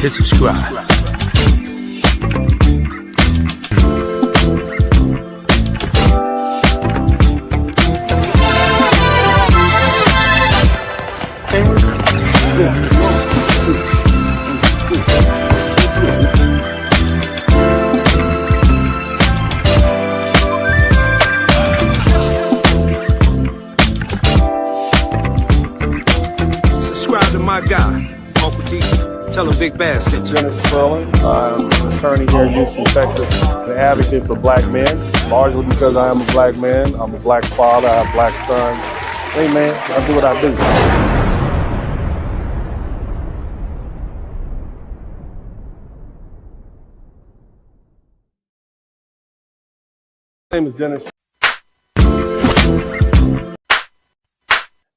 hit subscribe. Subscribe to my guy, Uncle D. Tell him Big Bass sent you. Spurling. I'm an attorney here in Houston, Texas, an advocate for black men, largely because I am a black man. I'm a black father, I have black sons. Hey man, I do what I do. My name is Dennis.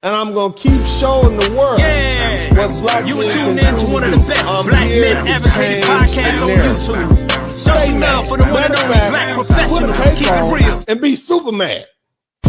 And I'm gonna keep showing the world what black You men tuned can in to do. one of the best black men advocating podcasts on YouTube. Show some love for the one and only black professional. Keep it real. And be Superman.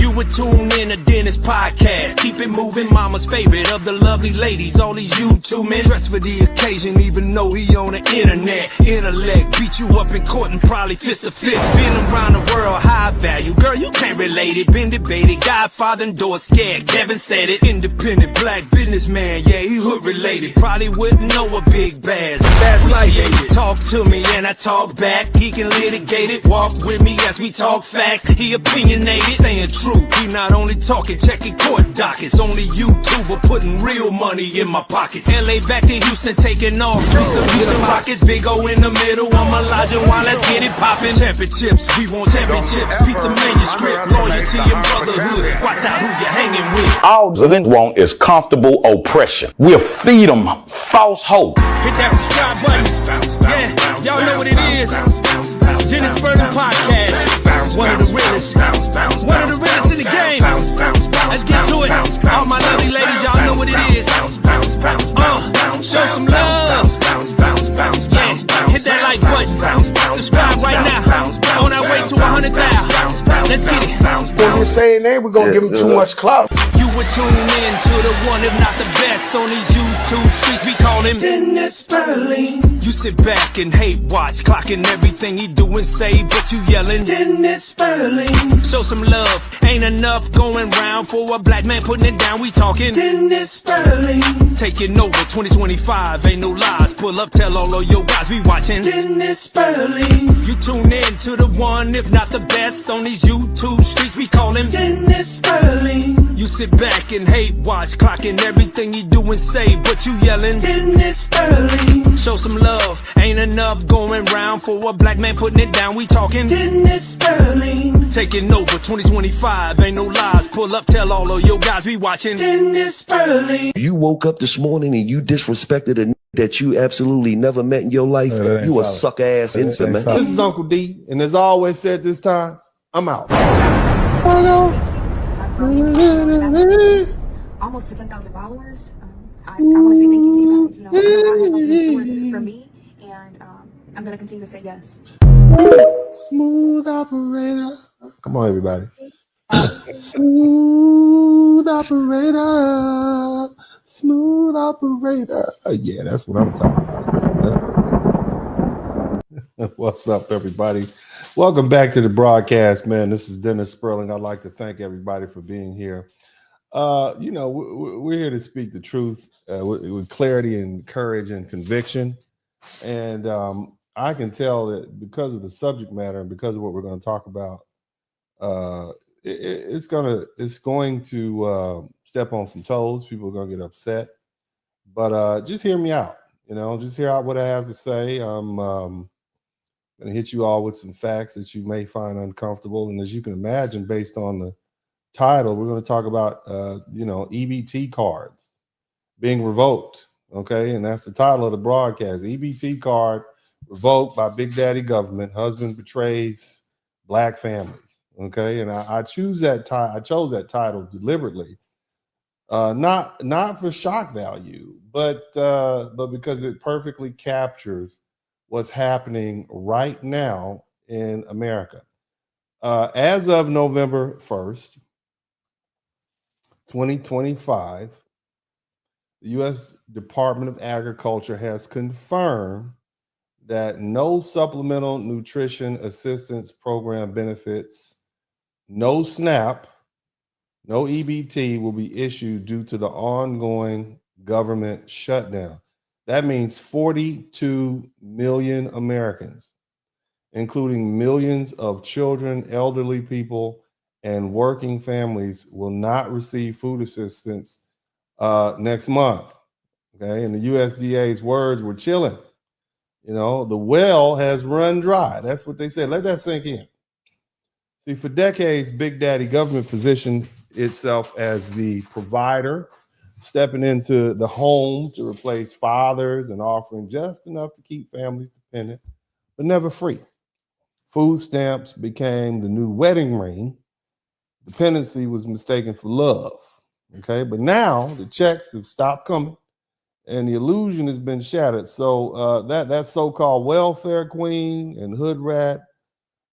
You would tune in to Dennis podcast. Keep it moving, mama's favorite of the lovely ladies. All these YouTube men dressed for the occasion, even though he on the internet. Intellect beat you up in court and probably fist to fist. Been around the world, high value. Girl, you can't relate it. Been debated. Godfather endorsed, scared. Kevin said it. Independent black businessman. Yeah, he hood related. Probably wouldn't know a big bass. That's like it. Talk to me and I talk back. He can litigate it. Walk with me as we talk facts. He opinionated. Staying true. He not only talking, checking court dockets. Only YouTuber putting real money in my pockets. LA back to Houston, taking off. Free some Houston rockets. Big O in the middle. I'm Elijah Wine. Let's get it poppin'. Championships, we want championships. Keep the manuscript. Loyalty and brotherhood. Watch out who you're hanging with. All they want is comfortable oppression. We'll feed them false hope. Hit that subscribe button. Yeah, y'all know what it is. Dennis Spurling podcast. One of the realest. One of the realest in the game. Let's get to it. All my lovely ladies, y'all know what it is. Show some love. Yeah, hit that like button. Subscribe right now. On our way to 100,000. Let's get it. When you're saying that, we're gonna give them too much clout. You would tune in to the one, if not the best, on these YouTube streets. We call him Dennis Spurling. You sit back and hate watch, clocking everything he do and say, but you yelling Dennis Spurling. Show some love, ain't enough going round for a black man putting it down. We talking Dennis Spurling. Taking over 2025, ain't no lies. Pull up, tell all of your guys we watching Dennis Spurling. You tune in to the one, if not the best, on these YouTube streets. We call him Dennis Spurling. You sit back and hate watch, clocking everything he do and say, but you yelling Dennis Spurling. Show some love, ain't enough going round for a black man putting it down. We talking Dennis Spurling. Taking over 2025, ain't no lies. Pull up, tell all of your guys we watching Dennis Spurling. You woke up this morning and you disrespected a that you absolutely never met in your life. You a suck ass infant, man. This is Uncle D, and as I always said this time, I'm out. Almost to 10,000 followers. I want to say thank you to you guys. You know, God has something in store for me, and I'm going to continue to say yes. Smooth operator. Come on, everybody. Smooth operator. Smooth operator. Yeah, that's what I'm talking about. What's up, everybody? Welcome back to the broadcast, man. This is Dennis Spurling. I'd like to thank everybody for being here. You know, we're here to speak the truth with clarity and courage and conviction. And I can tell that because of the subject matter and because of what we're going to talk about, it's going to step on some toes. People are going to get upset. But just hear me out. You know, just hear out what I have to say. I'm going to hit you all with some facts that you may find uncomfortable. And as you can imagine, based on the title, we're going to talk about, you know, EBT cards being revoked. Okay. And that's the title of the broadcast. EBT card revoked by Big Daddy government. Husband betrays black families. Okay. And I chose that title deliberately, not for shock value, but because it perfectly captures what's happening right now in America. As of November 1st, 2025, The U.S. Department of Agriculture has confirmed that no supplemental nutrition assistance program benefits, no SNAP, no EBT will be issued due to the ongoing government shutdown. That means 42 million Americans, including millions of children, elderly people, and working families, will not receive food assistance next month. Okay, and the USDA's words were chilling. You know, the well has run dry. That's what they said. Let that sink in. See, for decades, Big Daddy government positioned itself as the provider, stepping into the home to replace fathers and offering just enough to keep families dependent, but never free. Food stamps became the new wedding ring. Dependency was mistaken for love. Okay, but now the checks have stopped coming and the illusion has been shattered. So that so-called welfare queen and hood rat,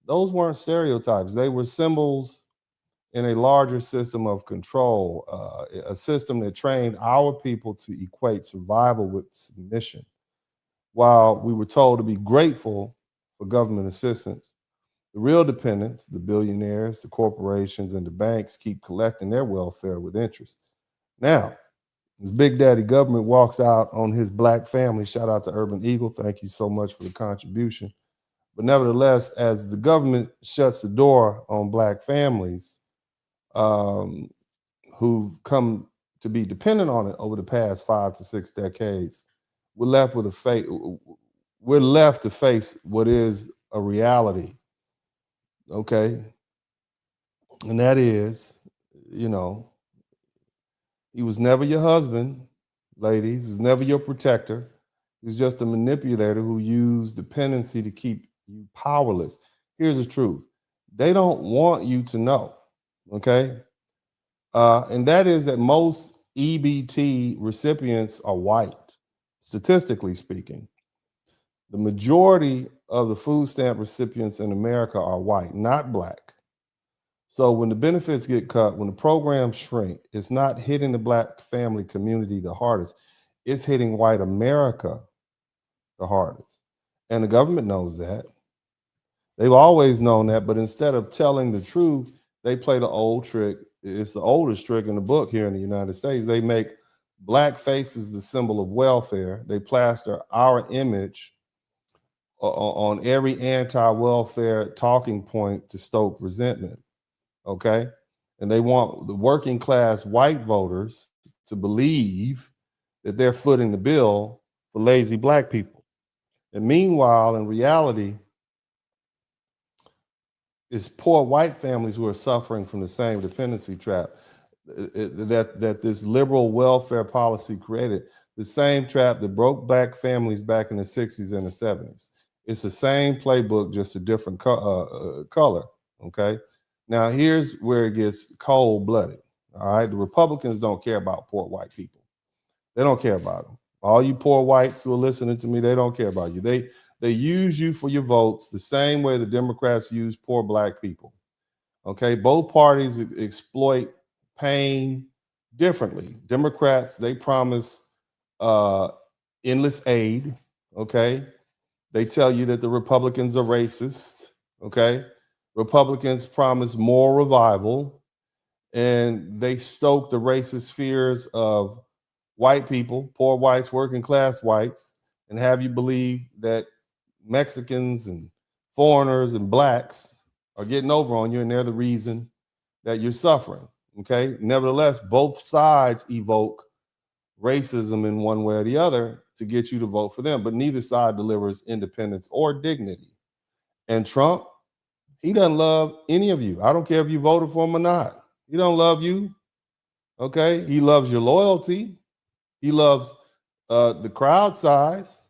those weren't stereotypes. They were symbols in a larger system of control, a system that trained our people to equate survival with submission. While we were told to be grateful for government assistance, the real dependents, the billionaires, the corporations, and the banks keep collecting their welfare with interest. Now, as Big Daddy government walks out on his black family, shout out to Urban Eagle, thank you so much for the contribution. But nevertheless, as the government shuts the door on black families who've come to be dependent on it over the past 5 to 6 decades, we're left with we're left to face what is a reality. Okay. And that is, you know, he was never your husband, ladies. He was never your protector. He was just a manipulator who used dependency to keep you powerless. Here's the truth. They don't want you to know, okay? And that is that most EBT recipients are white, statistically speaking. The majority of the food stamp recipients in America are white, not black. So when the benefits get cut, when the programs shrink, it's not hitting the black family community the hardest. It's hitting white America the hardest. And the government knows that. They've always known that, but instead of telling the truth, they play the old trick. It's the oldest trick in the book here in the United States. They make black faces the symbol of welfare. They plaster our image on every anti-welfare talking point to stoke resentment. Okay. And they want the working class white voters to believe that they're footing the bill for lazy black people. And meanwhile, in reality, it's poor white families who are suffering from the same dependency trap that this liberal welfare policy created, the same trap that broke black families back in the 60s and the 70s. It's the same playbook, just a different color, okay? Now, here's where it gets cold-blooded, all right? The Republicans don't care about poor white people. They don't care about them. All you poor whites who are listening to me, they don't care about you. They use you for your votes the same way the Democrats use poor black people, okay? Both parties exploit pain differently. Democrats, they promise endless aid, okay? They tell you that the Republicans are racist, okay? Republicans promise more revival, and they stoke the racist fears of white people, poor whites, working class whites, and have you believe that Mexicans and foreigners and blacks are getting over on you and they're the reason that you're suffering, okay? Nevertheless, both sides evoke racism in one way or the other to get you to vote for them, but neither side delivers independence or dignity. And Trump, he doesn't love any of you. I don't care if you voted for him or not. He don't love you, okay? He loves your loyalty. He loves the crowd size,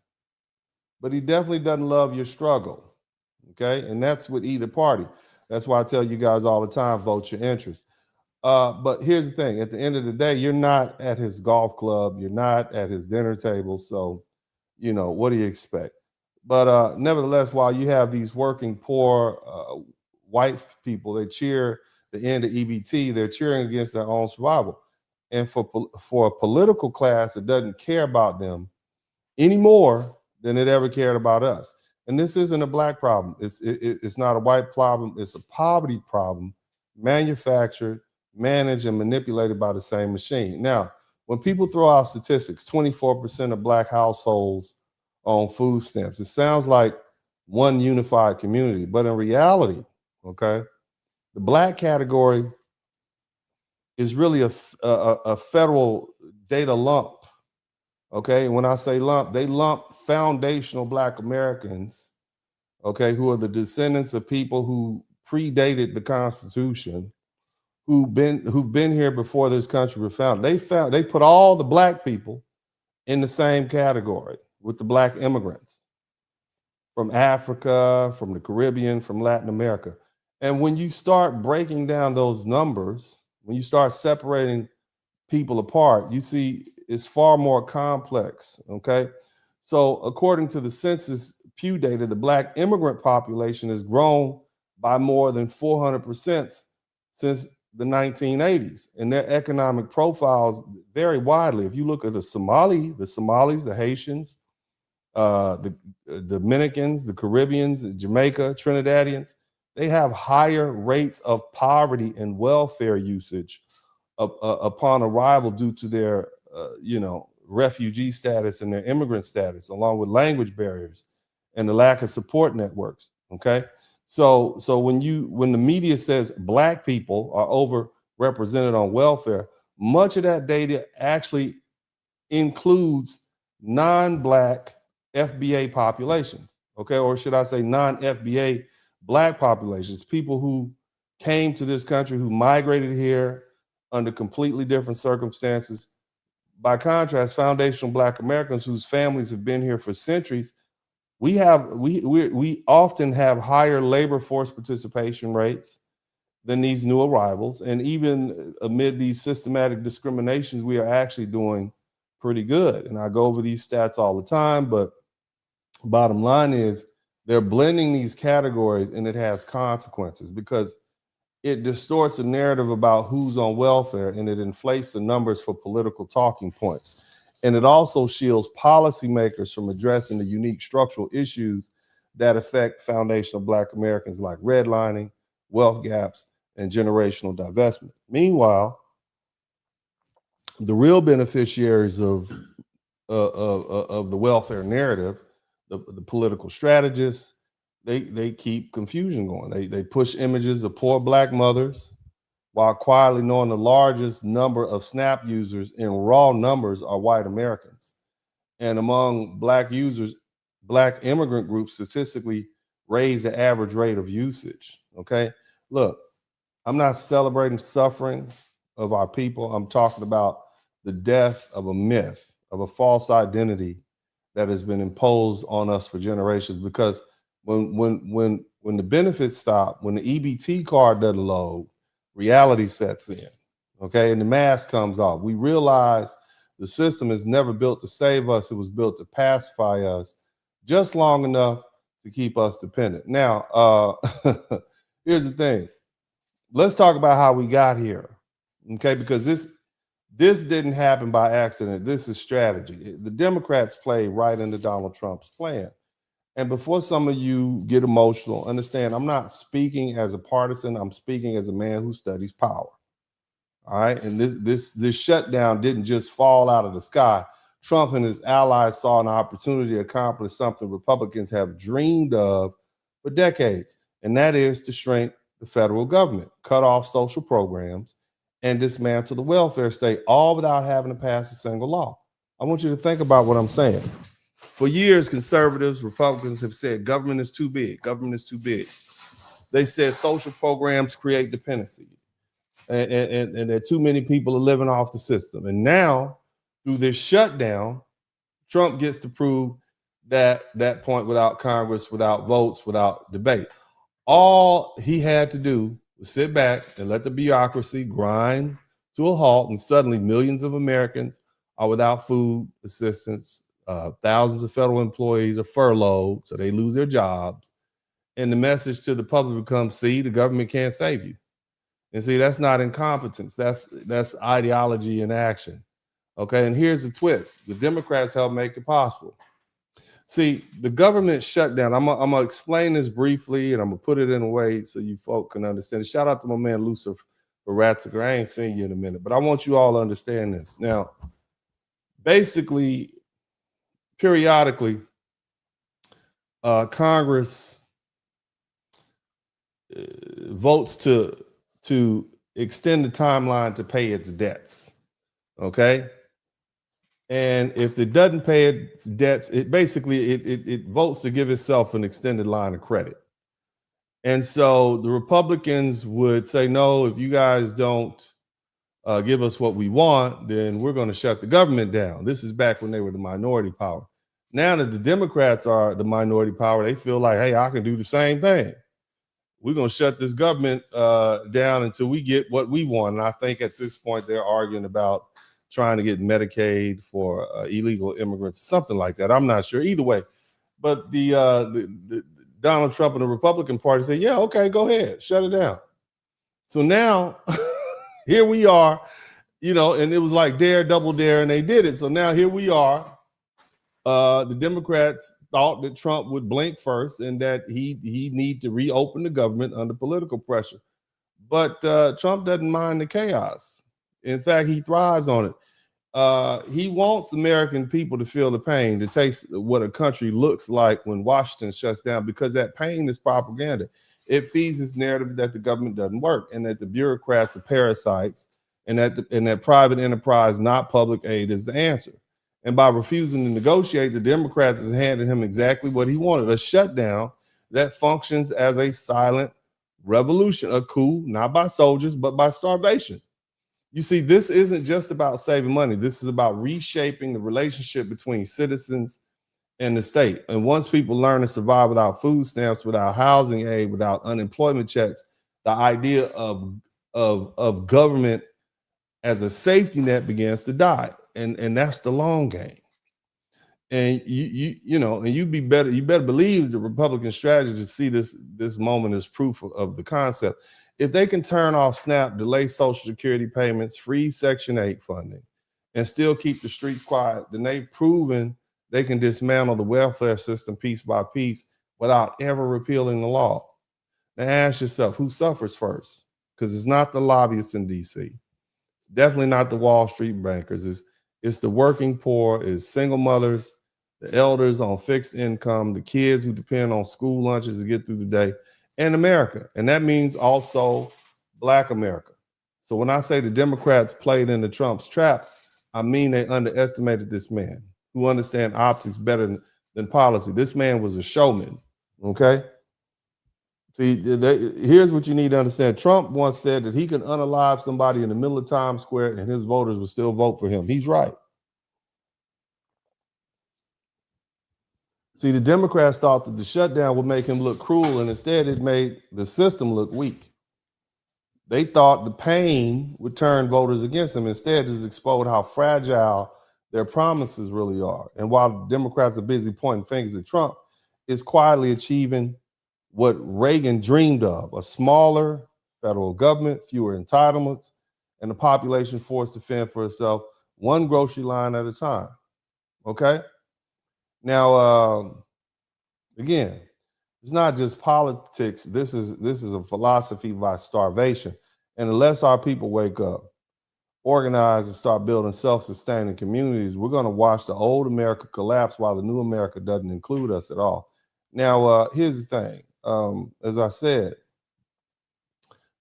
but he definitely doesn't love your struggle, okay? And that's with either party. That's why I tell you guys all the time, vote your interest. But here's the thing. At the end of the day, you're not at his golf club. You're not at his dinner table. So, you know, what do you expect? But nevertheless, while you have these working poor white people, they cheer the end of EBT. They're cheering against their own survival. and for a political class that doesn't care about them any more than it ever cared about us. And this isn't a black problem. It's not a white problem. It's a poverty problem, manufactured, managed, and manipulated by the same machine. Now, when people throw out statistics, 24% of black households on food stamps, it sounds like one unified community. But in reality, okay, the black category is really a federal data lump. Okay, when I say lump, they lump foundational black Americans, okay, who are the descendants of people who predated the Constitution, who've been here before this country was founded. They put all the black people in the same category with the black immigrants from Africa, from the Caribbean, from Latin America. And when you start breaking down those numbers, when you start separating people apart, you see it's far more complex, okay? So according to the Census Pew data, the black immigrant population has grown by more than 400% since the 1980s, and their economic profiles vary widely. If you look at the Somalis, the Haitians, the Dominicans, the Caribbeans, Jamaica, Trinidadians, they have higher rates of poverty and welfare usage upon arrival due to their refugee status and their immigrant status, along with language barriers and the lack of support networks. Okay, so when the media says black people are overrepresented on welfare, much of that data actually includes non-black FBA populations. Okay, or should I say non-FBA black populations, people who came to this country, who migrated here under completely different circumstances. By contrast, foundational black Americans whose families have been here for centuries, we often have higher labor force participation rates than these new arrivals. And even amid these systematic discriminations, we are actually doing pretty good. And I go over these stats all the time, but bottom line is they're blending these categories, and it has consequences because it distorts the narrative about who's on welfare, and it inflates the numbers for political talking points. And it also shields policymakers from addressing the unique structural issues that affect foundational black Americans, like redlining, wealth gaps, and generational divestment. Meanwhile, the real beneficiaries of the welfare narrative, the political strategists, they keep confusion going. They push images of poor black mothers while quietly knowing the largest number of SNAP users in raw numbers are white Americans. And among black users, black immigrant groups statistically raise the average rate of usage. Okay, look, I'm not celebrating suffering of our people. I'm talking about the death of a myth, of a false identity that has been imposed on us for generations. Because when the benefits stop, when the EBT card doesn't load, reality sets in, okay? And the mask comes off. We realize the system is never built to save us. It was built to pacify us just long enough to keep us dependent. Now, here's the thing. Let's talk about how we got here, okay? Because this didn't happen by accident. This is strategy. The Democrats played right into Donald Trump's plan. And before some of you get emotional, understand I'm not speaking as a partisan. I'm speaking as a man who studies power. All right. And this shutdown didn't just fall out of the sky. Trump and his allies saw an opportunity to accomplish something Republicans have dreamed of for decades, and that is to shrink the federal government, cut off social programs, and dismantle the welfare state, all without having to pass a single law. I want you to think about what I'm saying. For years, conservatives, Republicans have said government is too big. Government is too big. They said social programs create dependency, and there are too many people are living off the system. And now, through this shutdown, Trump gets to prove that point without Congress, without votes, without debate. All he had to do was sit back and let the bureaucracy grind to a halt, and suddenly millions of Americans are without food assistance. Thousands of federal employees are furloughed, so they lose their jobs. And the message to the public becomes, see, the government can't save you. And see, that's not incompetence. That's ideology in action. Okay, and here's the twist. The Democrats helped make it possible. See, the government shutdown, I'm gonna explain this briefly, and I'm gonna put it in a way so you folk can understand it. Shout out to my man Lucifer Ratzinger. I ain't seen you in a minute, but I want you all to understand this. Now, basically, periodically, Congress votes to extend the timeline to pay its debts. Okay. And if it doesn't pay its debts, it basically it votes to give itself an extended line of credit. And so the Republicans would say, no, if you guys don't give us what we want, then we're going to shut the government down. This is back when they were the minority power. Now that the Democrats are the minority power, they feel like, hey, I can do the same thing. We're going to shut this government down until we get what we want. And I think at this point they're arguing about trying to get Medicaid for illegal immigrants, something like that. I'm not sure. Either way, but the Donald Trump and the Republican Party say, yeah, okay, go ahead, shut it down. So now here we are, and it was like dare, double dare, and they did it. So now here we are. The Democrats thought that Trump would blink first and that he need to reopen the government under political pressure. But Trump doesn't mind the chaos. In fact, he thrives on it. He wants American people to feel the pain, to taste what a country looks like when Washington shuts down, because that pain is propaganda. It feeds this narrative that the government doesn't work and that the bureaucrats are parasites and that private enterprise, not public aid, is the answer. And by refusing to negotiate, the Democrats has handed him exactly what he wanted, a shutdown that functions as a silent revolution, a coup, not by soldiers, but by starvation. You see, this isn't just about saving money. This is about reshaping the relationship between citizens and the state. And once people learn to survive without food stamps, without housing aid, without unemployment checks, the idea of government as a safety net begins to die. And that's the long game. And you better believe the Republican strategy to see this moment as proof of the concept. If they can turn off SNAP, delay Social Security payments, freeze Section 8 funding, and still keep the streets quiet, then they've proven they can dismantle the welfare system piece by piece without ever repealing the law. Now ask yourself, who suffers first? Because it's not the lobbyists in DC. It's definitely not the Wall Street bankers. It's the working poor, it's single mothers, the elders on fixed income, the kids who depend on school lunches to get through the day, and America. And that means also Black America. So when I say the Democrats played into Trump's trap, I mean they underestimated this man who understands optics better than policy. This man was a showman, okay? See, here's what you need to understand. Trump once said that he could unalive somebody in the middle of Times Square and his voters would still vote for him. He's right. See, the Democrats thought that the shutdown would make him look cruel, and instead it made the system look weak. They thought the pain would turn voters against him. Instead, it's exposed how fragile their promises really are. And while the Democrats are busy pointing fingers at Trump, it's quietly achieving what Reagan dreamed of: a smaller federal government, fewer entitlements, and a population forced to fend for itself, one grocery line at a time. Okay? Now, again, it's not just politics. This is a philosophy by starvation. And unless our people wake up, organize, and start building self-sustaining communities, we're going to watch the old America collapse while the new America doesn't include us at all. Now, here's the thing. As I said,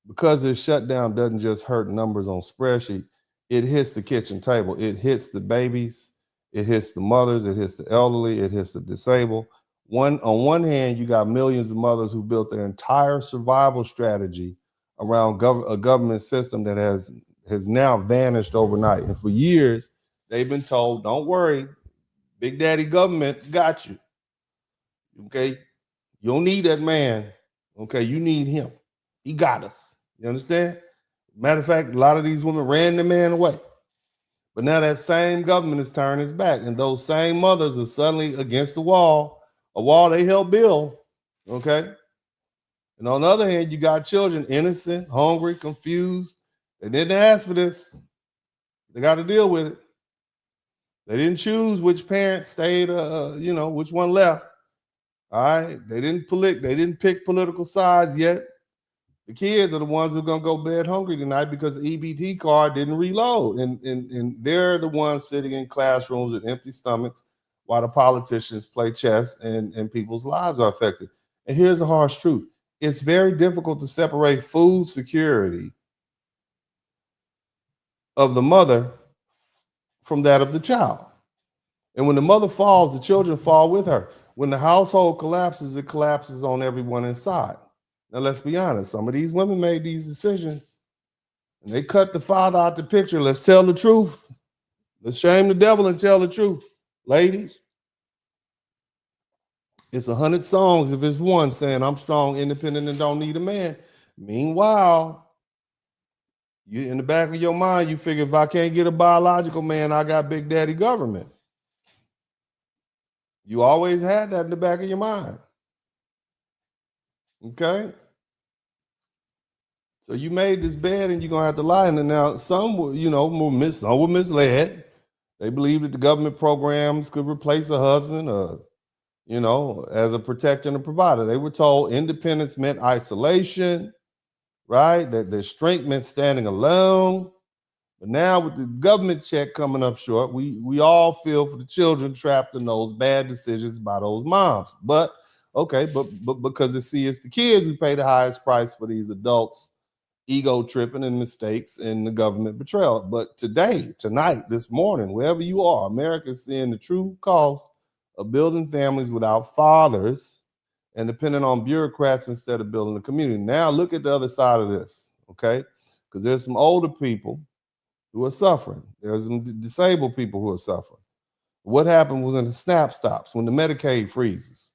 because this shutdown doesn't just hurt numbers on spreadsheet, it hits the kitchen table. It hits the babies. It hits the mothers. It hits the elderly. It hits the disabled. On one hand, you got millions of mothers who built their entire survival strategy around a government system that has now vanished overnight. And for years, they've been told, don't worry, Big Daddy government got you. Okay? You don't need that man. Okay? You need him. He got us. You understand? Matter of fact, a lot of these women ran the man away. But now that same government is turning its back, and those same mothers are suddenly against the wall, a wall they helped build, okay? And on the other hand, you got children innocent, hungry, confused. They didn't ask for this. They got to deal with it. They didn't choose which parent stayed, which one left. All right. They didn't pick political sides yet. The kids are the ones who are going to go bed hungry tonight because the EBT card didn't reload. And they're the ones sitting in classrooms with empty stomachs while the politicians play chess and people's lives are affected. And here's the harsh truth. It's very difficult to separate food security of the mother from that of the child. And when the mother falls, the children fall with her. When the household collapses, it collapses on everyone inside. Now, let's be honest. Some of these women made these decisions and they cut the father out the picture. Let's tell the truth. Let's shame the devil and tell the truth. Ladies, it's 100 songs if it's one saying, I'm strong, independent, and don't need a man. Meanwhile, you in the back of your mind, you figure if I can't get a biological man, I got Big Daddy government. You always had that in the back of your mind. Okay? So you made this bed and you're going to have to lie in it. Now, some were misled. They believed that the government programs could replace a husband as a protector and a provider. They were told independence meant isolation, right? That their strength meant standing alone. But now with the government check coming up short, we all feel for the children trapped in those bad decisions by those moms. But because it's the kids who pay the highest price for these adults' ego tripping and mistakes and the government betrayal. But tonight, this morning, wherever you are, America is seeing the true cost of building families without fathers and depending on bureaucrats instead of building a community. Now look at the other side of this, okay? Because there's some older people who are suffering. There's some disabled people who are suffering. What happened was when the SNAP stops, when the Medicaid freezes,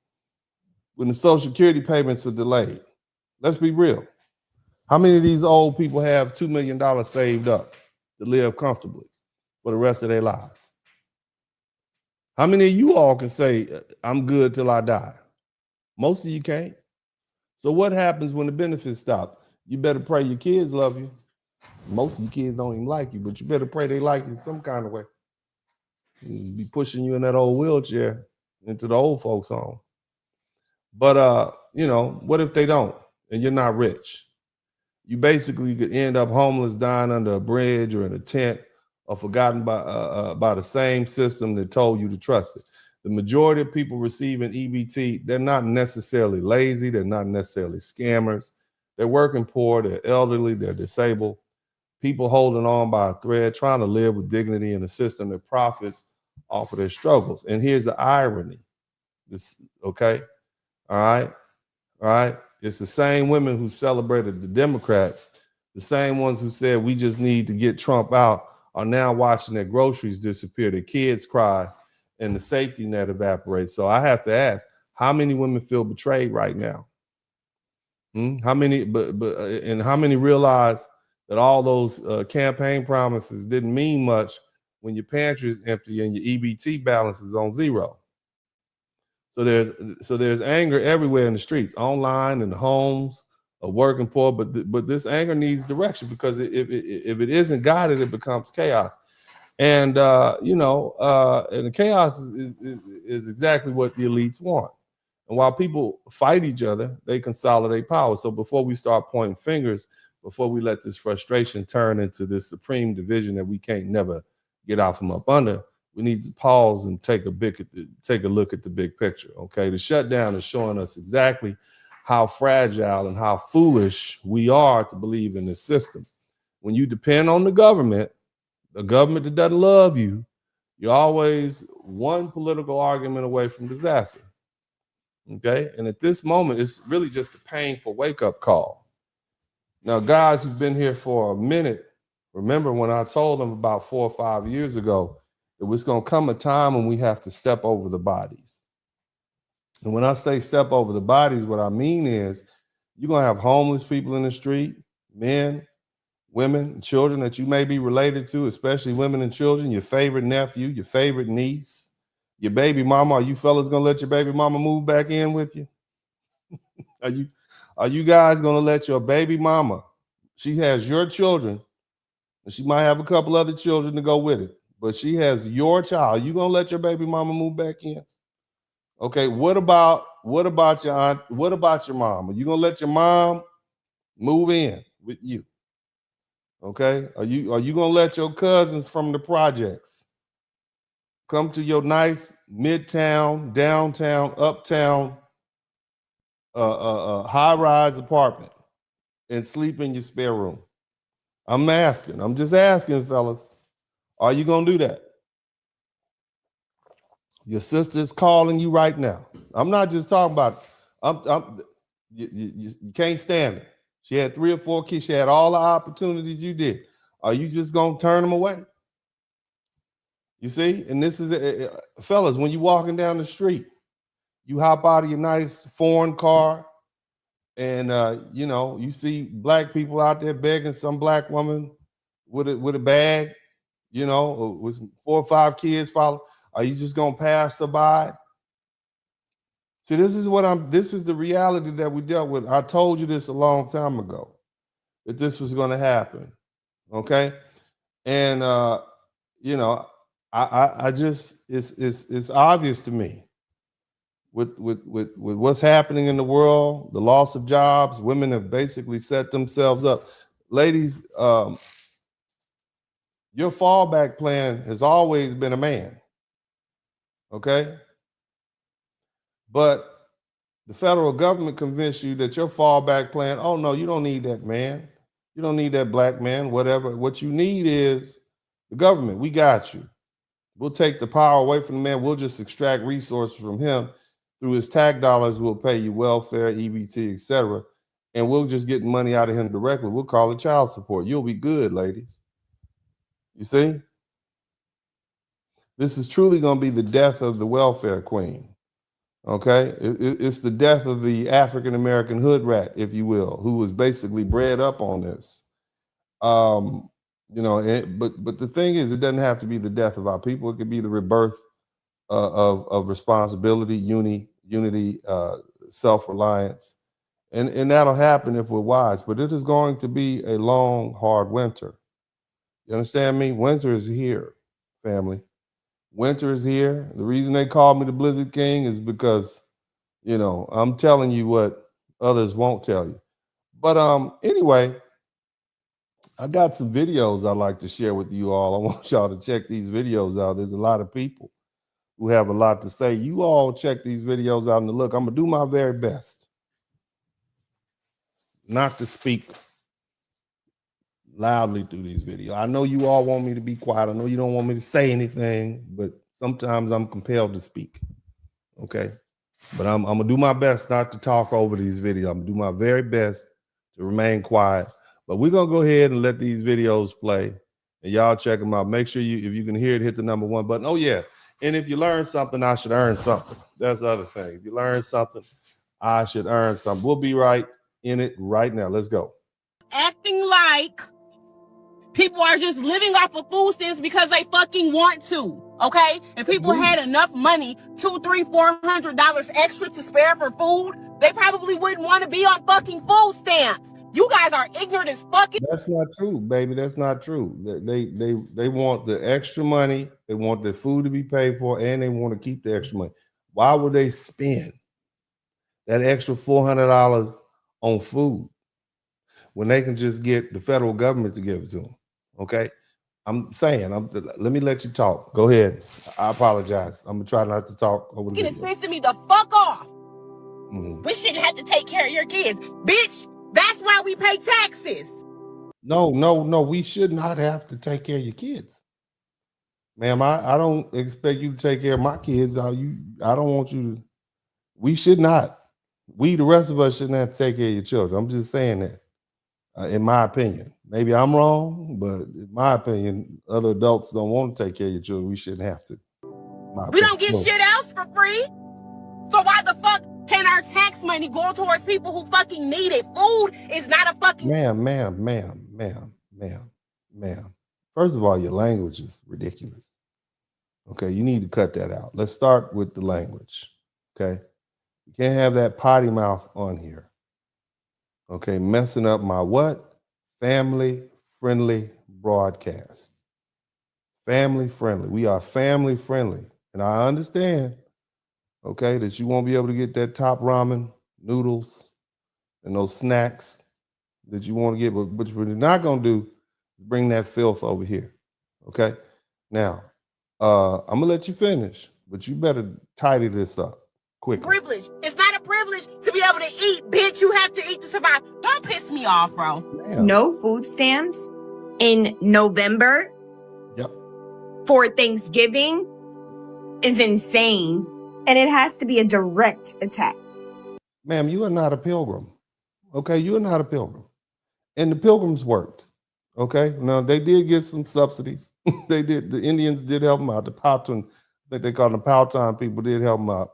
when the Social Security payments are delayed. Let's be real. How many of these old people have $2 million saved up to live comfortably for the rest of their lives? How many of you all can say, I'm good till I die? Most of you can't. So what happens when the benefits stop? You better pray your kids love you. Most of your kids don't even like you, but you better pray they like you some kind of way. You'll be pushing you in that old wheelchair into the old folks' home. But, what if they don't and you're not rich? You basically could end up homeless, dying under a bridge or in a tent or forgotten by the same system that told you to trust it. The majority of people receiving EBT, they're not necessarily lazy. They're not necessarily scammers. They're working poor. They're elderly. They're disabled. People holding on by a thread, trying to live with dignity in a system that profits off of their struggles. And here's the irony. Okay? All right? It's the same women who celebrated the Democrats, the same ones who said we just need to get Trump out, are now watching their groceries disappear, their kids cry, and the safety net evaporates. So I have to ask, how many women feel betrayed right now? How many? And how many realize that all those campaign promises didn't mean much when your pantry is empty and your EBT balance is on zero? So there's anger everywhere in the streets, online, in the homes of working poor. But this anger needs direction, because if it isn't guided, it becomes chaos. And and the chaos is exactly what the elites want. And while people fight each other, they consolidate power. So before we start pointing fingers, before we let this frustration turn into this supreme division that we can't never get out from up under, we need to pause and take a look at the big picture. Okay, the shutdown is showing us exactly how fragile and how foolish we are to believe in this system. When you depend on the government that doesn't love you, you're always one political argument away from disaster. Okay, and at this moment, it's really just a painful wake-up call. Now, guys who've been here for a minute, remember when I told them about 4 or 5 years ago, it was going to come a time when we have to step over the bodies. And when I say step over the bodies, what I mean is you're going to have homeless people in the street, men, women, children that you may be related to, especially women and children, your favorite nephew, your favorite niece, your baby mama. Are you fellas going to let your baby mama move back in with you? Are you guys going to let your baby mama, she has your children, and she might have a couple other children to go with it, but she has your child. Are you going to let your baby mama move back in? Okay, what about your aunt? What about your mom? Are you going to let your mom move in with you? Okay, are you going to let your cousins from the projects come to your nice midtown, downtown, uptown, high-rise apartment and sleep in your spare room? I'm asking. I'm just asking, fellas. Are you gonna do that? Your sister's calling you right now. I'm not just talking about. You can't stand it. She had 3 or 4 kids. She had all the opportunities you did. Are you just gonna turn them away? You see, and this is fellas. When you walking down the street, you hop out of your nice foreign car, and you see black people out there begging some black woman with a bag, with 4 or 5 kids follow. Are you just gonna pass her by? See, this is the reality that we dealt with. I told you this a long time ago, that this was gonna happen. Okay. And I just it's obvious to me with what's happening in the world, the loss of jobs. Women have basically set themselves up. Ladies, your fallback plan has always been a man. Okay. But the federal government convinced you that your fallback plan, oh no, you don't need that man. You don't need that black man, whatever. What you need is the government. We got you. We'll take the power away from the man. We'll just extract resources from him. Through his tax dollars, we'll pay you welfare, EBT, etc. And we'll just get money out of him directly. We'll call it child support. You'll be good, ladies. You see? This is truly going to be the death of the welfare queen. Okay? It's the death of the African-American hood rat, if you will, who was basically bred up on this. But the thing is, it doesn't have to be the death of our people. It could be the rebirth of responsibility, unity, self-reliance. And that'll happen if we're wise. But it is going to be a long, hard winter. You understand me? Winter is here, family. Winter is here. The reason they call me the Blizzard King is because, I'm telling you what others won't tell you. But anyway, I got some videos I'd like to share with you all. I want y'all to check these videos out. There's a lot of people who have a lot to say. You all check these videos out and look. I'm going to do my very best not to speak loudly through these videos. I know you all want me to be quiet. I know you don't want me to say anything, but sometimes I'm compelled to speak. Okay. But I'm going to do my best not to talk over these videos. I'm going to do my very best to remain quiet. But we're going to go ahead and let these videos play. And y'all check them out. Make sure if you can hear it, hit the number 1 button. Oh, yeah. And if you learn something, I should earn something. That's the other thing. If you learn something, I should earn something. We'll be right in it right now. Let's go. Acting like people are just living off of food stamps because they fucking want to, okay? If people had enough money, $200, $300, $400 extra to spare for food, they probably wouldn't want to be on fucking food stamps. You guys are ignorant as fucking. That's not true, baby. That's not true. They want the extra money. They want their food to be paid for, and they want to keep the extra money. Why would they spend that extra $400 on food when they can just get the federal government to give it to them? Okay, I'm saying, let me let you talk. Go ahead. I apologize. I'm gonna try not to talk over the video. It's pissing me the fuck off. We shouldn't have to take care of your kids, bitch. That's why we pay taxes. No. We should not have to take care of your kids, ma'am. I don't expect you to take care of my kids. I don't want you to. We should not. We, the rest of us, shouldn't have to take care of your children. I'm just saying that. In my opinion, maybe I'm wrong, but in my opinion, other adults don't want to take care of your children. We shouldn't have to. We don't get shit else for free. So why the fuck can our tax money go towards people who fucking need it? Food is not a fucking. Ma'am. First of all, your language is ridiculous. Okay, you need to cut that out. Let's start with the language. Okay, you can't have that potty mouth on here. Okay, messing up my what? Family-friendly broadcast. Family-friendly. We are family-friendly. And I understand, okay, that you won't be able to get that top ramen, noodles, and those snacks that you want to get, but what you're not going to do is bring that filth over here, okay? Now, I'm going to let you finish, but you better tidy this up quickly. Privilege. It's not a privilege to be able to eat, bitch. You have to eat to survive. Don't piss me off, bro. Damn. No food stamps in November Yep. for Thanksgiving is insane. And it has to be a direct attack. Ma'am, you are not a pilgrim. Okay, you are not a pilgrim. And the pilgrims worked. Okay. Now they did get some subsidies. They did, the Indians did help them out. The Powhatan, I think they call them the Powhatan people, did help them out.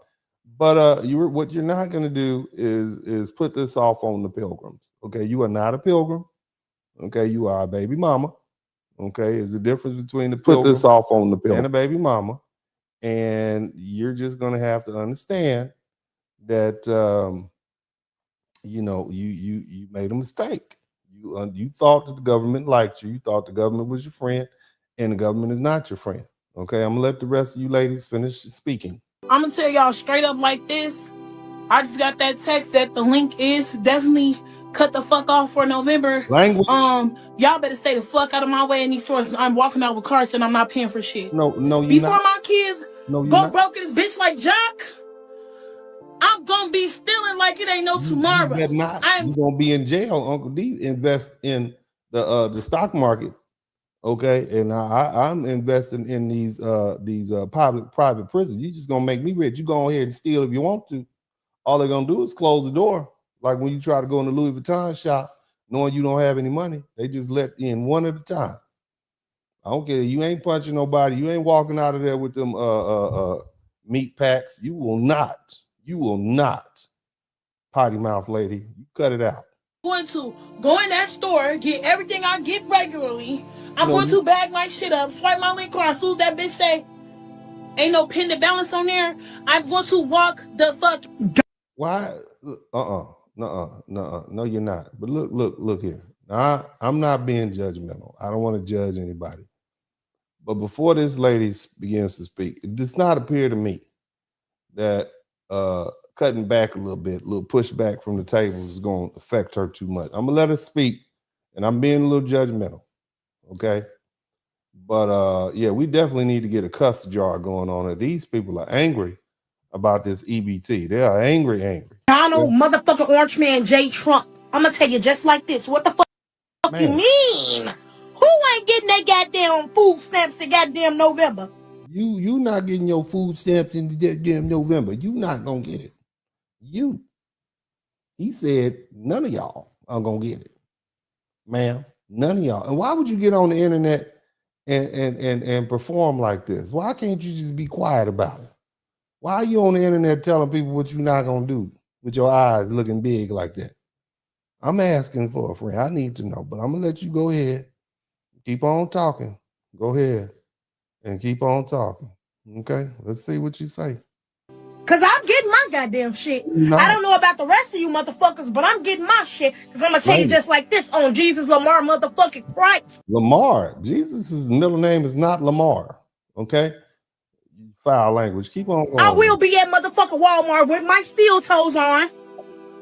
But what you're not going to do is put this off on the pilgrims. Okay, you are not a pilgrim. Okay, you are a baby mama. Okay, there's a difference between the pilgrim Put this off on the pilgrim and a baby mama, and you're just going to have to understand that you know you made a mistake. You thought that the government liked you. You thought the government was your friend, and the government is not your friend. Okay, I'm gonna let the rest of you ladies finish speaking. I'm gonna tell y'all straight up like this. I just got that text that the link is definitely cut the fuck off for November. Language. Y'all better stay the fuck out of my way in these stores. I'm walking out with carts and I'm not paying for shit. No, you Before not. my kids No, you go not. broke in this bitch like Jock, I'm gonna be stealing like it ain't no tomorrow. You not. You're gonna be in jail. Uncle D invest in the stock market. Okay, and I'm investing in these private prisons. You just gonna make me rich. You go ahead and steal if you want to. All they're gonna do is close the door. Like when you try to go in the Louis Vuitton shop, knowing you don't have any money, they just let in one at a time. I don't care. You ain't punching nobody. You ain't walking out of there with them meat packs. You will not. You will not. Potty mouth lady. You cut it out. Going to go in that store, get everything I get regularly. I'm going to bag my shit up, swipe my link card. As soon as that bitch say, ain't no pending balance on there, I'm going to walk the fuck. Why? No, you're not. But look here. Now, I'm not being judgmental. I don't want to judge anybody. But before this lady begins to speak, it does not appear to me that cutting back a little pushback from the tables is going to affect her too much. I'm gonna let her speak, and I'm being a little judgmental, okay? But yeah, we definitely need to get a cuss jar going on. These people are angry about this EBT. They are angry. Donald motherfucking Orange Man J. Trump. I'm gonna tell you just like this. What the fuck you mean? Who ain't getting that goddamn food stamps in goddamn November? You not getting your food stamps in the goddamn November. You not gonna get it. He said none of y'all are gonna get it, ma'am. None of y'all. And why would you get on the internet and perform like this? Why can't you just be quiet about it? Why are you on the internet telling people what you're not gonna do with your eyes looking big like that? I'm asking for a friend. I need to know, but I'm gonna let you go ahead. Keep on talking. Go ahead and keep on talking. Okay, let's see what you say. Cause I'm getting my goddamn shit. I don't know about the rest of you motherfuckers, but I'm getting my shit. Cause I'm gonna tell you just like this on Jesus Lamar motherfucking Christ. Lamar. Jesus' middle name is not Lamar. Okay? Foul language. Keep on going. I will be at motherfucking Walmart with my steel toes on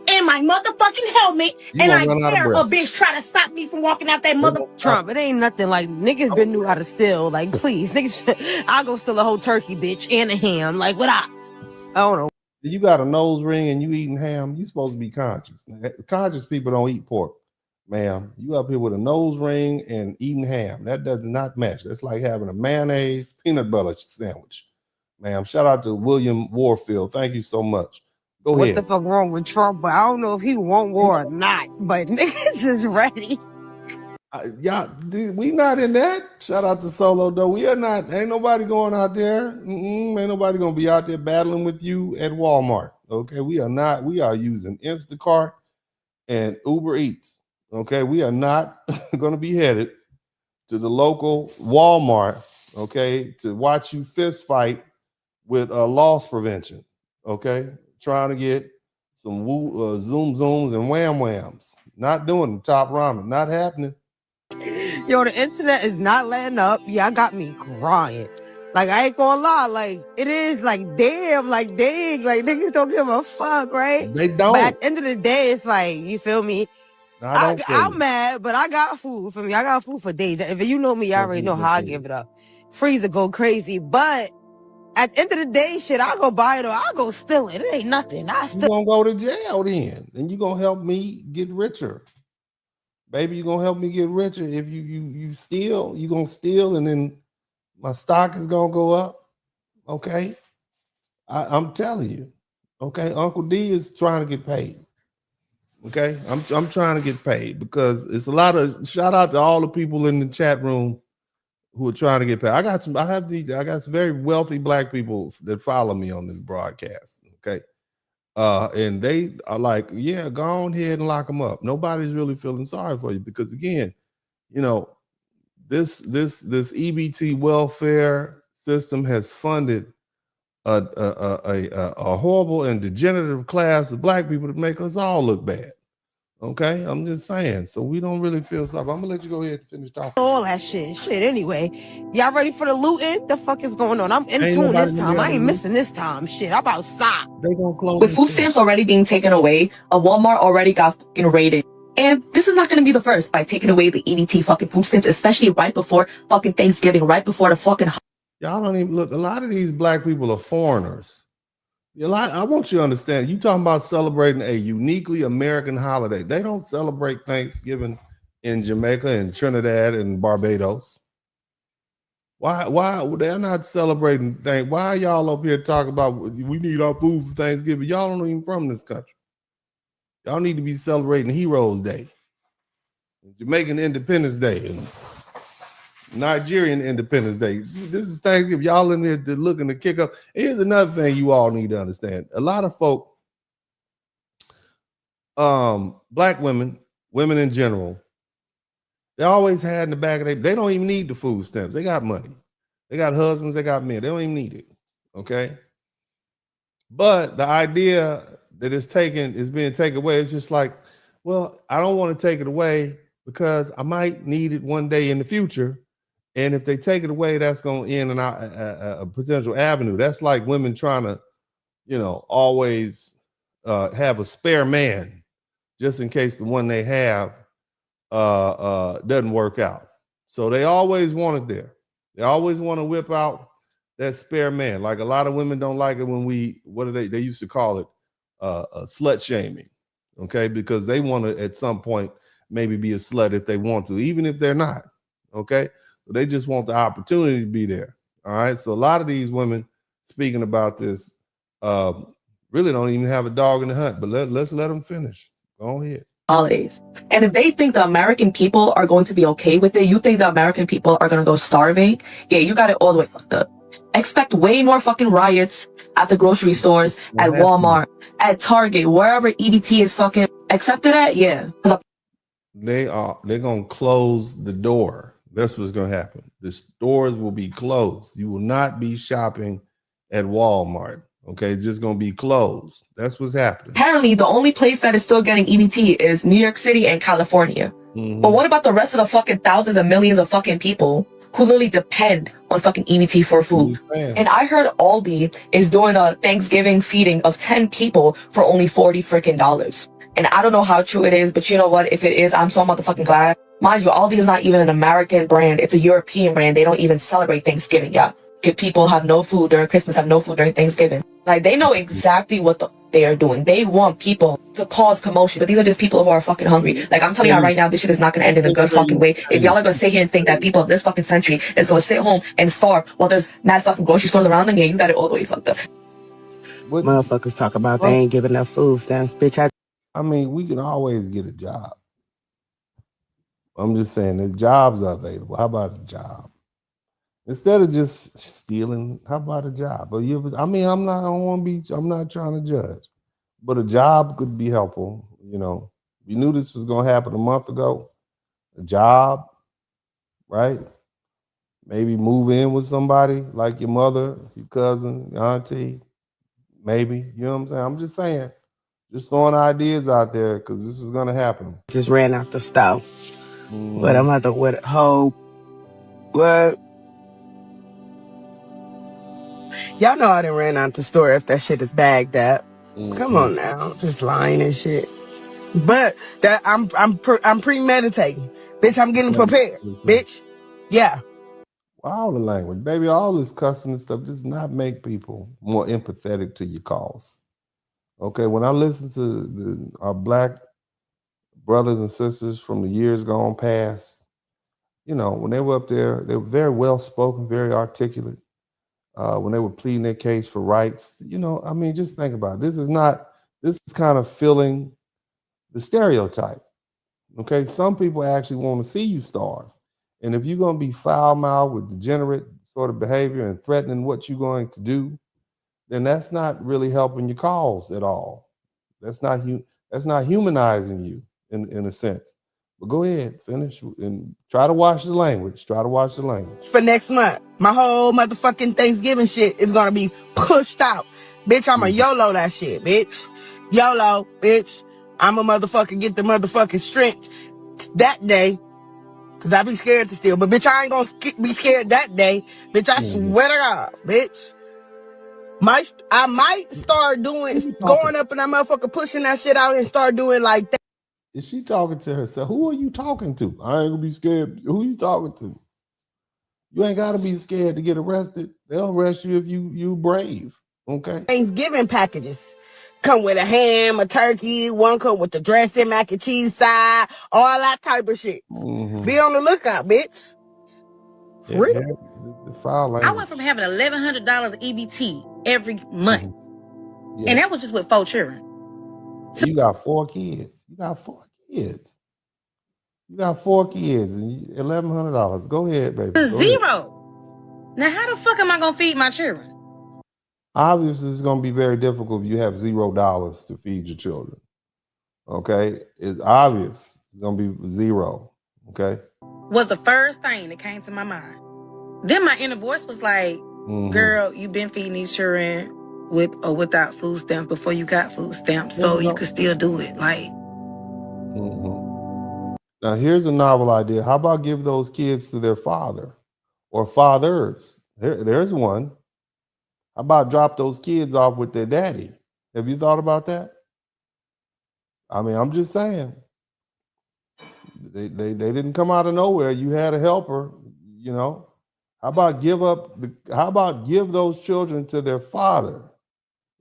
and my motherfucking helmet, and I dare a bitch try to stop me from walking out that mother. Trump, it ain't nothing like niggas been knew how to steal. Like, please, niggas, I'll go steal a whole turkey, bitch, and a ham. Like, what I don't know. You got a nose ring and you eating ham, you supposed to be conscious. Conscious people don't eat pork, ma'am. You up here with a nose ring and eating ham. That does not match. That's like having a mayonnaise peanut butter sandwich, ma'am. Shout out to William Warfield. Thank you so much. Go ahead. What the fuck wrong with Trump? But I don't know if he want war or not. But niggas is ready. Yeah, we not in that. Shout out to Solo though. We are not. Ain't nobody going out there. Ain't nobody gonna be out there battling with you at Walmart. Okay, we are not. We are using Instacart and Uber Eats. Okay, we are not gonna be headed to the local Walmart. Okay, to watch you fist fight with loss prevention. Okay, trying to get some zoom zooms and wham whams. Not doing the top ramen. Not happening. Yo, the internet is not letting up. Y'all got me crying. Like, I ain't gonna lie. Like, it is like, damn, like, dang. Like, niggas don't give a fuck, right? They don't. But at the end of the day, it's like, you feel me? I'm mad, but I got food for me. I got food for days. If you know me, you already know how I give it up. Freezer go crazy. But at the end of the day, shit, I go buy it or I go steal it. It ain't nothing. You gonna go to jail then, and you gonna help me get richer. Baby, you gonna help me get richer. If you steal, you gonna steal, and then my stock is gonna go up. Okay, I'm telling you. Okay, Uncle D is trying to get paid. Okay, I'm trying to get paid because it's a lot of shout out to all the people in the chat room who are trying to get paid. I got some very wealthy black people that follow me on this broadcast. Okay. And they are like, yeah, go on ahead and lock them up. Nobody's really feeling sorry for you because again, you know, this EBT welfare system has funded a horrible and degenerative class of black people to make us all look bad. Okay, I'm just saying. So we don't really feel sorry. I'm gonna let you go ahead and finish talking. All that shit. Anyway, y'all ready for the looting? The fuck is going on? I'm in tune this time. I ain't missing this time. Shit, I'm outside. They gonna close. With food stamps already being taken away, a Walmart already got fucking raided. And this is not going to be the first by taking away the EBT fucking food stamps, especially right before fucking Thanksgiving, right before the fucking. Y'all don't even look. A lot of these black people are foreigners. I want you to understand. You talking about celebrating a uniquely American holiday. They don't celebrate Thanksgiving in Jamaica and Trinidad and Barbados. Why they're not celebrating things? Why are y'all up here talking about we need our food for Thanksgiving? Y'all don't even from this country. Y'all need to be celebrating Heroes Day, Jamaican Independence Day, and Nigerian Independence Day. This is Thanksgiving. Y'all in there looking to kick up. Here's another thing you all need to understand. A lot of folk, black women in general, they always had in the back of they don't even need the food stamps. They got money. They got husbands, they got men. They don't even need it. Okay. But the idea that is being taken away, it's just like, well, I don't want to take it away because I might need it one day in the future. And if they take it away, that's going to end a potential avenue. That's like women trying to, always have a spare man just in case the one they have doesn't work out. So they always want it there. They always want to whip out that spare man. Like a lot of women don't like it when they used to call it slut shaming. Okay. Because they want to at some point maybe be a slut if they want to, even if they're not. Okay. So they just want the opportunity to be there. All right. So a lot of these women speaking about this really don't even have a dog in the hunt, but let's let them finish. Go ahead. Holidays. And if they think the American people are going to be okay with it, you think the American people are going to go starving? Yeah, you got it all the way fucked up. Expect way more fucking riots at the grocery stores, at Walmart, at Target, wherever EBT is fucking accepted at. Yeah. They're going to close the door. That's what's going to happen. The stores will be closed. You will not be shopping at Walmart. Okay, just going to be closed. That's what's happening. Apparently, the only place that is still getting EBT is New York City and California. Mm-hmm. But what about the rest of the fucking thousands and millions of fucking people who literally depend on fucking EBT for food? And I heard Aldi is doing a Thanksgiving feeding of 10 people for only $40 freaking. And I don't know how true it is, but you know what? If it is, I'm so motherfucking glad. Mind you, Aldi is not even an American brand. It's a European brand. They don't even celebrate Thanksgiving, yeah. If people have no food during Christmas, have no food during Thanksgiving. Like, they know exactly what they are doing. They want people to cause commotion, but these are just people who are fucking hungry. Like, I'm telling y'all right now, this shit is not going to end in a good fucking way. If y'all are going to sit here and think that people of this fucking century is going to sit home and starve while there's mad fucking grocery stores around them, yeah, you got it all the way fucked up. What motherfuckers talk about they ain't giving enough food stamps, bitch. I mean, we can always get a job. I'm just saying the jobs are available. How about a job? Instead of just stealing, how about a job? But I'm not trying to judge, but a job could be helpful. We knew this was going to happen a month ago. A job, right? Maybe move in with somebody like your mother, your cousin, your auntie, maybe. You know what I'm saying? I'm just saying, Just throwing ideas out there because this is gonna happen. Just ran out the stove. But I'm about to with whole what? Y'all know I done ran out the store if that shit is bagged up. Come on now, just lying and shit. But that I'm premeditating, bitch. I'm getting prepared, bitch. Yeah. All the language, baby, all this cussing and stuff does not make people more empathetic to your cause. Okay, when I listen to our black brothers and sisters from the years gone past, you know, when they were up there, they were very well spoken, very articulate. When they were pleading their case for rights, you know, I mean, just think about it. This is kind of filling the stereotype. Okay, some people actually want to see you starve. And if you're going to be foul-mouthed with degenerate sort of behavior and threatening what you're going to do, then that's not really helping your cause at all. That's not humanizing you in a sense. But go ahead, finish and try to watch the language. Try to watch the language. For next month, my whole motherfucking Thanksgiving shit is gonna be pushed out. Bitch, I'm a YOLO that shit, bitch. YOLO, bitch. I'm a motherfucker get the motherfucking strength that day. Cause I be scared to steal. But bitch, I ain't gonna be scared that day. Bitch, I swear to God, bitch. I might start doing, going up and that motherfucker pushing that shit out and start doing like that. Is she talking to herself? Who are you talking to? I ain't gonna be scared. Who you talking to? You ain't gotta be scared to get arrested. They'll arrest you if you brave. Okay. Thanksgiving packages come with a ham, a turkey, one come with the dressing, mac and cheese side, all that type of shit. Be on the lookout, bitch. Yeah, the foul language. I went from having $1,100 EBT every month, and that was just with 4 children. So you got 4 kids. You got 4 kids. You got 4 kids and $1,100. Go ahead, baby. Go zero. Now, how the fuck am I gonna feed my children? Obviously, it's gonna be very difficult if you have $0 to feed your children. Okay, it's obvious. It's gonna be 0. Okay, was the first thing that came to my mind. Then my inner voice was like, "Girl, you've been feeding these children with or without food stamps before you got food stamps, so you could still do it." Like. Now, here's a novel idea. How about give those kids to their father or fathers? There's one. How about drop those kids off with their daddy? Have you thought about that? I mean, I'm just saying. They didn't come out of nowhere. You had a helper, you know. How about give those children to their father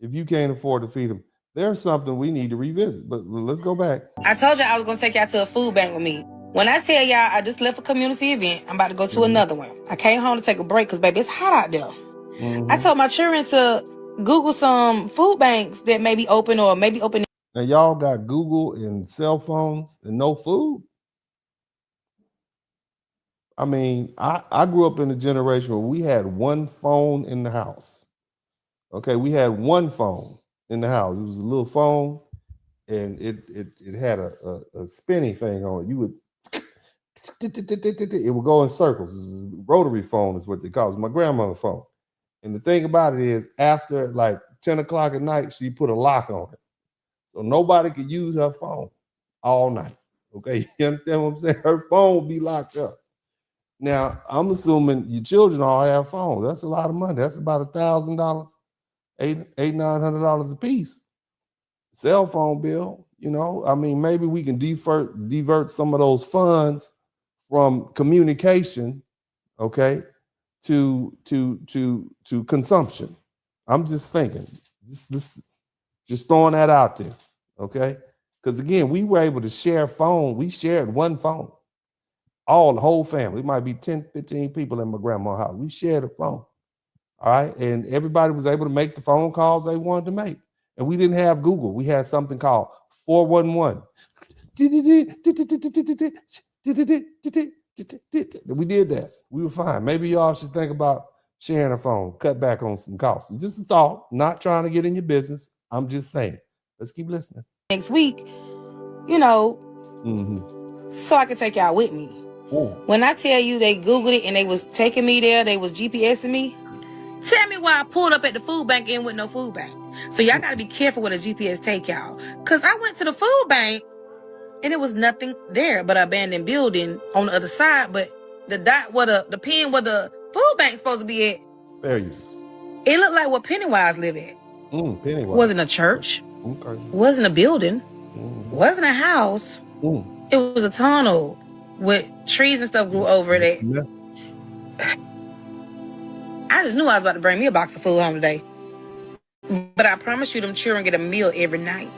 if you can't afford to feed them? There's something we need to revisit, but let's go back. I told you I was going to take y'all to a food bank with me. When I tell y'all I just left a community event, I'm about to go to another one. I came home to take a break because, baby, it's hot out there. I told my children to Google some food banks that may be open or maybe open. Now, y'all got Google and cell phones and no food? I mean, I grew up in a generation where we had one phone in the house. Okay, we had one phone in the house. It was a little phone, and it had a spinny thing on it. You would, it would go in circles. It was a rotary phone is what they call it. It was my grandmother's phone. And the thing about it is, after like 10 o'clock at night, she put a lock on it. So nobody could use her phone all night. Okay, you understand what I'm saying? Her phone would be locked up. Now, I'm assuming your children all have phones. That's a lot of money. That's about $1,000, $900 a piece. Cell phone bill, you know. I mean, maybe we can divert some of those funds from communication, okay, to consumption. I'm just thinking, just throwing that out there, okay? Because again, we were able to share phone. We shared one phone. The whole family. It might be 10, 15 people in my grandma's house. We shared a phone. All right. And everybody was able to make the phone calls they wanted to make. And we didn't have Google. We had something called 411. We did that. We were fine. Maybe y'all should think about sharing a phone, cut back on some costs. It's just a thought, not trying to get in your business. I'm just saying. Let's keep listening. Next week, you know, so I can take y'all with me. When I tell you they Googled it and they was taking me there, they was GPSing me, tell me why I pulled up at the food bank and with no food bank. So y'all got to be careful with a GPS take y'all. Cause I went to the food bank and it was nothing there but an abandoned building on the other side. But the dot where the pin where the food bank's supposed to be at, fair use. It looked like where Pennywise lived at. Pennywise. Wasn't a church. Okay. Wasn't a building. Wasn't a house. It was a tunnel with trees and stuff grew over it. I just knew I was about to bring me a box of food home today. But I promise you them children get a meal every night.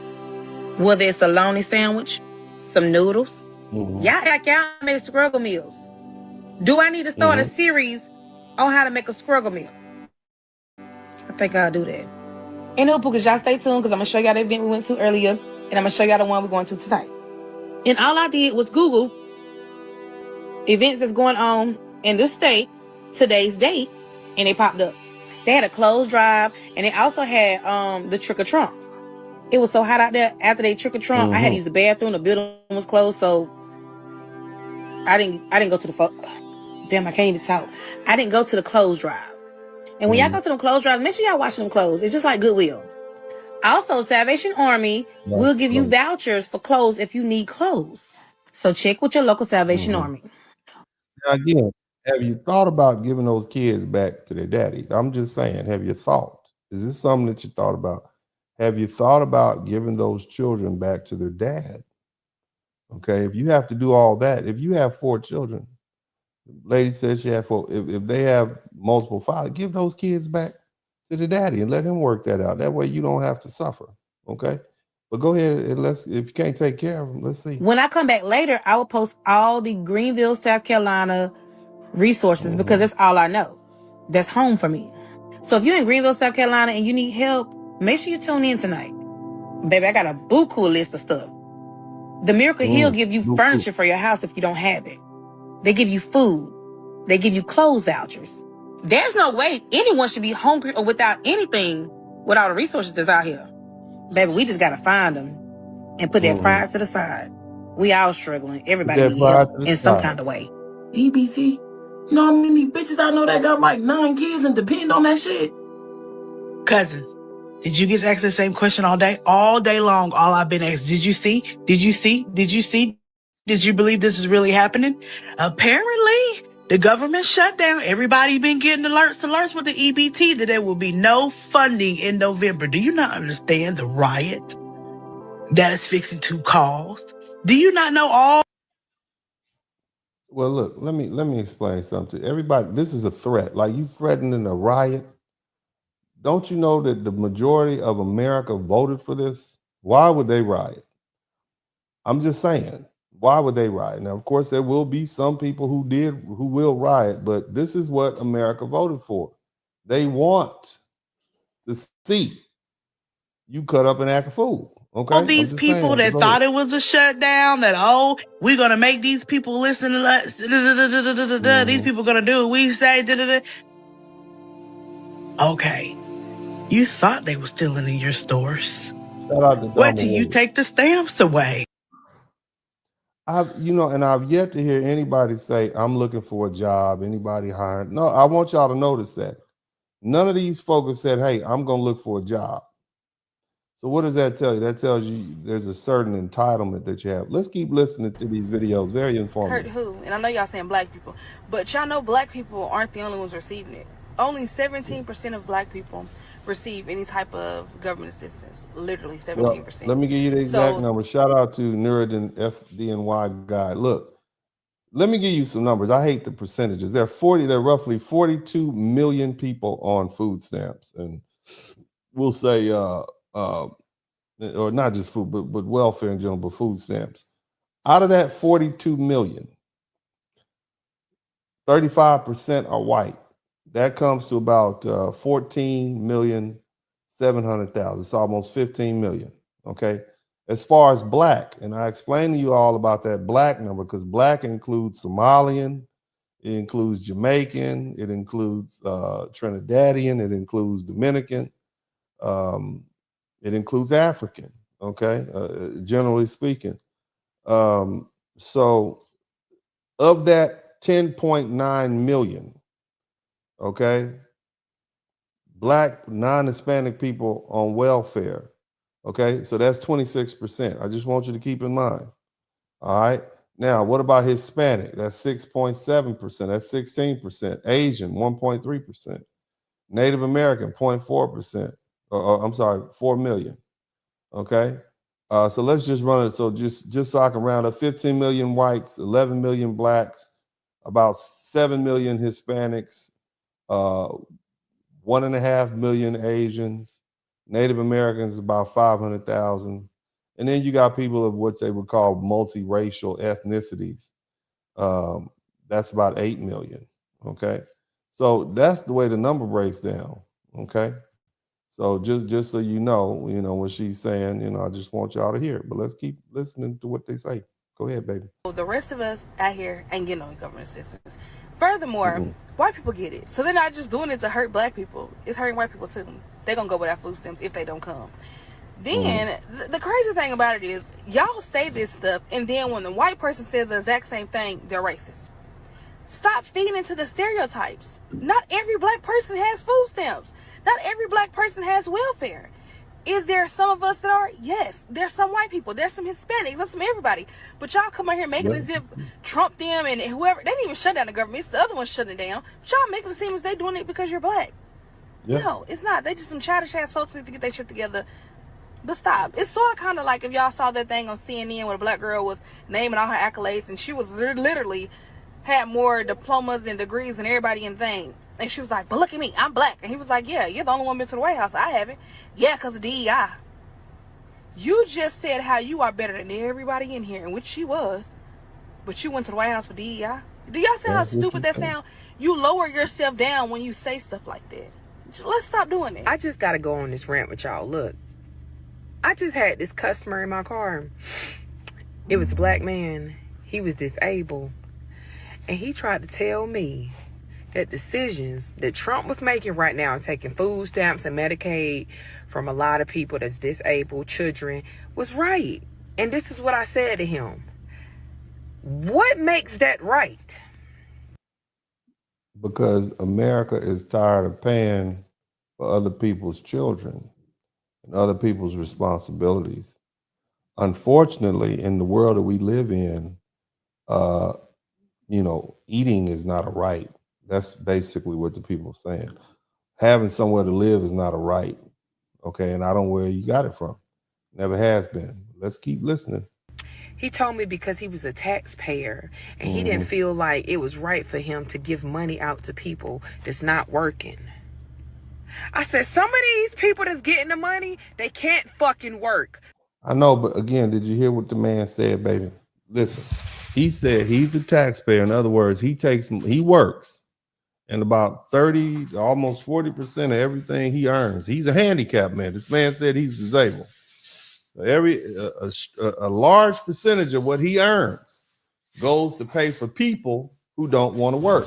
Whether it's a bologna sandwich, some noodles. Y'all act y'all made Scruggle meals. Do I need to start a series on how to make a Scruggle meal? I think I'll do that. Anywho, Pookas, y'all stay tuned because I'm going to show y'all the event we went to earlier. And I'm going to show y'all the one we're going to tonight. And all I did was Google events that's going on in this state, today's date, and they popped up. They had a clothes drive, and they also had the trick or trunk. It was so hot out there after they trick or trunk. I had to use the bathroom. The building was closed, so I didn't go to the damn, I can't even talk. I didn't go to the clothes drive. And when y'all go to them clothes drives, make sure y'all watching them clothes. It's just like Goodwill. Also, Salvation Army will give you vouchers for clothes if you need clothes. So check with your local Salvation Army. Now again, have you thought about giving those kids back to their daddy? I'm just saying, have you thought? Is this something that you thought about? Have you thought about giving those children back to their dad? Okay, if you have to do all that, if you have 4 children, lady said she had 4. If they have multiple fathers, give those kids back to the daddy and let him work that out. That way you don't have to suffer. Okay, but go ahead and if you can't take care of them, let's see. When I come back later, I will post all the Greenville, South Carolina resources because that's all I know. That's home for me. So if you're in Greenville, South Carolina and you need help, make sure you tune in tonight. Baby, I got a buku list of stuff. The Miracle Hill give you furniture for your house if you don't have it. They give you food. They give you clothes vouchers. There's no way anyone should be hungry or without anything with all the resources that's out here. Baby, we just got to find them and put that pride to the side. We all struggling. Everybody need help in some kind of way. EBT? You know how many bitches I know that got like 9 kids and depend on that shit? Cousin, did you get asked the same question all day? All day long, all I've been asked, did you see? Did you see? Did you see? Did you believe this is really happening? Apparently, the government shut down. Everybody been getting alerts with the EBT that there will be no funding in November. Do you not understand the riot that is fixing to cause? Do you not know all? Well, look, let me explain something. Everybody, this is a threat. Like you threatening a riot. Don't you know that the majority of America voted for this? Why would they riot? I'm just saying. Why would they riot? Now, of course, there will be some people who will riot, but this is what America voted for. They want to see you cut up and act a fool. Okay. All these people that thought it was a shutdown, that, oh, we're going to make these people listen to us. These people going to do what we say. Okay. You thought they were stealing in your stores. Wait till you take the stamps away. I've yet to hear anybody say, I'm looking for a job, anybody hiring. No, I want y'all to notice that. None of these folks have said, hey, I'm going to look for a job. So what does that tell you? That tells you there's a certain entitlement that you have. Let's keep listening to these videos. Very informative. Hurt who? And I know y'all saying black people, but y'all know black people aren't the only ones receiving it. Only 17% of black people receive any type of government assistance. Literally 17%. Well, let me give you the exact number. Shout out to Nuruddin FDNY guy. Look, let me give you some numbers. I hate the percentages. There are roughly 42 million people on food stamps, and we'll say or not just food, but welfare in general, but food stamps. Out of that 42 million, 35% are white. That comes to about 14,700,000. It's almost 15 million. Okay. As far as black, and I explained to you all about that black number because black includes Somalian, it includes Jamaican, it includes Trinidadian, it includes Dominican, it includes African. Okay, generally speaking. So of that 10.9 million. Okay, black non-Hispanic people on welfare, Okay, so that's 26%. I just want you to keep in mind. All right. Now, what about Hispanic? That's 6.7%. That's 16%. Asian, 1.3%. Native American, 0.4%. I'm sorry, 4 million. Okay. So let's just run it. So just so I can round up, 15 million whites, 11 million blacks, about 7 million Hispanics, 1.5 million Asians, Native Americans about 500,000, and then you got people of what they would call multiracial ethnicities. That's about 8 million. Okay, so that's the way the number breaks down. Okay, so just so you know what she's saying. I just want y'all to hear it. But let's keep listening to what they say. Go ahead, baby. The rest of us out here ain't getting no government assistance. Furthermore, white people get it. So they're not just doing it to hurt black people. It's hurting white people too. They're going to go without food stamps if they don't come. Then, the crazy thing about it is, y'all say this stuff, and then when the white person says the exact same thing, they're racist. Stop feeding into the stereotypes. Not every black person has food stamps. Not every black person has welfare. Is there some of us that are? Yes. There's some white people. There's some Hispanics. There's some everybody. But y'all come out here making as if Trump them and whoever, they didn't even shut down the government. It's the other ones shutting it down. But y'all making it seem as they doing it because you're black. Yeah. No, it's not. They just some childish ass folks need to get their shit together. But stop. It's sort of kind of like if y'all saw that thing on CNN where a black girl was naming all her accolades and she was literally had more diplomas and degrees than everybody in the thing. And she was like, but look at me, I'm black. And he was like, yeah, you're the only one been to the White House. I haven't. Yeah, because of DEI. You just said how you are better than everybody in here, and which she was. But you went to the White House for DEI. Do y'all see how stupid that sound? You lower yourself down when you say stuff like that. Let's stop doing it. I just got to go on this rant with y'all. Look, I just had this customer in my car. It was a black man. He was disabled. And he tried to tell me that decisions that Trump was making right now, taking food stamps and Medicaid from a lot of people that's disabled, children, was right. And this is what I said to him. What makes that right? Because America is tired of paying for other people's children and other people's responsibilities. Unfortunately, in the world that we live in, eating is not a right. That's basically what the people are saying. Having somewhere to live is not a right. Okay, and I don't know where you got it from. Never has been. Let's keep listening. He told me because he was a taxpayer and he didn't feel like it was right for him to give money out to people that's not working. I said, some of these people that's getting the money, they can't fucking work. I know, but again, did you hear what the man said, baby? Listen, he said he's a taxpayer. In other words, he works. And about 30, almost 40% of everything he earns, he's a handicapped man. This man said he's disabled. A large percentage of what he earns goes to pay for people who don't want to work.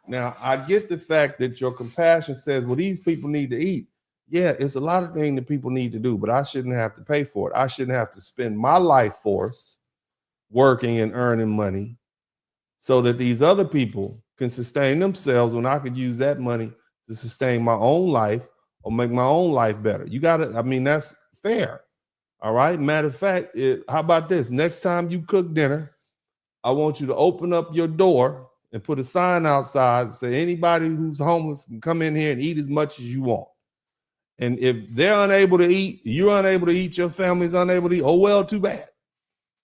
Now, I get the fact that your compassion says, well, these people need to eat. Yeah, it's a lot of things that people need to do, but I shouldn't have to pay for it. I shouldn't have to spend my life force working and earning money so that these other people can sustain themselves when I could use that money to sustain my own life or make my own life better. You got to, that's fair. All right. Matter of fact, how about this? Next time you cook dinner, I want you to open up your door and put a sign outside and say anybody who's homeless can come in here and eat as much as you want. And if they're unable to eat, you're unable to eat, your family's unable to eat, oh, well, too bad.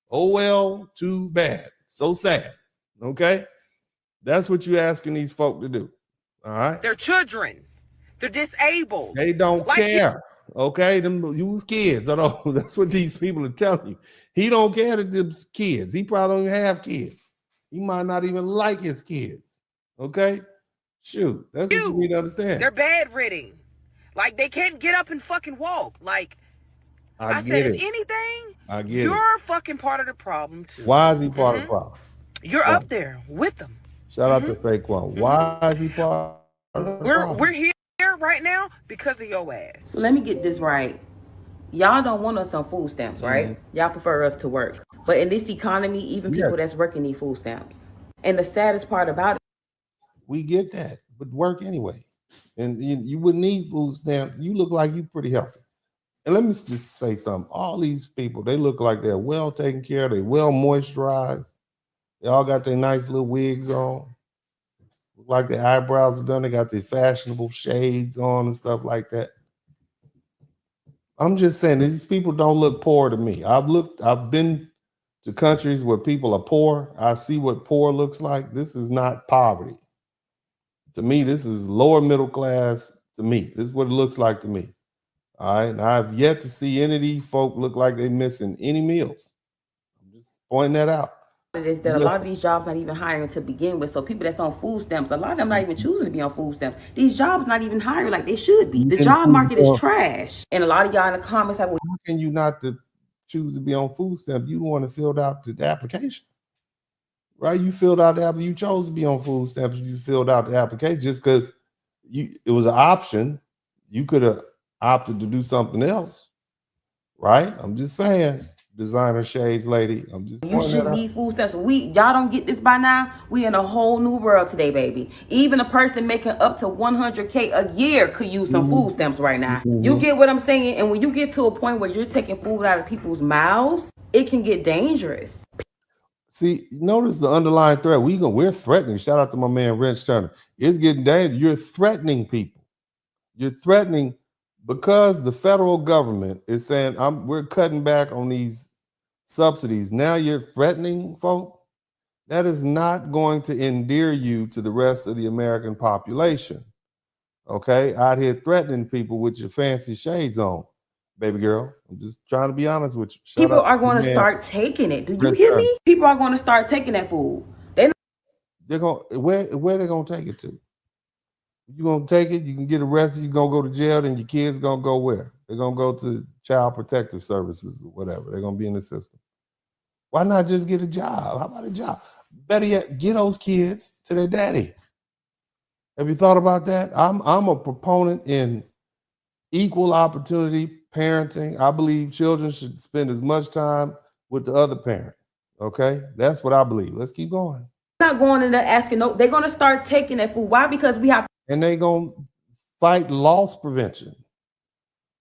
Oh, well, too bad. So sad. Okay? That's what you're asking these folk to do. All right? They're children. They're disabled. They don't care. Okay? Them use kids. I know that's what these people are telling you. He don't care that there's kids. He probably don't even have kids. He might not even like his kids. Okay? Shoot. That's what you need to understand. They're bedridden. Like they can't get up and fucking walk. Like I said, if anything, you're fucking part of the problem too. Why is he part of the problem? You're up there with them. Shout out to Faquan. Why is he part of the problem? We're here right now because of your ass. So let me get this right. Y'all don't want us on food stamps, right? Y'all prefer us to work. But in this economy, even people that's working need food stamps. And the saddest part about it, we get that, but work anyway. And you wouldn't need food stamps. You look like you're pretty healthy. And let me just say something. All these people, they look like they're well taken care of. They well moisturized. They all got their nice little wigs on. Look like their eyebrows are done. They got their fashionable shades on and stuff like that. I'm just saying, these people don't look poor to me. I've been to countries where people are poor. I see what poor looks like. This is not poverty. To me, this is lower middle class to me. This is what it looks like to me. All right. And I've yet to see any of these folk look like they're missing any meals. I'm just pointing that out. Is that a lot of these jobs not even hiring to begin with. So people that's on food stamps, a lot of them not even choosing to be on food stamps. These jobs not even hiring like they should be. The job market is trash. And a lot of y'all in the comments like, well, how can you not choose to be on food stamps? You want to fill out the application, right? You filled out the application. You chose to be on food stamps. You filled out the application just because it was an option. You could have opted to do something else, right? I'm just saying. Designer shades lady. I'm just you should need food stamps. Y'all don't get this by now. We in a whole new world today, baby. Even a person making up to 100K a year could use some food stamps right now. You get what I'm saying? And when you get to a point where you're taking food out of people's mouths, it can get dangerous. See, notice the underlying threat. We're threatening. Shout out to my man Rich Turner. It's getting dangerous. You're threatening people. You're threatening because the federal government is saying we're cutting back on these subsidies. Now you're threatening folk. That is not going to endear you to the rest of the American population. Okay, out here threatening people with your fancy shades on, baby girl. I'm just trying to be honest with you. People are going to start taking it. Do you hear me? People are going to start taking that food. They're going where they gonna take it to? You're gonna take it, you can get arrested, you're gonna go to jail, then your kids gonna go where? They're gonna go to Child Protective Services or whatever. They're gonna be in the system. Why not just get a job? How about a job? Better yet, get those kids to their daddy. Have you thought about that? I'm a proponent in equal opportunity parenting. I believe children should spend as much time with the other parent. Okay, that's what I believe. Let's keep going. Not going in there asking. No, they're gonna start taking that food. Why? Because we have. And they're gonna fight loss prevention.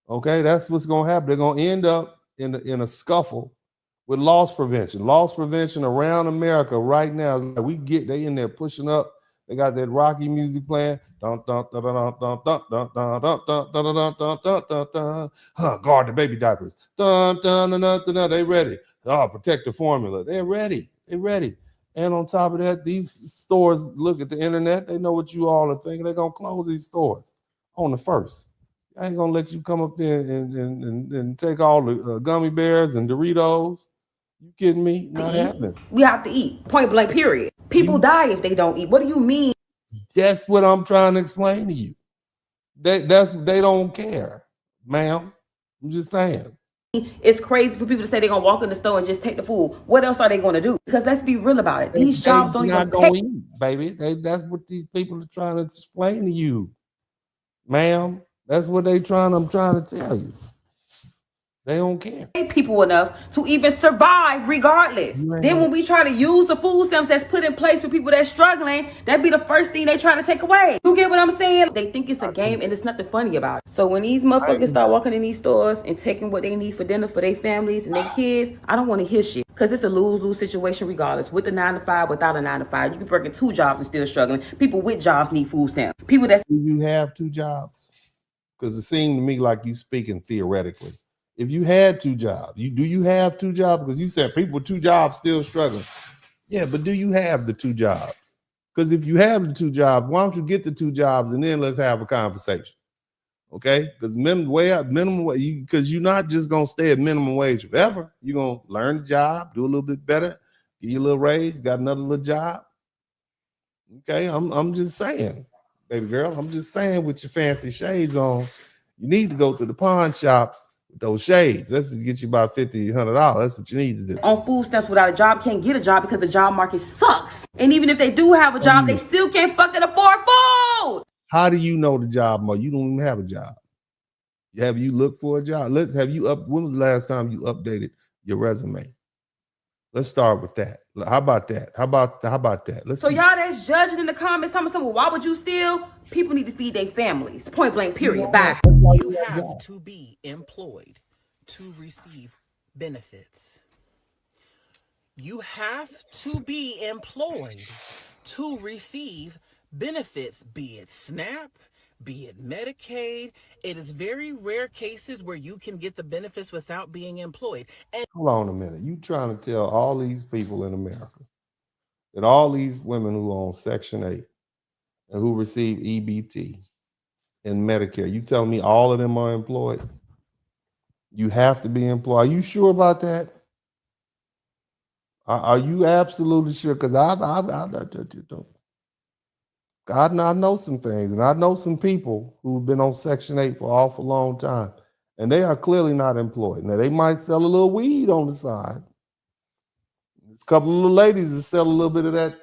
Okay, that's what's gonna happen. They're gonna end up in a scuffle with loss prevention. Loss prevention around America right now. They in there pushing up. They got that Rocky music playing. Guard the baby diapers. They ready. Protect the formula. They're ready. They're ready. And on top of that, these stores look at the internet. They know what you all are thinking. They're gonna close these stores on the 1st. I ain't gonna let you come up there and take all the gummy bears and Doritos. You kidding me? Not happening. We have to eat. Point blank. Period. People die if they don't eat. What do you mean? That's what I'm trying to explain to you. They don't care, ma'am. I'm just saying. It's crazy for people to say they're gonna walk in the store and just take the food. What else are they gonna do? Because let's be real about it. These jobs don't even pay. Eat, baby. That's what these people are trying to explain to you, ma'am. That's what I'm trying to tell you. They don't care. Pay people enough to even survive regardless. Then when we try to use the food stamps that's put in place for people that's struggling, that'd be the first thing they try to take away. You get what I'm saying? They think it's a game and it's nothing funny about it. So when these motherfuckers start walking in these stores and taking what they need for dinner for their families and their kids, I don't want to hear shit. Because it's a lose-lose situation regardless. With a 9 to 5, without a 9 to 5. You can work in 2 jobs and still struggling. People with jobs need food stamps. People that's... Do you have 2 jobs? Because it seemed to me like you speaking theoretically. If you had 2 jobs, do you have 2 jobs? Because you said people with 2 jobs still struggling. Yeah, but do you have the 2 jobs? Because if you have the 2 jobs, why don't you get the 2 jobs and then let's have a conversation? Okay? Because minimum wage, because you're not just gonna stay at minimum wage forever. You're gonna learn the job, do a little bit better, get you a little raise, got another little job. Okay, I'm just saying, baby girl. I'm just saying, with your fancy shades on, you need to go to the pawn shop. Those shades, that's to get you about $50, $100. That's what you need to do. On food stamps without a job, can't get a job because the job market sucks. And even if they do have a job, they still can't fucking afford food. How do you know the job market? You don't even have a job. Have you looked for a job? When was the last time you updated your resume? Let's start with that. How about that? How about that? So y'all that's judging in the comments, well, why would you steal? People need to feed their families. Point blank, period. Bye. You have to be employed to receive benefits. You have to be employed to receive benefits, be it SNAP, be it Medicaid. It is very rare cases where you can get the benefits without being employed. And hold on a minute. You trying to tell all these people in America that all these women who are on Section 8 and who receive EBT and Medicare, you telling me all of them are employed? You have to be employed. Are you sure about that? Are you absolutely sure? Because I know some things, and I know some people who've been on Section 8 for an awful long time, and they are clearly not employed. Now, they might sell a little weed on the side. There's a couple of little ladies that sell a little bit of that,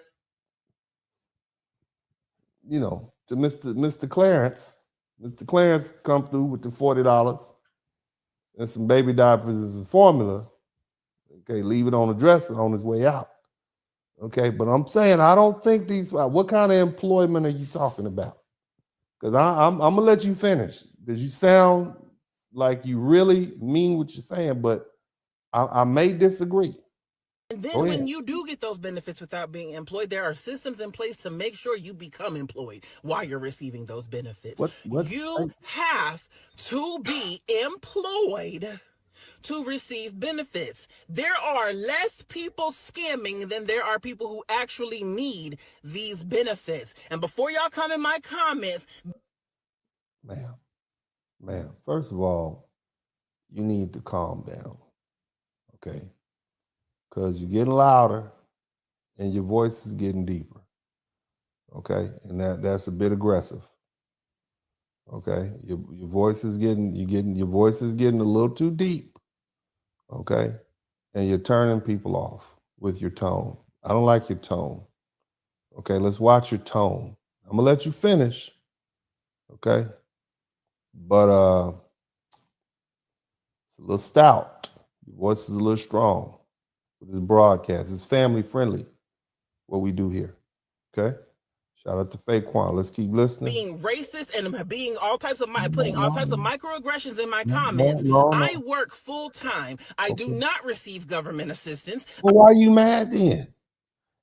you know, to Mr. Clarence. Mr. Clarence come through with the $40 and some baby diapers as a formula. Okay, leave it on the dresser on his way out. Okay, but I'm saying I don't think these. What kind of employment are you talking about? Because I'm gonna let you finish because you sound like you really mean what you're saying, but I may disagree. And then when you do get those benefits without being employed, there are systems in place to make sure you become employed while you're receiving those benefits. You have to be employed to receive benefits. There are less people scamming than there are people who actually need these benefits. And before y'all come in my comments, ma'am, first of all, you need to calm down, okay? Because you're getting louder and your voice is getting deeper, okay? And that's a bit aggressive, okay? Your voice is getting a little too deep, okay? And you're turning people off with your tone. I don't like your tone, okay? Let's watch your tone. I'm gonna let you finish, okay? But it's a little stout. Your voice is a little strong. With this broadcast, it's family friendly. What we do here, okay? Shout out to Faquan. Let's keep listening. Being racist and being putting all types of microaggressions in my comments. I work full time. I do not receive government assistance. Well, why are you mad then?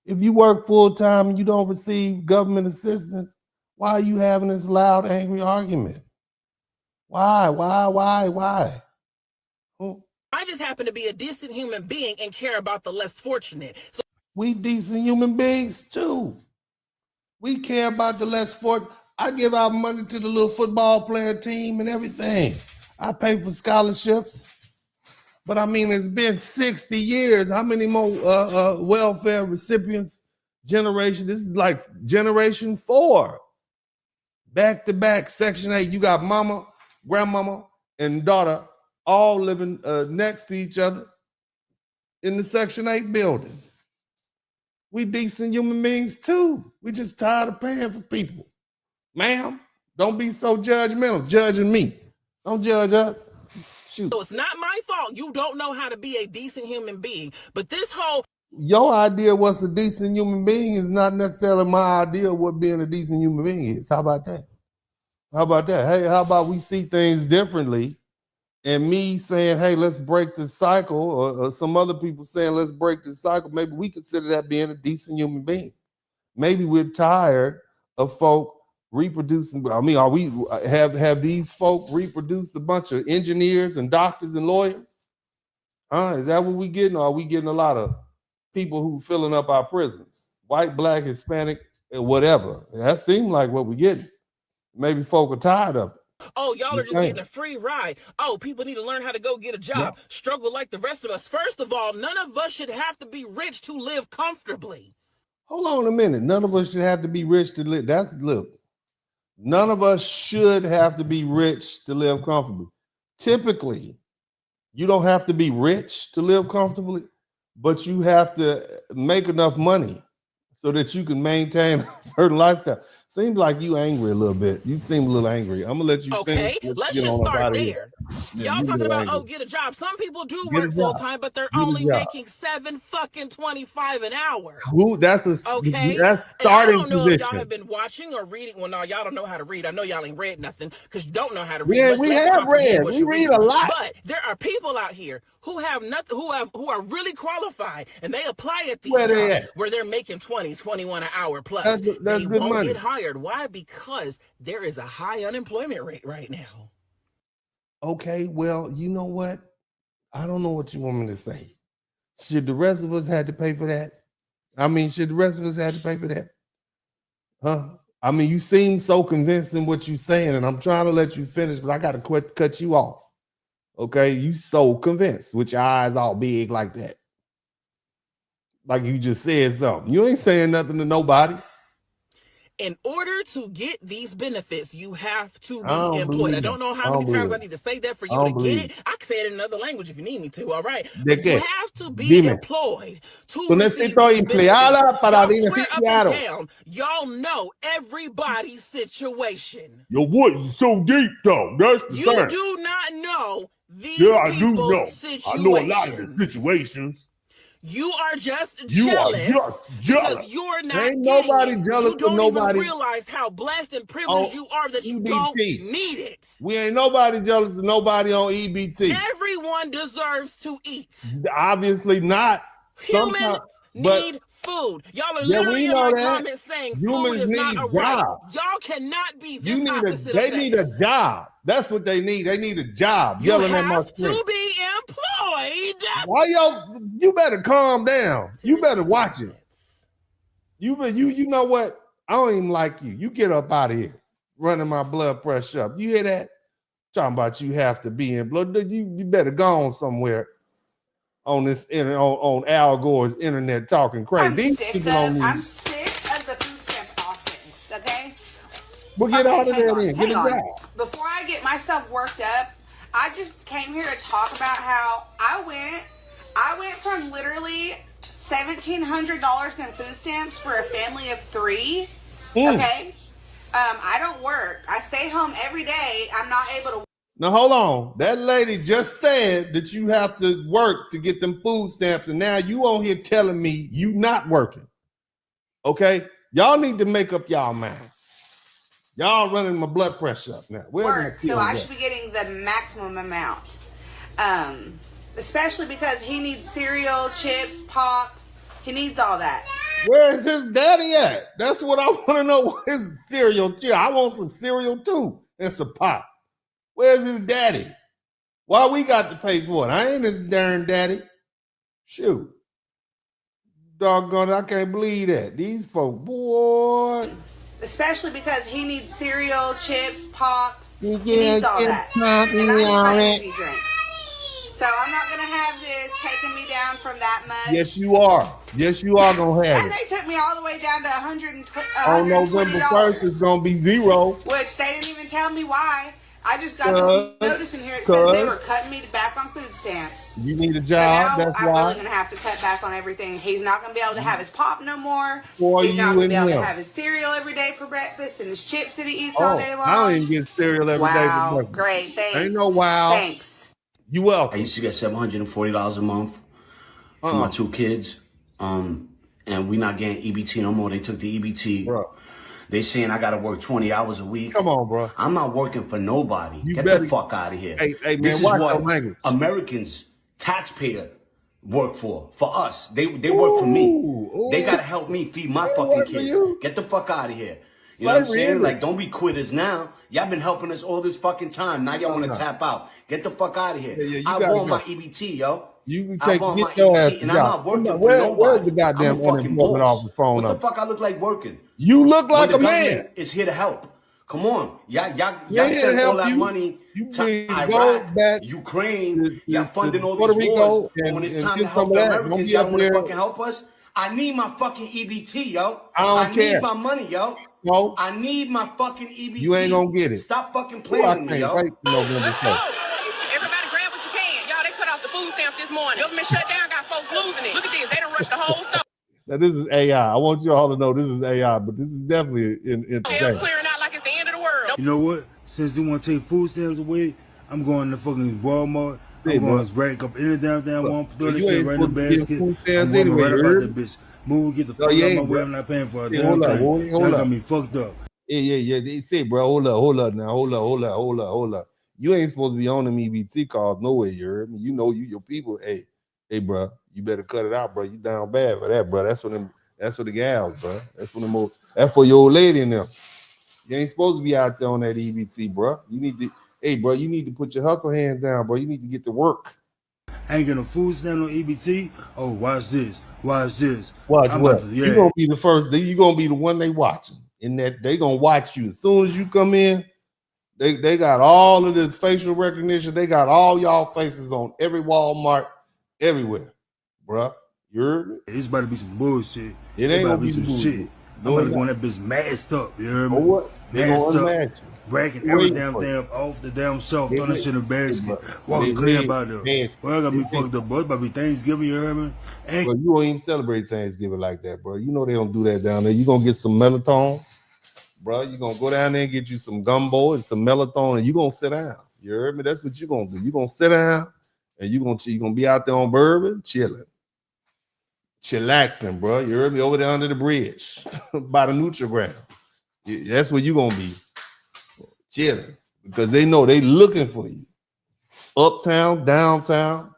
If you work full time and you don't receive government assistance, why are you having this loud, angry argument? Why? I just happen to be a decent human being and care about the less fortunate. So we decent human beings too. We care about the less fortunate. I give out money to the little football player team and everything. I pay for scholarships. But I mean, it's been 60 years. How many more welfare recipients generation? This is like generation 4. Back to back, Section 8. You got mama, grandmama, and daughter all living next to each other in the Section 8 building. We decent human beings too. We just tired of paying for people. Ma'am, don't be so judgmental, judging me. Don't judge us. Shoot. So it's not my fault you don't know how to be a decent human being. But this whole... Your idea of what's a decent human being is not necessarily my idea of what being a decent human being is. How about that? How about that? Hey, how about we see things differently? And me saying, hey, let's break the cycle, or some other people saying, let's break the cycle. Maybe we consider that being a decent human being. Maybe we're tired of folk reproducing. I mean, are we have these folk reproduced a bunch of engineers and doctors and lawyers? Is that what we getting? Or are we getting a lot of people who filling up our prisons? White, black, Hispanic, and whatever. That seems like what we're getting. Maybe folk are tired of it. Oh, y'all are just getting a free ride. Oh, people need to learn how to go get a job. Struggle like the rest of us. First of all, none of us should have to be rich to live comfortably. Hold on a minute. None of us should have to be rich to live. Look. None of us should have to be rich to live comfortably. Typically, you don't have to be rich to live comfortably, but you have to make enough money so that you can maintain a certain lifestyle. Seems like you angry a little bit. You seem a little angry. I'm gonna let you finish. Let's just start there. Y'all talking about get a job. Some people do work full time, but they're only making $7.25 an hour. That's starting. I don't know if y'all have been watching or reading. Well, no, y'all don't know how to read. I know y'all ain't read nothing because you don't know how to read. Yeah, we have read. We read a lot. But there are people out here who have nothing, who are really qualified, and they apply at these jobs where they're making $20, $21 an hour plus. That's they good won't money. get hired. Why? Because there is a high unemployment rate right now. Okay, well, you know what? I don't know what you want me to say. Should the rest of us have to pay for that? I mean, should the rest of us have to pay for that? Huh? I mean, you seem so convincing what you're saying, and I'm trying to let you finish, but I got to cut you off. Okay, you so convinced with your eyes all big like that. Like you just said something. You ain't saying nothing to nobody. In order to get these benefits, you have to be employed. I don't know how many times I need to say that for you to get it. I can say it in another language if you need me to, all right? But you have to be employed to receive these benefits. Y'all know everybody's situation. Your voice is so deep, though. That's the thing. You do not know these people's situations. I know a lot of the situations. You are just jealous because you're not ain't nobody jealous. You don't even realize how blessed and privileged you are that you don't need it. We ain't nobody jealous of nobody on EBT. Everyone deserves to eat. Obviously not. Humans need food. Y'all are literally in my comments saying food is not a right. Y'all cannot be this opposite of that. They need a job. That's what they need. They need a job. Yelling at my screen. You have to be employed. Why you better calm down. You better watch it. You know what? I don't even like you. You get up out of here. Running my blood pressure up. You hear that? Talking about you have to be employed. You better go on somewhere on this on Al Gore's internet talking crazy. I'm sick of the food stamp offense, okay? Well, get out of there then. Get it out. Before I get myself worked up, I just came here to talk about how I went from literally $1,700 in food stamps for a family of 3. Okay? I don't work. I stay home every day. I'm not able to. Now, hold on. That lady just said that you have to work to get them food stamps, and now you on here telling me you not working. Okay? Y'all need to make up y'all mind. Y'all running my blood pressure up now. Work, so I should be getting the maximum amount. Especially because he needs cereal, chips, pop. He needs all that. Where is his daddy at? That's what I want to know. His cereal. I want some cereal too and some pop. Where's his daddy? Why we got to pay for it? I ain't his darn daddy. Shoot. Doggone it, I can't believe that. These folks, boy. Especially because he needs cereal, chips, pop. He needs all that. And I need energy drinks. So I'm not going to have this taking me down from that much. Yes, you are. Yes, you are going to have and it. And they took me all the way down to $120. On November 1st, it's going to be $0. Which they didn't even tell me why. I just got this notice in here that says they were cutting me back on food stamps. You need a job, so now that's I'm why. really going to have to cut back on everything. He's not going to be able to have his pop no more. He's not going to be able to have his cereal every day for breakfast and his chips that he eats all day long. I don't even get cereal every day for breakfast. Great, thanks. Ain't no wow. Thanks. You welcome. I used to get $740 a month for my 2 kids. And we not getting EBT no more. They took the EBT. Bro. They saying I gotta work 20 hours a week. Come on, bro. I'm not working for nobody. Get the fuck out of here. Hey, man, this is what Americans, taxpayer, work for us. They work for me. Ooh. They gotta help me feed my fucking kids. Get the fuck out of here. You know what I'm saying? Like, don't be quitters now. Y'all been helping us all this fucking time. Now y'all want to tap out. Get the fuck out of here. I want my EBT, yo. You can get your ass and I'm not working for nobody. Where's the goddamn unemployment office phone up? What the fuck I look like working? You look like a man. Is here to help. Come on. Y'all send all that money to Iraq, Ukraine. Y'all funding all these wars. When it's time to help the Americans, y'all want to fucking help us? I need my fucking EBT, yo. I need my money, yo. No. I need my fucking EBT. You ain't gonna get it. Stop fucking playing with me, yo. Everybody grab what you can. Y'all, they cut off the food stamps this morning. Government shut down, got folks losing it. Look at this. They done rushed the whole store. Now this is AI. I want you all to know this is AI, but this is definitely entertaining. Clearing out like it's the end of the world. You know what? Since they want to take food stamps away, I'm going to fucking Walmart. I'm going to rack up any damn thing I want. Throw this shit right in the basket. I'm going right about that bitch. Move, get the fuck out my way. I'm not paying for a damn thing. That got me fucked up. Yeah. They say, bro, hold up now. Hold up. You ain't supposed to be on them EBT calls no way, you heard me. You know your people. Hey, bro, you better cut it out, bro. You down bad for that, bro. That's for the gals, bro. That's for your old lady in there. You ain't supposed to be out there on that EBT, bro. You need to put your hustle hand down, bro. You need to get to work. I ain't getting a food stamp on EBT. Oh, watch this. Watch what? You're gonna be the first. You're gonna be the one they watching. In that they gonna watch you as soon as you come in. They got all of this facial recognition. They got all y'all faces on every Walmart, everywhere, bro. You heard me? It's about to be some bullshit. It ain't gonna be some shit. I'm about to go on that bitch masked up. You heard me? What? They gonna unmatch you. Racking every damn thing off the damn shelf, throwing that shit in the basket, walking clear about them. Well, I got me fucked up, bro. It's about to be Thanksgiving, you heard me? Bro, you don't even celebrate Thanksgiving like that, bro. You know they don't do that down there. You gonna get some melatonin, bro. You gonna go down there and get you some gumbo and some melatonin, and you gonna sit down. You heard me? That's what you gonna do. You gonna sit down, and you gonna be out there on bourbon, chilling, chillaxing, bro. You heard me? Over there under the bridge by the Nutrigram. That's where you gonna be. Chilling, because they know they looking for you. Uptown, downtown,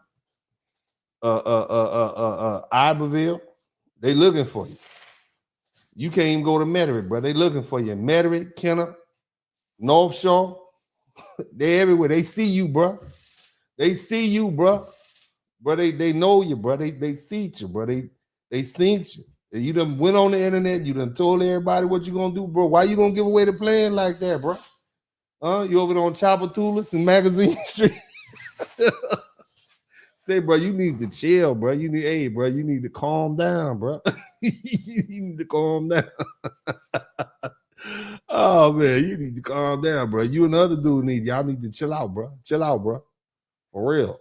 Iberville, they looking for you. You can't even go to Metairie, bro. They looking for you. Metairie, Kenner, North Shore, they everywhere. They see you, bro. They see you, bro. Bro, they know you, bro. They see you, bro. They seen you. You done went on the internet. You done told everybody what you gonna do, bro. Why you gonna give away the plan like that, bro? You over there on Chapatulas and Magazine Street. Say, bro, you need to chill, bro. You need to calm down, bro. You need to calm down. Oh man, you need to calm down, bro. You and the other dude y'all need to chill out, bro. Chill out, bro. For real.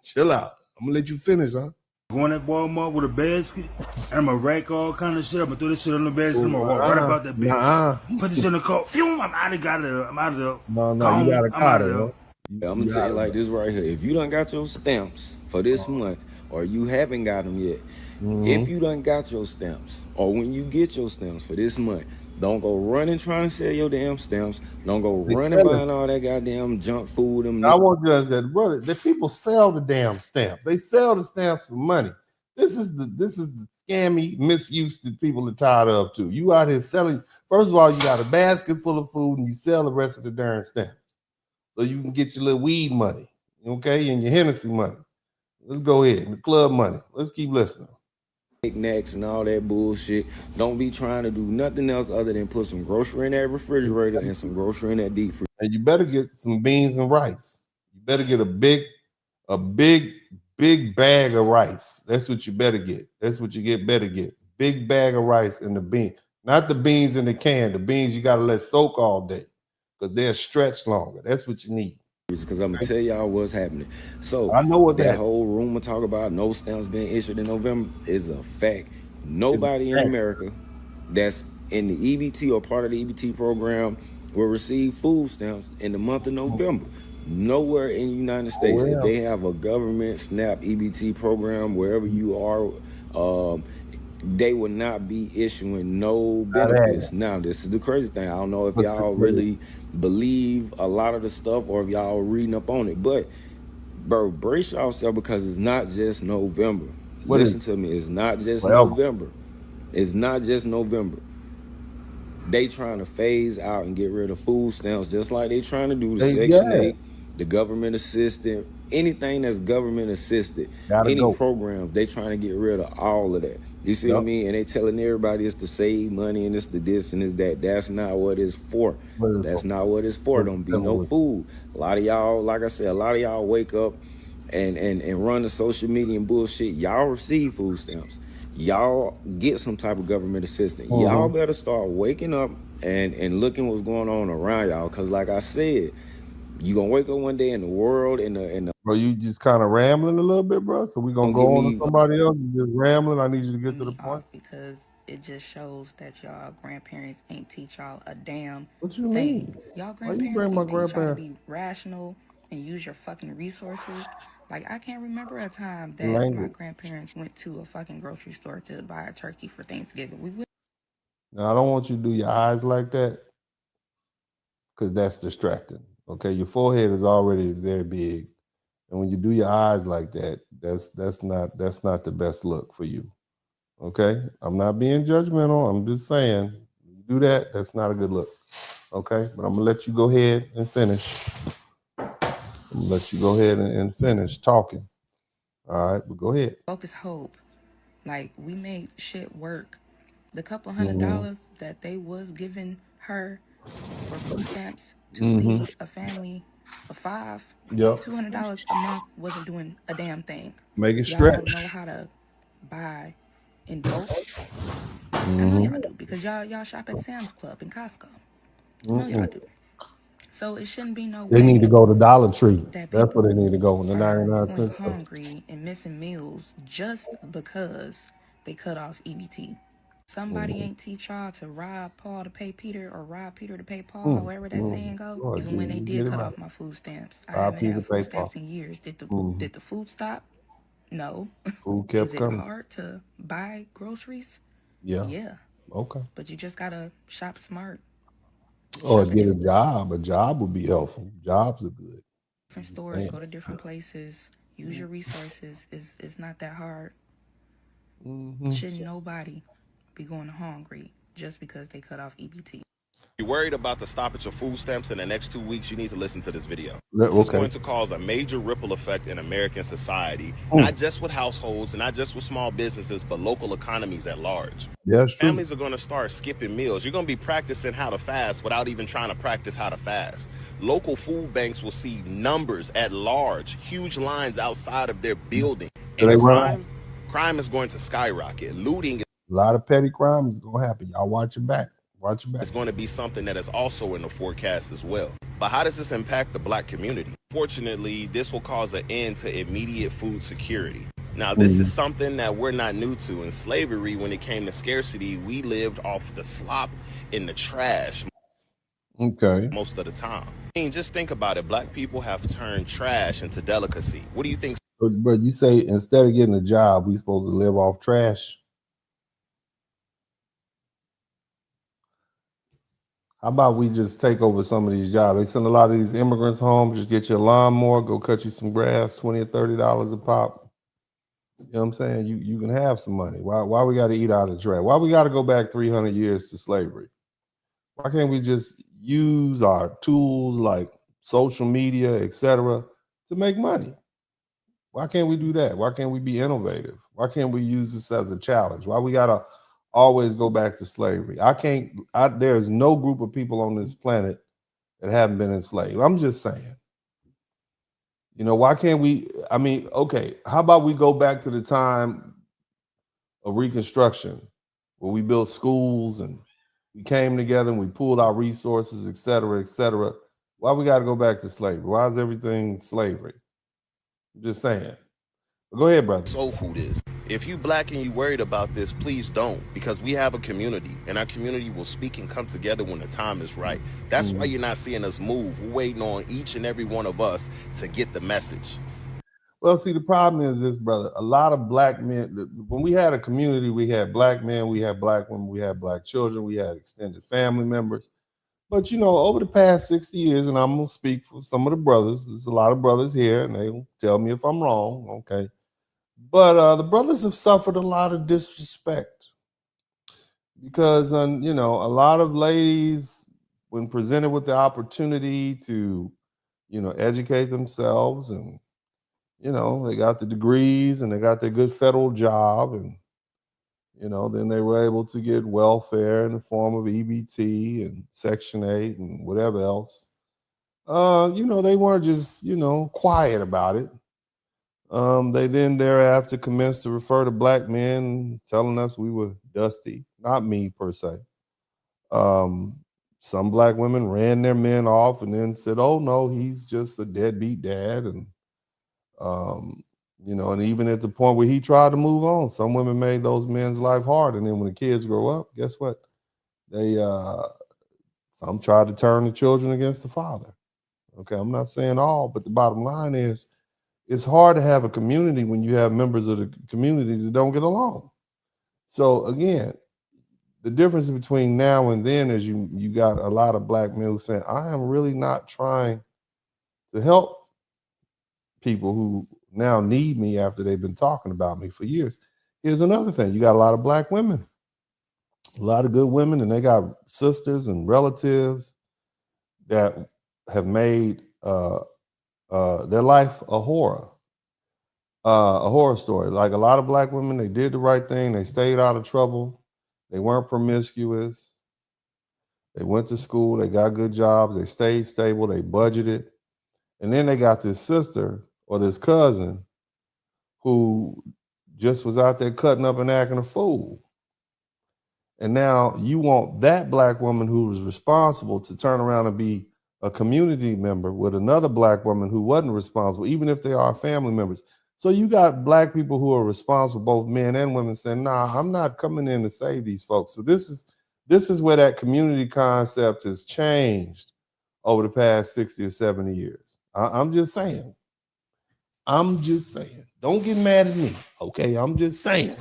Chill out. I'm gonna let you finish, huh? Going at Walmart with a basket, and I'm gonna rack all kind of shit. I'm gonna throw this shit on the basket. I'm gonna walk right about that bitch. Put this shit in the car. Phew, I'm out of there. I'm out of there. No, you gotta cut it, bro. I'm gonna tell you like this right here. If you done got your stamps for this month, or you haven't got them yet, if you done got your stamps, or when you get your stamps for this month, don't go running trying to sell your damn stamps. Don't go running buying all that goddamn junk food. I want you to say, brother, the people sell the damn stamps. They sell the stamps for money. This is the scammy misuse that people are tired of too. You out here selling. First of all, you got a basket full of food and you sell the rest of the darn stamps. So you can get your little weed money, okay, and your Hennessy money. Let's go ahead. And the club money. Let's keep listening. Knickknacks and all that bullshit. Don't be trying to do nothing else other than put some grocery in that refrigerator and some grocery in that deep freezer. And you better get some beans and rice. You better get a big bag of rice. That's what you better get. That's what you better get. Big bag of rice and the bean. Not the beans in the can. The beans you gotta let soak all day because they're stretched longer. That's what you need. Because I'm gonna tell y'all what's happening. So I know what that whole rumor talk about no stamps being issued in November is a fact. Nobody in America that's in the EBT or part of the EBT program will receive food stamps in the month of November. Nowhere in the United States, if they have a government SNAP EBT program, wherever you are, they will not be issuing no benefits. Now, this is the crazy thing. I don't know if y'all really believe a lot of the stuff or if y'all reading up on it, but bro, brace yourself because it's not just November. Listen to me, it's not just November. It's not just November. They trying to phase out and get rid of food stamps just like they trying to do the Section 8, the government assistant, anything that's government assisted, programs, they trying to get rid of all of that. You see what I mean? And they telling everybody it's to save money and it's the this and it's that. That's not what it's for. That's not what it's for. Don't be no food. A lot of y'all, like I said, a lot of y'all wake up and run the social media and bullshit. Y'all receive food stamps. Y'all get some type of government assistance. Y'all better start waking up and looking what's going on around y'all. Cause like I said, You gonna wake up one day in the world in the Bro, you just kind of rambling a little bit, bro. So we gonna go on to somebody else. You just rambling. I need you to get to the point. Because it just shows that y'all grandparents ain't teach y'all a damn What you thing. mean? Y'all Why you grandparents bring my ain't teach y'all to grandparents? be rational and use your fucking resources. Like, I can't remember a time that Language. my grandparents went to a fucking grocery store to buy a turkey for Thanksgiving. We would. Now, I don't want you to do your eyes like that, because that's distracting. Okay, your forehead is already very big, and when you do your eyes like that, that's not the best look for you. Okay, I'm not being judgmental. I'm just saying, you do that, that's not a good look. Okay, but I'm gonna let you go ahead and finish. I'm gonna let you go ahead and finish talking. All right, but go ahead. Focus hope. Like, we made shit work. The couple $100 that they was giving her for food stamps to feed a family of 5, $200 a month wasn't doing a damn thing. Make it Y'all stretch. know how to buy in bulk. I know y'all do, because y'all shop at Sam's Club and Costco. I know y'all do. So it shouldn't be no way. They need to go to Dollar Tree. That That's where they need to go. In the are 99 going cents. hungry and missing meals just because they cut off EBT. Somebody ain't teach y'all to rob Paul to pay Peter, or rob Peter to pay Paul, however that saying go. Even when they did cut off my food stamps, I haven't had food stamps in years. Did the food stop? No. Food kept Is it coming. hard to buy groceries? Yeah. Yeah. Okay. But you just gotta shop smart. Or get a job. A job would be helpful. Jobs are good. Different stores, go to different places, use your resources. It's not that hard. Shouldn't nobody be going hungry just because they cut off EBT. If you're worried about the stoppage of food stamps in the next 2 weeks, you need to listen to this video. This is going to cause a major ripple effect in American society, not just with households and not just with small businesses, but local economies at large. Yeah, it's true. Families are going to start skipping meals. You're going to be practicing how to fast without even trying to practice how to fast. Local food banks will see numbers at large, huge lines outside of their building. And crime is going to skyrocket. Looting. A lot of petty crime is going to happen. Y'all watch your back. Watch your back. It's going to be something that is also in the forecast as well. But how does this impact the Black community? Fortunately, this will cause an end to immediate food security. Now, this is something that we're not new to. In slavery, when it came to scarcity, we lived off the slop in the trash. Okay. Most of the time. I mean, just think about it. Black people have turned trash into delicacy. What do you think? But you say instead of getting a job, we supposed to live off trash? How about we just take over some of these jobs? They send a lot of these immigrants home, just get you a lawnmower, go cut you some grass, $20 or $30 a pop. You know what I'm saying? You can have some money. Why we got to eat out of the trash? Why we got to go back 300 years to slavery? Why can't we just use our tools like social media, etc., to make money? Why can't we do that? Why can't we be innovative? Why can't we use this as a challenge? Why we got to always go back to slavery? There's no group of people on this planet that haven't been enslaved. I'm just saying. You know, why can't we? I mean, okay, how about we go back to the time of Reconstruction, where we built schools and we came together and we pooled our resources, et cetera, et cetera. Why we got to go back to slavery? Why is everything slavery? I'm just saying. But go ahead, brother. Soul food is. If you Black and you worried about this, please don't, because we have a community, and our community will speak and come together when the time is right. That's why you're not seeing us move. We're waiting on each and every one of us to get the message. Well, see, the problem is this, brother. A lot of Black men, when we had a community, we had Black men, we had Black women, we had Black children, we had extended family members. But, you know, over the past 60 years, and I'm going to speak for some of the brothers, there's a lot of brothers here, and they will tell me if I'm wrong, okay? But the brothers have suffered a lot of disrespect because, you know, a lot of ladies, when presented with the opportunity to, you know, educate themselves, and, you know, they got the degrees and they got their good federal job, and, you know, then they were able to get welfare in the form of EBT and Section 8 and whatever else. You know, they weren't just, you know, quiet about it. They then thereafter commenced to refer to Black men, telling us we were dusty. Not me per se. some black women ran their men off and then said, oh no, he's just a deadbeat dad. And, you know, and even at the point where he tried to move on, some women made those men's life hard. And then when the kids grow up, guess what? They, some tried to turn the children against the father. Okay, I'm not saying all, but the bottom line is it's hard to have a community when you have members of the community that don't get along. So again, the difference between now and then is you got a lot of black men who saying, I am really not trying to help people who now need me after they've been talking about me for years. Here's another thing. You got a lot of black women, a lot of good women, and they got sisters and relatives that have made their life a horror story. Like a lot of black women, they did the right thing. They stayed out of trouble. They weren't promiscuous. They went to school. They got good jobs. They stayed stable. They budgeted. And then they got this sister or this cousin who just was out there cutting up and acting a fool. And now you want that black woman who was responsible to turn around and be a community member with another black woman who wasn't responsible, even if they are family members. So you got black people who are responsible, both men and women, saying, nah, I'm not coming in to save these folks. So this is where that community concept has changed over the past 60 or 70 years. I'm just saying. Don't get mad at me, okay? I'm just saying.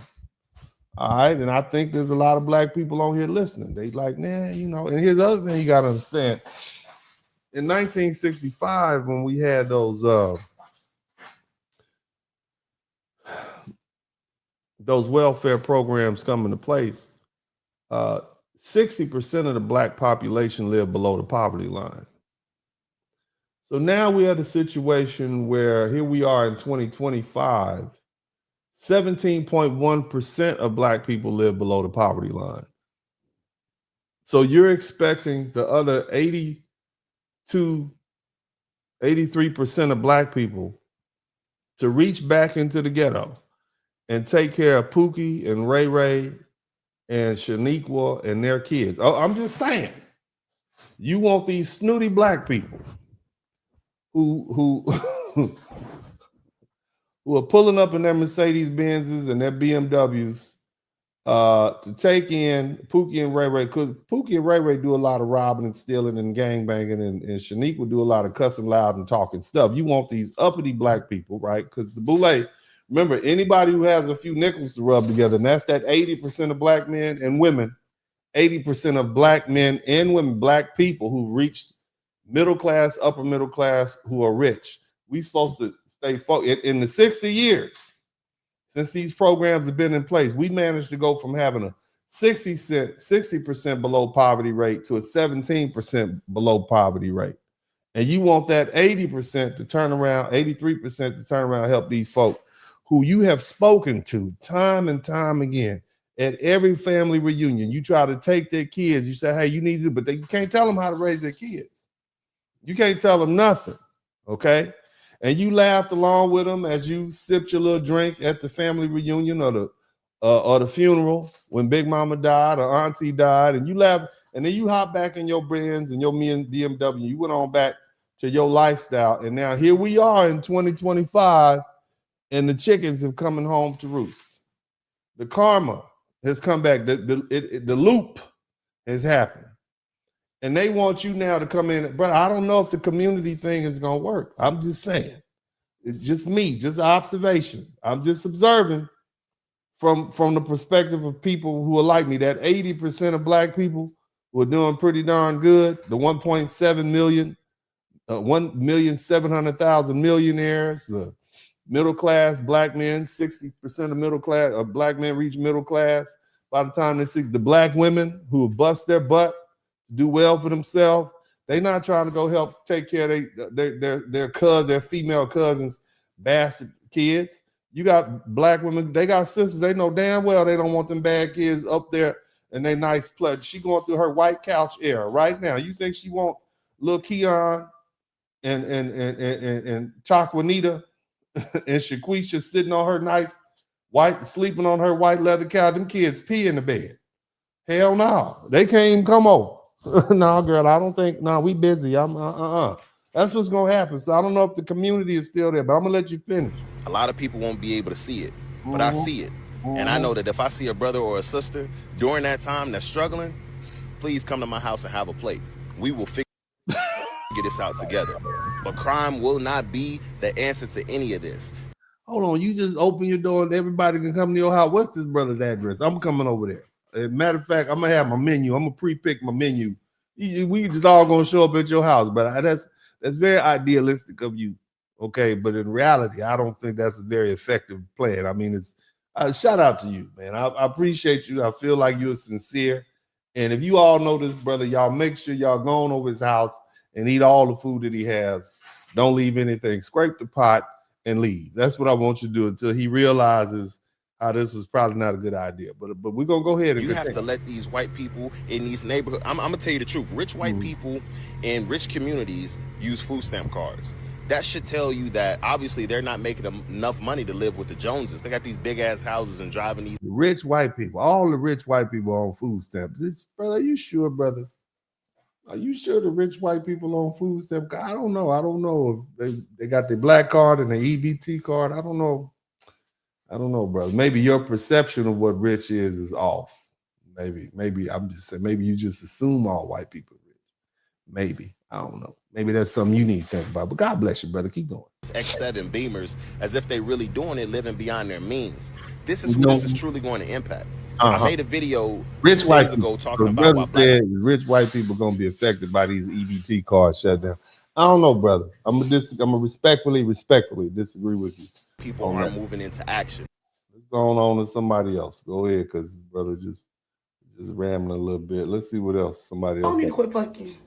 All right, and I think there's a lot of black people on here listening. They like, nah, you know, and here's the other thing you got to understand. In 1965, when we had those welfare programs come into place, 60% of the black population lived below the poverty line. So now we have a situation where here we are in 2025, 17.1% of black people live below the poverty line. So you're expecting the other 83% of black people to reach back into the ghetto and take care of Pookie and Ray Ray and Shaniqua and their kids. Oh, I'm just saying, you want these snooty black people who who are pulling up in their Mercedes Benzes and their BMWs to take in Pookie and Ray Ray, because Pookie and Ray Ray do a lot of robbing and stealing and gangbanging, and Shanique will do a lot of cussing loud and talking stuff. You want these uppity black people, right? Because the boule, remember, anybody who has a few nickels to rub together, and that's that 80% of black men and women, 80% of black men and women, black people who reached middle class, upper middle class, who are rich. We supposed to stay focused. In the 60 years since these programs have been in place, we managed to go from having a 60% below poverty rate to a 17% below poverty rate. And you want that 80% to turn around, 83% to turn around and help these folk who you have spoken to time and time again at every family reunion. You try to take their kids, you say, hey, you need to, but you can't tell them how to raise their kids. You can't tell them nothing, okay? And you laughed along with them as you sipped your little drink at the family reunion or the funeral when Big Mama died or Auntie died, and you laughed, and then you hop back in your Benz and your BMW. You went on back to your lifestyle, and now here we are in 2025, and the chickens have coming home to roost. The karma has come back. The loop has happened. And they want you now to come in. But I don't know if the community thing is going to work. I'm just saying. It's just me, just observation. I'm just observing from the perspective of people who are like me, that 80% of black people who are doing pretty darn good, the 1.7 million, 1,700,000 millionaires, the middle class black men, 60% of middle class, black men reach middle class. By the time they're 60, the black women who have bust their butt to do well for themselves, they're not trying to go help take care of their female cousins' bastard kids. You got black women, they got sisters, they know damn well they don't want them bad kids up there in their nice pledge. She going through her white couch era right now. You think she want little Keon and Chaquanita and Shaquisha sitting on her nice white, sleeping on her white leather couch? Them kids pee in the bed. Hell no, they can't even come over. No, girl, I don't think. No, we busy. I'm That's what's gonna happen. So I don't know if the community is still there, but I'm gonna let you finish. A lot of people won't be able to see it, but I see it. And I know that if I see a brother or a sister during that time that's struggling, please come to my house and have a plate. We will figure this out together. But crime will not be the answer to any of this. Hold on, you just open your door and everybody can come to your house. What's this brother's address? I'm coming over there. As a matter of fact, I'm gonna have my menu. I'm gonna pre-pick my menu. We just all gonna show up at your house, but that's very idealistic of you, okay? But in reality, I don't think that's a very effective plan. I mean, it's shout out to you, man. I appreciate you. I feel like you're sincere, and if you all know this brother, y'all make sure y'all go on over his house and eat all the food that he has. Don't leave anything. Scrape the pot and leave. That's what I want you to do until he realizes how this was probably not a good idea. But we're gonna go ahead and you have to let these white people in these neighborhoods. I'm gonna tell you the truth. Rich white people in rich communities use food stamp cards. That should tell you that obviously they're not making enough money to live with the Joneses. They got these big ass houses and driving these rich white people. All the rich white people on food stamps. Brother, are you sure, brother? Are you sure the rich white people on food stamps? I don't know. I don't know if they got the black card and the EBT card. I don't know. I don't know, brother. Maybe your perception of what rich is off. Maybe I'm just saying, maybe you just assume all white people are rich. Maybe. I don't know. Maybe that's something you need to think about. But God bless you, brother. Keep going. X7 Beamers as if they really doing it, living beyond their means. This is who this is truly going to impact. I made a video rich white days ago talking about why black rich white people going to be affected by these EBT cards shut down. I don't know, brother. I'm gonna respectfully disagree with you. People aren't moving into action. What's going on with somebody else? Go ahead, because brother just rambling a little bit. Let's see what else somebody else. Y'all need to quit fucking.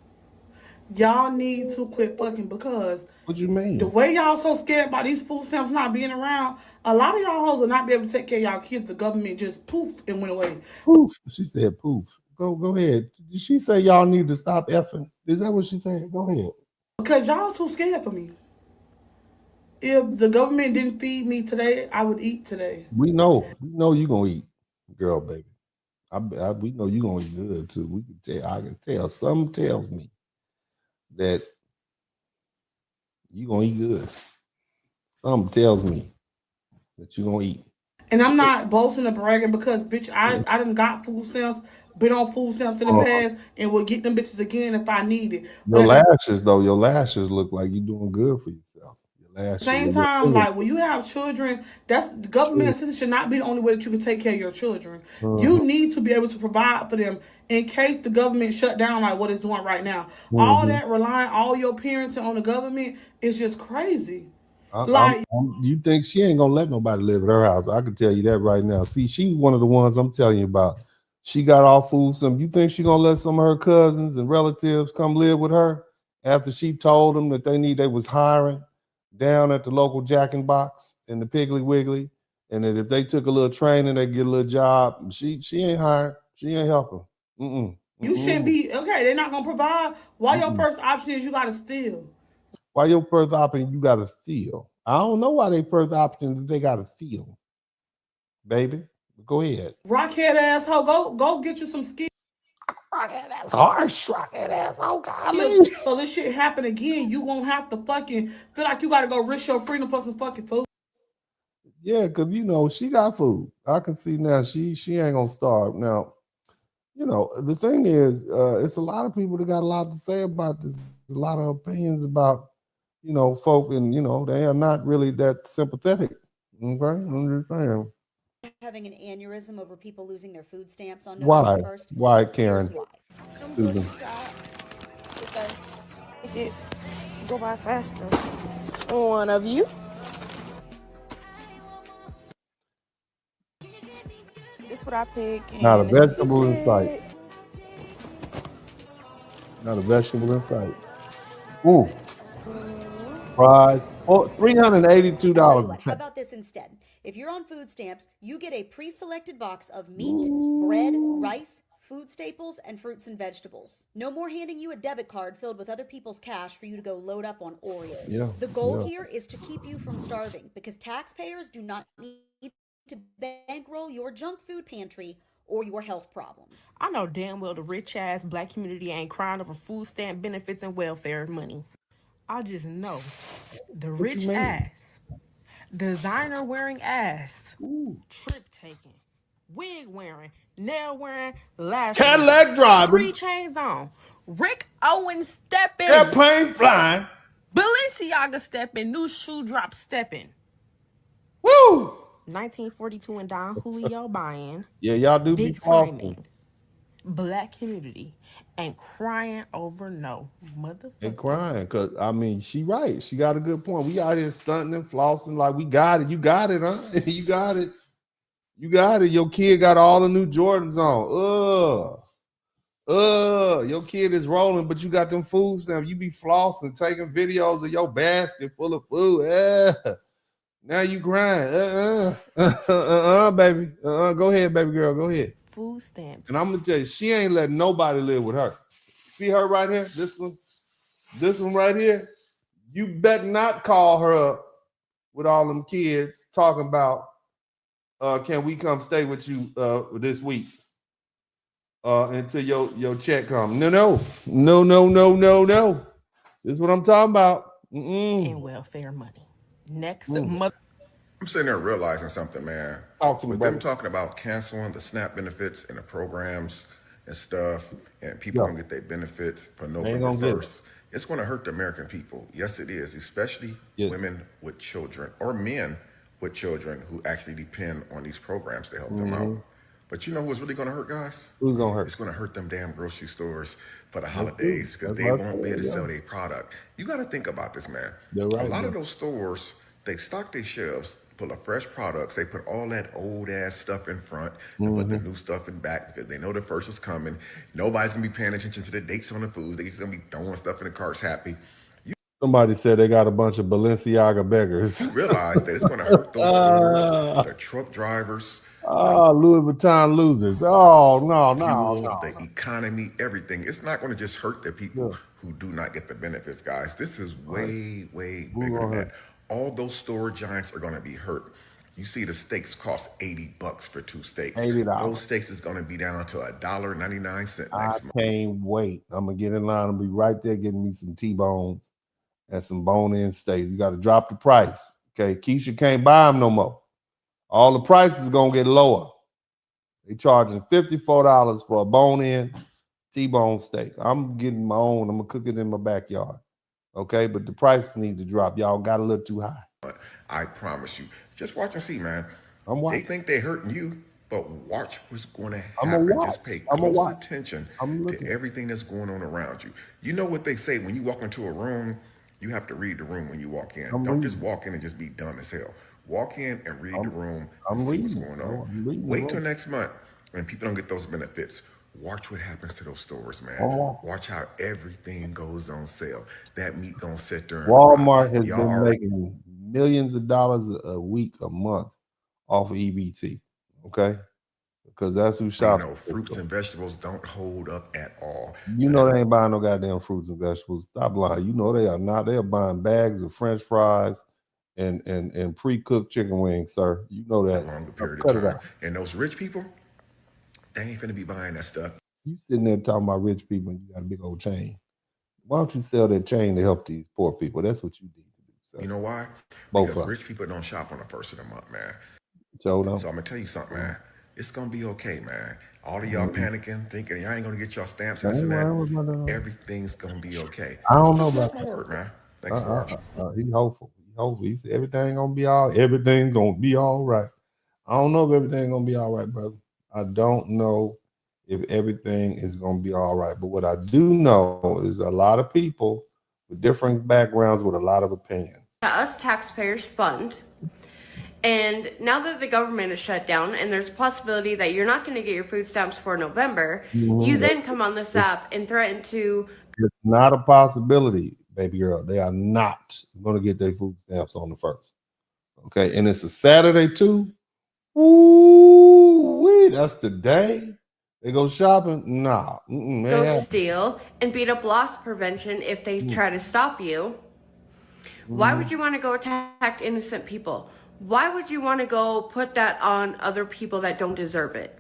Y'all need to quit fucking because what you mean? The way y'all so scared about these food stamps not being around, a lot of y'all hoes will not be able to take care of y'all kids. The government just poof and went away. Poof. She said poof. Go ahead. Did she say y'all need to stop effing? Is that what she said? Go ahead. Because y'all too scared for me. If the government didn't feed me today, I would eat today. We know you gonna eat, girl, baby. We know you gonna eat good too. We can tell. I can tell. Something tells me that you gonna eat good. Something tells me that you gonna eat. And I'm not boasting or bragging because, bitch, I done got food stamps, been on food stamps in the past, and will get them bitches again if I need it. Your lashes look like you're doing good for yourself. Same time, like when you have children, that's the government assistance should not be the only way that you can take care of your children. You need to be able to provide for them in case the government shut down like what it's doing right now. All that relying all your parents on the government is just crazy. You think she ain't gonna let nobody live at her house? I can tell you that right now. See, she's one of the ones I'm telling you about. She got all food. You think she gonna let some of her cousins and relatives come live with her after she told them that they was hiring down at the local Jack in Box and the Piggly Wiggly, and that if they took a little training, they get a little job. She ain't hired. She ain't helping. You shouldn't be okay. They're not gonna provide. Why your first option is you gotta steal? Why your first option you gotta steal? I don't know why they first option that they gotta steal, baby. Go ahead. Rockhead asshole, go get you some skills. Rockhead ass, harsh rockhead ass. Oh God. So this shit happen again, you won't have to fucking feel like you gotta go risk your freedom for some fucking food. Yeah, because she got food. I can see now she ain't gonna starve. Now, the thing is, it's a lot of people that got a lot to say about this. There's a lot of opinions about, folk, and they are not really that sympathetic. Okay, I'm just saying. Having an aneurysm over people losing their food stamps on November 1st. Why, Karen? Come push it go by faster. One of you. This what I pick. Not a vegetable in sight. Not a vegetable in sight. Ooh. Prize. Oh, $382. How about this instead? If you're on food stamps, you get a pre-selected box of meat, bread, rice, food staples, and fruits and vegetables. No more handing you a debit card filled with other people's cash for you to go load up on Oreos. Yeah, the goal here is to keep you from starving because taxpayers do not need to bankroll your junk food pantry or your health problems. I know damn well the rich ass black community ain't crying over food stamp benefits and welfare money. I just know the rich ass, designer wearing ass, trip taking, wig wearing, nail wearing, lash Cadillac driving, 3 chains on, Rick Owens stepping, airplane flying, Balenciaga stepping, new shoe drop stepping. Woo! 1942 and Don Julio buying. Yeah, y'all do big be timing. Black community and crying over no motherfucker. And crying, because I mean, she right. She got a good point. We out here stunting and flossing like we got it. You got it, huh? You got it. You got it. Your kid got all the new Jordans on. Your kid is rolling, but you got them food stamps. You be flossing, taking videos of your basket full of food. Now you crying. Baby. Go ahead, baby girl. Go ahead. Food stamps. And I'm gonna tell you, she ain't letting nobody live with her. See her right here? This one right here. You better not call her up with all them kids talking about can we come stay with you this week until your check comes. No. This is what I'm talking about. And welfare money. Next month. I'm sitting there realizing something, man. With them talking about canceling the SNAP benefits and the programs and stuff, and people gonna get their benefits for November 1st, it's gonna hurt the American people. Yes, it is, especially women with children or men with children who actually depend on these programs to help them out. But you know who's really gonna hurt, guys? Who's gonna hurt? It's gonna hurt them damn grocery stores for the holidays because they won't be able to sell their product. You gotta think about this, man. A lot of those stores, they stock their shelves full of fresh products. They put all that old ass stuff in front and put the new stuff in back because they know the first is coming. Nobody's gonna be paying attention to the dates on the food. They're just gonna be throwing stuff in the carts happy. Somebody said they got a bunch of Balenciaga beggars. You realize that it's gonna hurt those stores, the truck drivers. Louis Vuitton losers. Oh, no. The economy, everything. It's not gonna just hurt the people who do not get the benefits, guys. This is way bigger than that. All those store giants are going to be hurt. You see the steaks cost $80 for 2 steaks. $80. Those steaks is going to be down to $1.99 next month. I can't wait. I'm going to get in line and be right there getting me some T-bones and some bone-in steaks. You got to drop the price. Okay, Keisha can't buy them no more. All the prices are going to get lower. They charging $54 for a bone-in T-bone steak. I'm getting my own. I'm going to cook it in my backyard. Okay, but the prices need to drop. Y'all got a little too high. I promise you. Just watch and see, man. I'm watching. They think they're hurting you, but watch what's going to happen. Just pay close attention to everything that's going on around you. You know what they say, when you walk into a room, you have to read the room when you walk in. Don't just walk in and just be dumb as hell. Walk in and read the room and see what's going on. Wait till next month when people don't get those benefits. Watch what happens to those stores, man. Watch how everything goes on sale. That meat gonna sit there. Walmart has been making millions of dollars a week, a month off of EBT. Okay, because that's who shops. You know, fruits and vegetables don't hold up at all. You know they ain't buying no goddamn fruits and vegetables. Stop lying. You know they are not. They are buying bags of French fries and pre-cooked chicken wings, sir. You know that. Longer period of time. And those rich people, they ain't finna be buying that stuff. You sitting there talking about rich people and you got a big old chain. Why don't you sell that chain to help these poor people? That's what you need to do. So, you know why? Because rich people don't shop on the 1st of the month, man. So I'm gonna tell you something, man. It's gonna be okay, man. All of y'all panicking, thinking y'all ain't gonna get y'all stamps and this and that. Everything's gonna be okay. I don't know about that. Word, man. Thanks for watching. He's hopeful. He said everything's gonna be all right. I don't know if everything's gonna be all right, brother. I don't know if everything is going to be all right. But what I do know is a lot of people with different backgrounds with a lot of opinions. Us taxpayers fund. And now that the government is shut down and there's a possibility that you're not going to get your food stamps for November, you then come on this app and threaten to... It's not a possibility, baby girl. They are not going to get their food stamps on the 1st. Okay, and it's a Saturday too. Ooh, that's the day they go shopping. Nah, go steal and beat up loss prevention if they try to stop you. Why would you want to go attack innocent people? Why would you want to go put that on other people that don't deserve it?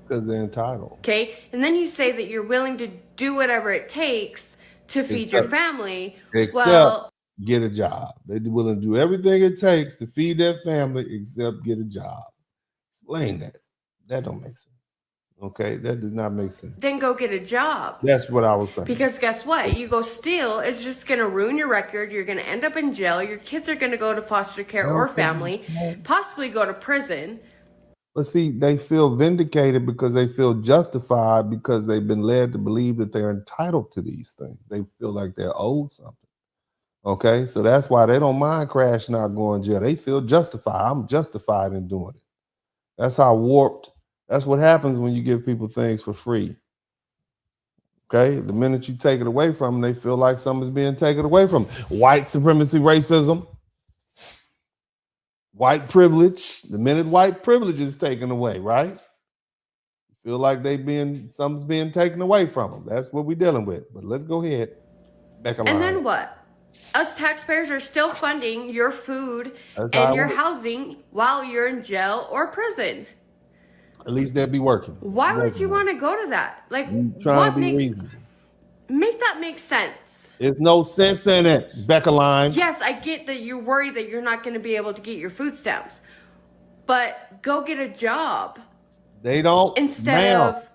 Because they're entitled. Okay? And then you say that you're willing to do whatever it takes to feed your family. Except get a job. They're willing to do everything it takes to feed their family except get a job. Explain that. That don't make sense. Okay? That does not make sense. Then go get a job. That's what I was saying. Because guess what? You go steal, it's just going to ruin your record. You're going to end up in jail. Your kids are going to go to foster care or family, possibly go to prison. But see, they feel vindicated because they feel justified because they've been led to believe that they're entitled to these things. They feel like they're owed something. Okay? So that's why they don't mind crashing out, going to jail. They feel justified. I'm justified in doing it. That's how warped. That's what happens when you give people things for free. Okay? The minute you take it away from them, they feel like something's being taken away from them. White supremacy, racism, white privilege. The minute white privilege is taken away, right? You feel like something's being taken away from them. That's what we're dealing with. But let's go ahead. Back on. And then what? Us taxpayers are still funding your food and your housing while you're in jail or prison. At least they'll be working. Why would you want to go to that? Like, what makes make that make sense? There's no sense in it, Becca Line. Yes, I get that you're worried that you're not going to be able to get your food stamps, but go get a job. They don't. Instead of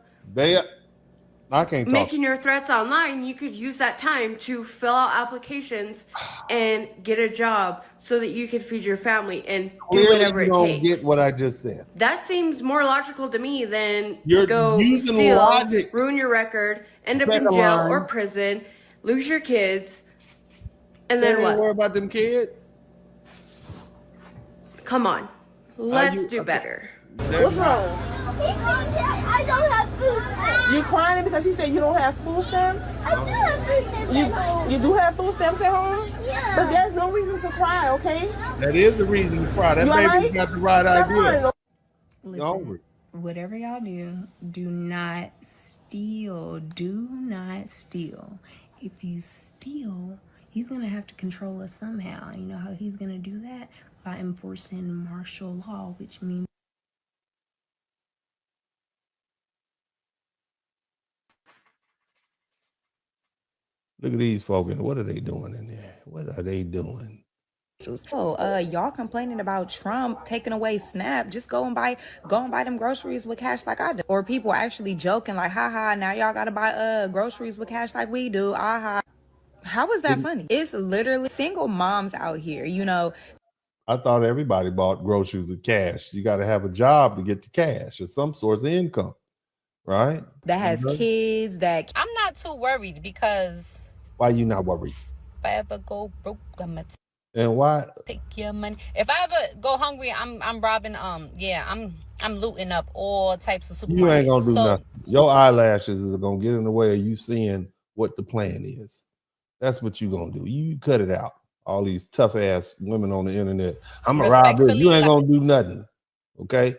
I can't talk. Making your threats online, you could use that time to fill out applications and get a job so that you could feed your family and do whatever it takes. You don't get what I just said. That seems more logical to me than You're go using steal, logic. ruin your record, end up in jail or prison, lose your kids, and then what? Worry about them kids. Come on, let's do better. What's wrong? I don't have food stamps. You crying because he said you don't have food stamps? I do have food stamps at home. You do have food stamps at home? Yeah. But there's no reason to cry, okay? That is a reason to cry. That baby's got the right idea. Listen, whatever y'all do not steal. Do not steal. If you steal, he's going to have to control us somehow. You know how he's going to do that? By enforcing martial law, which means Look at these folks. What are they doing in there? What are they doing? Y'all complaining about Trump taking away SNAP. Just go and buy them groceries with cash like I do. Or people actually joking like, haha, now y'all gotta buy groceries with cash like we do. Aha. How is that funny? It's literally single moms out here, you know. I thought everybody bought groceries with cash. You got to have a job to get the cash or some source of income, right? That has kids that... I'm not too worried because... Why you not worried? If I ever go broke, I'm gonna and why take your money. If I ever go hungry, I'm robbing. I'm looting up all types of supermarkets. You ain't gonna do nothing. Your eyelashes is gonna get in the way of you seeing what the plan is. That's what you gonna do. You cut it out. All these tough ass women on the internet. I'm gonna rob this. You ain't gonna do nothing. Okay,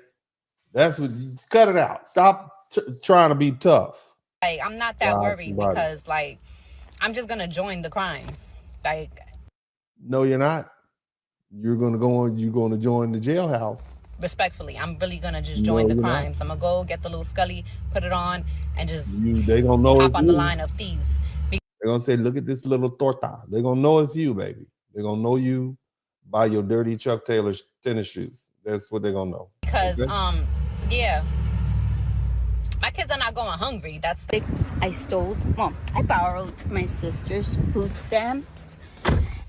that's what. Cut it out. Stop trying to be tough. Like I'm not that worried because like. I'm just gonna join the crimes. Like, no, you're not. You're gonna join the jailhouse. Respectfully, I'm really gonna just join the crimes. I'm gonna go get the little Scully, put it on, and just they gonna know hop on the line of thieves. They're gonna say, "Look at this little torta." They're gonna know it's you, baby. They're gonna know you by your dirty Chuck Taylor tennis shoes. That's what they're gonna know. Because, yeah. My kids are not going hungry. I borrowed my sister's food stamps.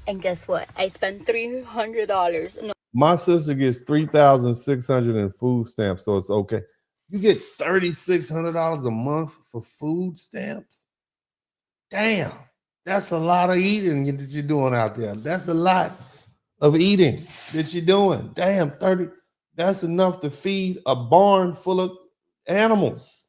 And guess what? I spent $300. No. My sister gets $3,600 in food stamps, so it's okay. You get $3,600 a month for food stamps? Damn, that's a lot of eating that you're doing out there. That's a lot of eating that you're doing. Damn, that's enough to feed a barn full of animals.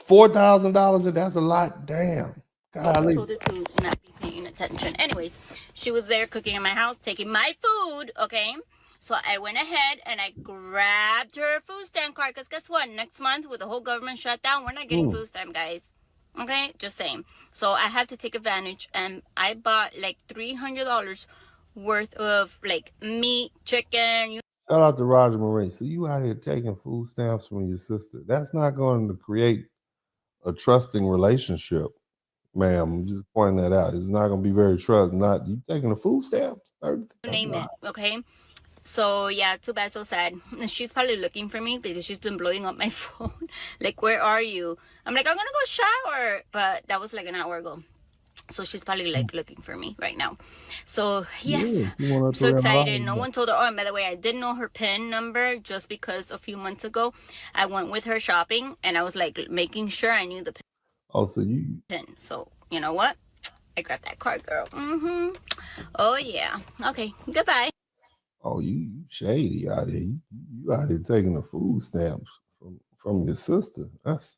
$4,000, and that's a lot. Damn. Golly. I told her to not be paying attention. Anyways, she was there cooking in my house, taking my food, okay? So I went ahead and I grabbed her food stamp card because guess what? Next month with the whole government shut down, we're not getting food stamp, guys. Okay? Just saying. So I have to take advantage, and I bought like $300 worth of like meat, chicken. Shout out to Roger Marie. So you out here taking food stamps from your sister. That's not going to create a trusting relationship, ma'am. I'm just pointing that out. It's not going to be very trusting. Not you taking the food stamps. Name it, okay? So yeah, too bad, so sad. She's probably looking for me because she's been blowing up my phone. Like, where are you? I'm like, I'm gonna go shower, but that was like an hour ago. So she's probably like looking for me right now. So yes, I'm so excited. No one told her. Oh, and by the way, I didn't know her PIN number just because a few months ago I went with her shopping and I was like making sure I knew the PIN. Oh, so you PIN. So you know what? I grabbed that card, girl. Oh yeah. Okay. Goodbye. Oh, you shady out here. You out here taking the food stamps from your sister. That's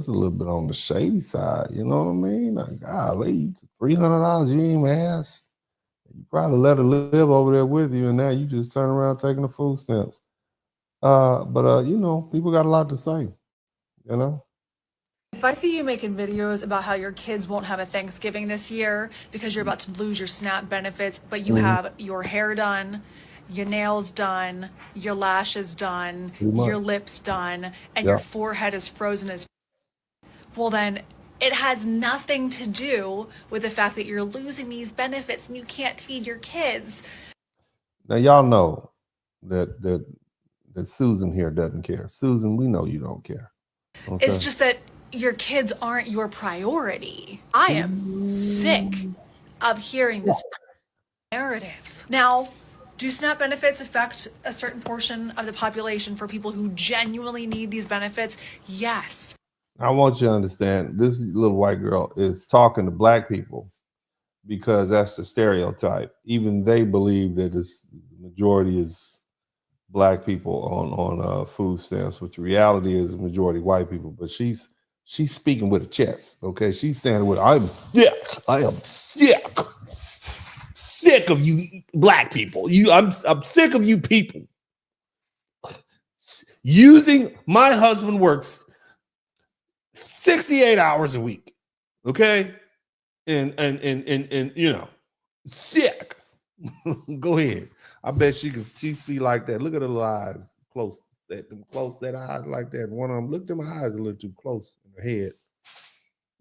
a little bit on the shady side. You know what I mean? Like, golly, $300 you ain't even ask. You probably let her live over there with you, and now you just turn around taking the food stamps. But you know, people got a lot to say. You know. If I see you making videos about how your kids won't have a Thanksgiving this year because you're about to lose your SNAP benefits, but you have your hair done, your nails done, your lashes done, your lips done, and your forehead is frozen as well, then it has nothing to do with the fact that you're losing these benefits and you can't feed your kids. Now y'all know that Susan here doesn't care. Susan, we know you don't care. Okay? It's just that your kids aren't your priority. I am sick of hearing this narrative. Now, do SNAP benefits affect a certain portion of the population for people who genuinely need these benefits? Yes. I want you to understand, this little white girl is talking to black people because that's the stereotype. Even they believe that the majority is black people on food stamps, which the reality is the majority white people. But she's speaking with a chest, okay? She's saying, "Well, I'm sick. I am sick. Sick of you black people. I'm sick of you people using my husband works 68 hours a week, okay? And you know, sick." Go ahead. I bet she see like that. Look at her little eyes, close set eyes like that. One of them, look at them eyes a little too close in her head.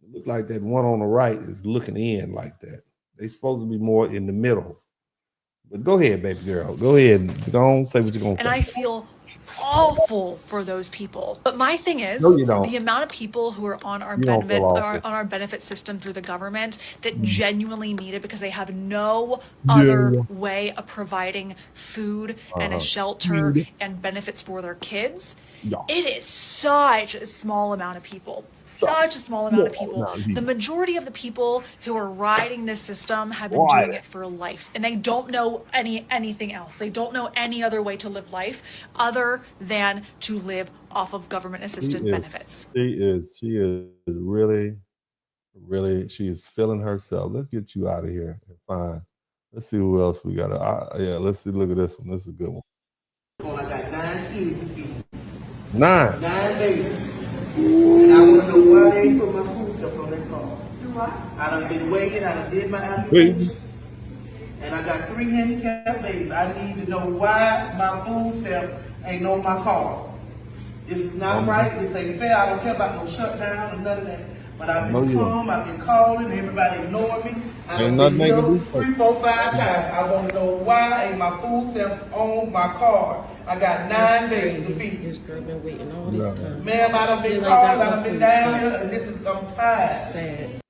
It look like that one on the right is looking in like that. They supposed to be more in the middle. But go ahead, baby girl. Go ahead. Go on, say what you're gonna say. And I feel awful for those people. But my thing is, no, you don't. The amount of people who are on our benefit system through the government that genuinely need it because they have no other way of providing food and a shelter and benefits for their kids. It is such a small amount of people. Such a small amount of people. The majority of the people who are riding this system have been doing it for life, and they don't know anything else. They don't know any other way to live life other than to live off of government-assisted benefits. She is really, she is feeling herself. Let's get you out of here and fine. Let's see who else we got. Let's see. Look at this one. This is a good one. I got 9 kids. 9 babies. And I want to know why they ain't put my food stuff on their car. I done been waiting, I done did my application. And I got 3 handicapped babies. I need to know why my food stamps ain't on my car. This is not right, this ain't fair. I don't care about no shutdown or none of that. But I've been calm, I've been calling, everybody ignoring me. I've been 3, 4, 5 times. I want to know why ain't my food stamps on my car. I got 9 babies to feed. This girl been waiting all this time. Ma'am, I done been called, I done been down here, and I'm tired. Sad.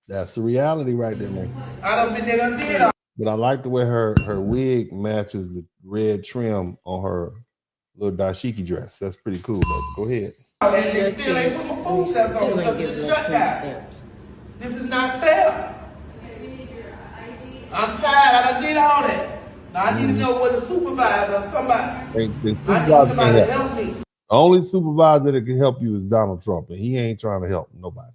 That's the reality right there, man. I done been there, did all. But I like the way her wig matches the red trim on her little dashiki dress. That's pretty cool, though. Go ahead. They still ain't put my food stamps on because it's shutdown. This is not fair. I'm tired, I done did all that. Now I need to know what the supervisor or somebody. I need somebody to help me. The only supervisor that can help you is Donald Trump, and he ain't trying to help nobody.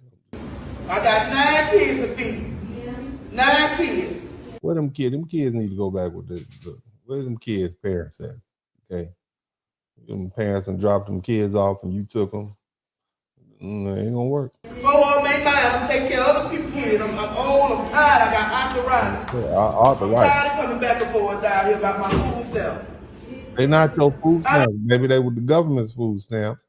I got 9 kids to feed. 9 kids. Where them kids? Them kids need to go back with where them kids' parents at? Okay. Them parents and dropped them kids off and you took them. It ain't gonna work. Oh, man, I'm taking care of other people's kids. I'm old, I'm tired, I got arthritis. Arthritis. I'm tired of coming back and forth. out here about my food stamp. They're not your food stamps. Maybe they were the government's food stamps,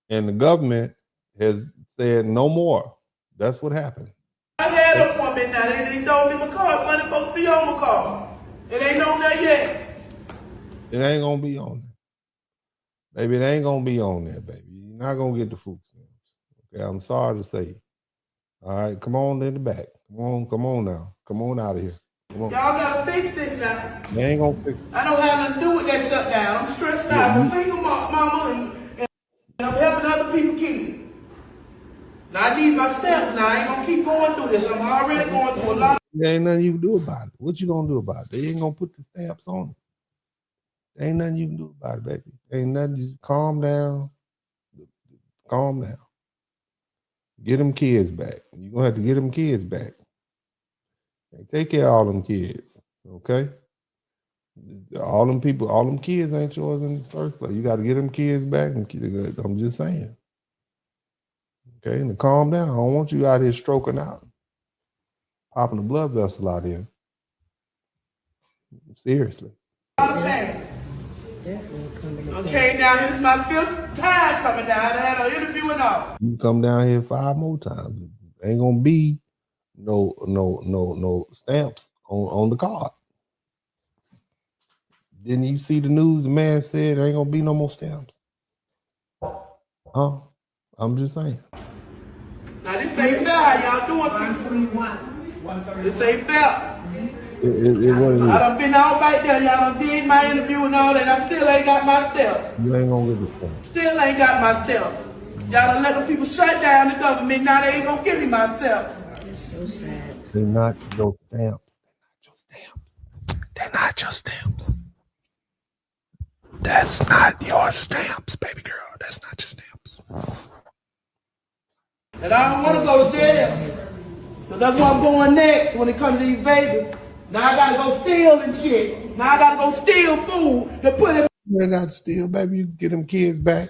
and the government has said no more. That's what happened. I had an appointment now. They told me my card money supposed to be on my card. It ain't on there yet. It ain't gonna be on there. Baby, it ain't gonna be on there, baby. You're not gonna get the food stamps. Okay, I'm sorry to say. All right, come on in the back. Come on now. Come on out of here. Come on. Y'all gotta fix this now. They ain't gonna fix it. I don't have nothing to do with that shutdown. I'm stressed out. I'm a single mama and I'm helping other people kids. Now I need my stamps now. I ain't gonna keep going through this. I'm already going through a lot. There ain't nothing you can do about it. What you gonna do about it? They ain't gonna put the stamps on it. There ain't nothing you can do about it, baby. Ain't nothing. You just calm down. Calm down. Get them kids back. You're gonna have to get them kids back. Take care of all them kids. Okay? All them people, all them kids ain't yours in the first place. You got to get them kids back. I'm just saying. Okay, and calm down. I don't want you out here stroking out, popping a blood vessel out here. Seriously. Okay, now this is my 5th time coming down. I had an interview and all. You come down here 5 more times. Ain't gonna be no stamps on the card. Didn't you see the news? The man said there ain't gonna be no more stamps. Huh? I'm just saying. Now this ain't fair how y'all doing people. This ain't fair. It wasn't. I done been all right there. Y'all done did my interview and all that. I still ain't got my stamps. You ain't gonna get the stamps. Still ain't got my stamps. Y'all done let the people shut down the government. Now they ain't gonna give me my stamps. It's so sad. They're not your stamps. They're not your stamps. That's not your stamps, baby girl. That's not your stamps. And I don't want to go to jail. So that's where I'm going next when it comes to these babies. Now I gotta go steal and shit. Now I gotta go steal food to put it. You ain't got to steal, baby. You get them kids back.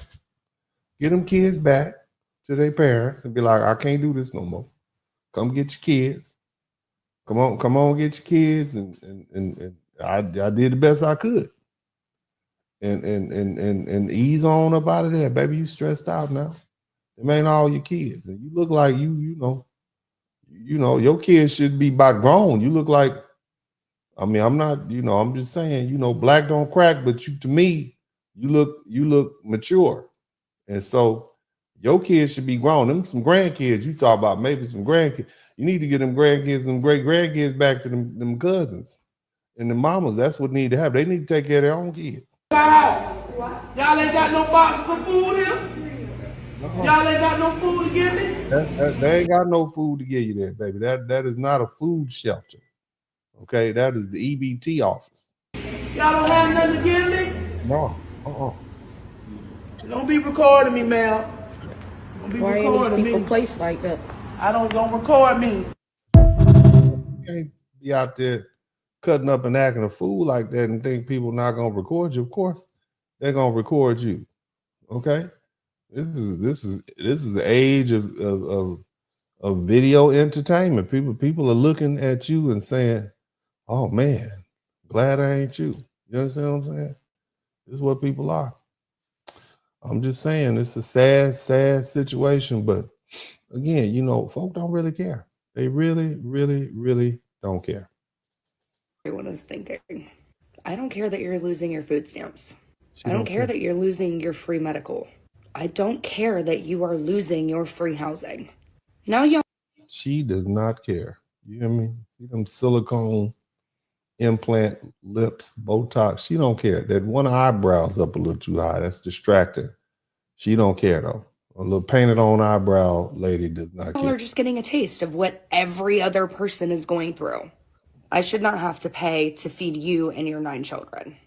Get them kids back to their parents and be like, I can't do this no more. Come get your kids. Come on, get your kids. And I did the best I could. And ease on up out of there, baby. You stressed out now. It ain't all your kids. And you look like you know, your kids should be about grown. You look like, I mean, I'm not, I'm just saying, black don't crack, but to me, you look mature. And so your kids should be grown. Them some grandkids. You talk about maybe some grandkids. You need to get them grandkids, them great grandkids back to them cousins and the mamas. That's what need to happen. They need to take care of their own kids. Y'all ain't got no boxes of food here? Y'all ain't got no food to give me? They ain't got no food to give you there, baby. That is not a food shelter. Okay, that is the EBT office. Y'all don't have nothing to give me? No. Don't be recording me, Mel. Don't be Why recording ain't these people me. placed like that? Don't record me. You can't be out there cutting up and acting a fool like that and think people not gonna record you. Of course, they're gonna record you. Okay, this is the age of video entertainment. People are looking at you and saying, "Oh man, glad I ain't you." You understand what I'm saying? This is what people are. I'm just saying it's a sad situation, but again, folk don't really care. They really, really, really don't care. Everyone is thinking, I don't care that you're losing your food stamps. I don't care that you're losing your free medical. I don't care that you are losing your free housing. Now y'all. She does not care. You hear me? See them silicone implant lips, Botox. She don't care. That one eyebrow's up a little too high. That's distracting. She don't care though. A little painted on eyebrow lady does not care. Y'all are just getting a taste of what every other person is going through. I should not have to pay to feed you and your 9 children.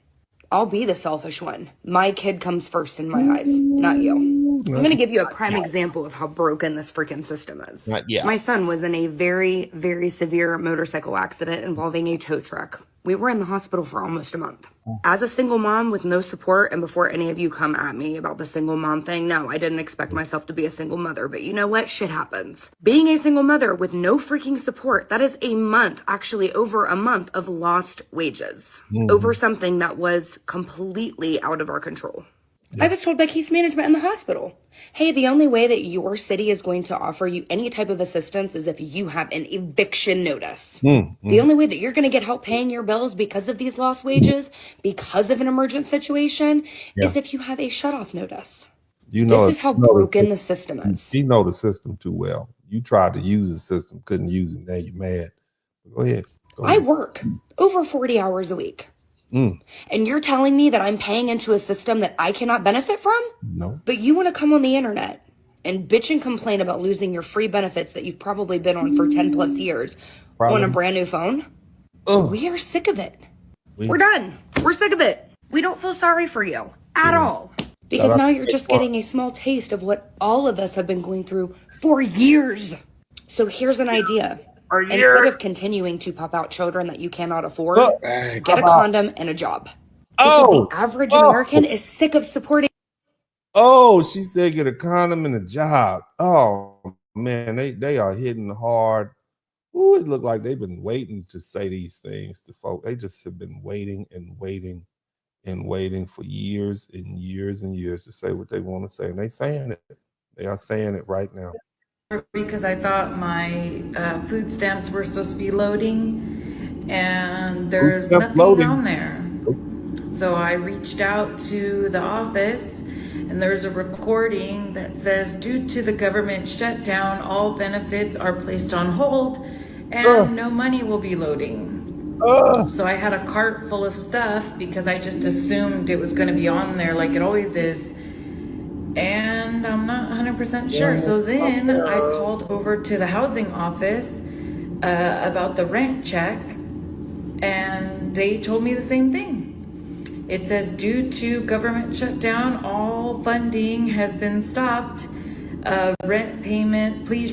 I'll be the selfish one. My kid comes first in my eyes, not you. I'm going to give you a prime example of how broken this freaking system is. My son was in a very, very severe motorcycle accident involving a tow truck. We were in the hospital for almost a month. As a single mom with no support, and before any of you come at me about the single mom thing, no, I didn't expect myself to be a single mother, but you know what? Shit happens. Being a single mother with no freaking support, that is a month, actually over a month of lost wages over something that was completely out of our control. I was told by case management in the hospital, hey, the only way that your city is going to offer you any type of assistance is if you have an eviction notice. The only way that you're going to get help paying your bills because of these lost wages, because of an emergent situation, is if you have a shutoff notice. You know, this is how broken the system is. You know the system too well. You tried to use the system, couldn't use it. Now you're mad. Go ahead. I work over 40 hours a week. And you're telling me that I'm paying into a system that I cannot benefit from? No. But you want to come on the internet and bitch and complain about losing your free benefits that you've probably been on for 10 plus years on a brand new phone? We are sick of it. We're done. We're sick of it. We don't feel sorry for you at all. Because now you're just getting a small taste of what all of us have been going through for years. So here's an idea. Instead of continuing to pop out children that you cannot afford, get a condom and a job. Because the average American is sick of supporting. Oh, she said get a condom and a job. Oh, man, they are hitting hard. Ooh, it looked like they've been waiting to say these things to folk. They just have been waiting and waiting and waiting for years and years and years to say what they want to say. And they saying it. They are saying it right now. Because I thought my food stamps were supposed to be loading, and there's nothing on there. So I reached out to the office, and there's a recording that says, due to the government shutdown, all benefits are placed on hold, and no money will be loading. So I had a cart full of stuff because I just assumed it was going to be on there like it always is. And I'm not 100% sure. So then I called over to the housing office about the rent check, and they told me the same thing. It says, due to government shutdown, all funding has been stopped. Rent payment, please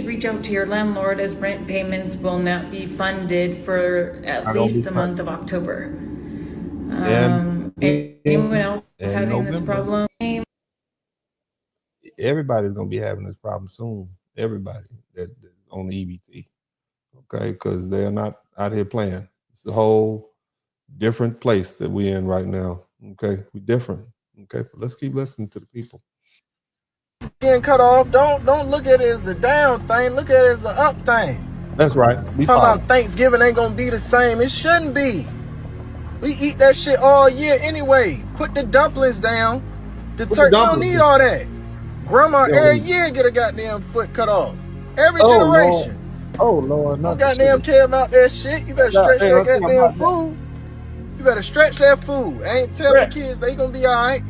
reach out to your landlord, as rent payments will not be funded for at least the month of October. Anyone else having this problem? Everybody's gonna be having this problem soon. Everybody that's on the EBT, okay, because they're not out here playing. It's a whole different place that we're in right now. Okay, we're different. Okay, but let's keep listening to the people. Getting cut off. Don't look at it as a down thing. Look at it as an up thing. That's right. Talking about Thanksgiving ain't gonna be the same. It shouldn't be. We eat that shit all year anyway. Put the dumplings down. The turkey don't need all that. Grandma every year get a goddamn foot cut off. Every generation. Lord. Don't goddamn care about that shit. You better stretch that goddamn food. You better stretch that food. I ain't telling the kids they gonna be all right.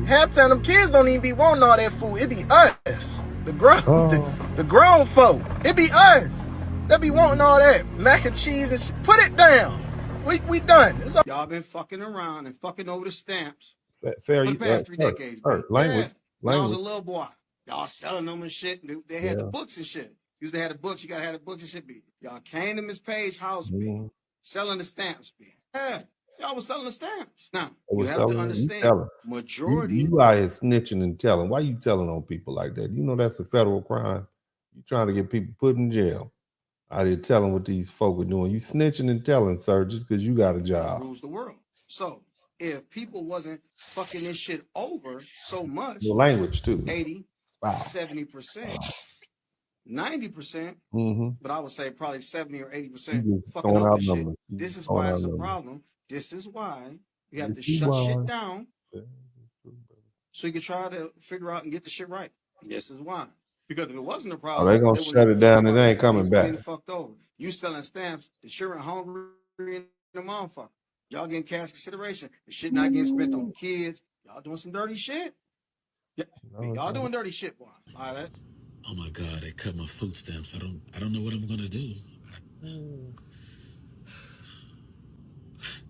Half the time them kids don't even be wanting all that food. It be us. The grown folk. It be us. They be wanting all that mac and cheese and shit. Put it down. We done. Y'all been fucking around and fucking over the stamps for the past 3 decades. Language. When I was a little boy, y'all selling them and shit. They had the books and shit. Used to have the books. You gotta have the books and shit. Y'all came to Miss Page's house, selling the stamps. Yeah, y'all was selling the stamps. Now you have to understand, majority. You out here snitching and telling. Why you telling on people like that? You know that's a federal crime. You trying to get people put in jail. Out here telling what these folk are doing. You snitching and telling, sir, just because you got a job. Rules the world. So if people wasn't fucking this shit over so much, the language too, 80, 70%, 90%, but I would say probably 70 or 80% fucking over this shit. This is why it's a problem. This is why you have to shut shit down so you can try to figure out and get the shit right. This is why. Because if it wasn't a problem, they're gonna shut it down and they ain't coming back. Fucked over. You selling stamps, the children hungry and the motherfucker. Y'all getting cash consideration. The shit not getting spent on kids. Y'all doing some dirty shit. Y'all doing dirty shit, boy. All right. Oh my God, they cut my food stamps. I don't know what I'm gonna do.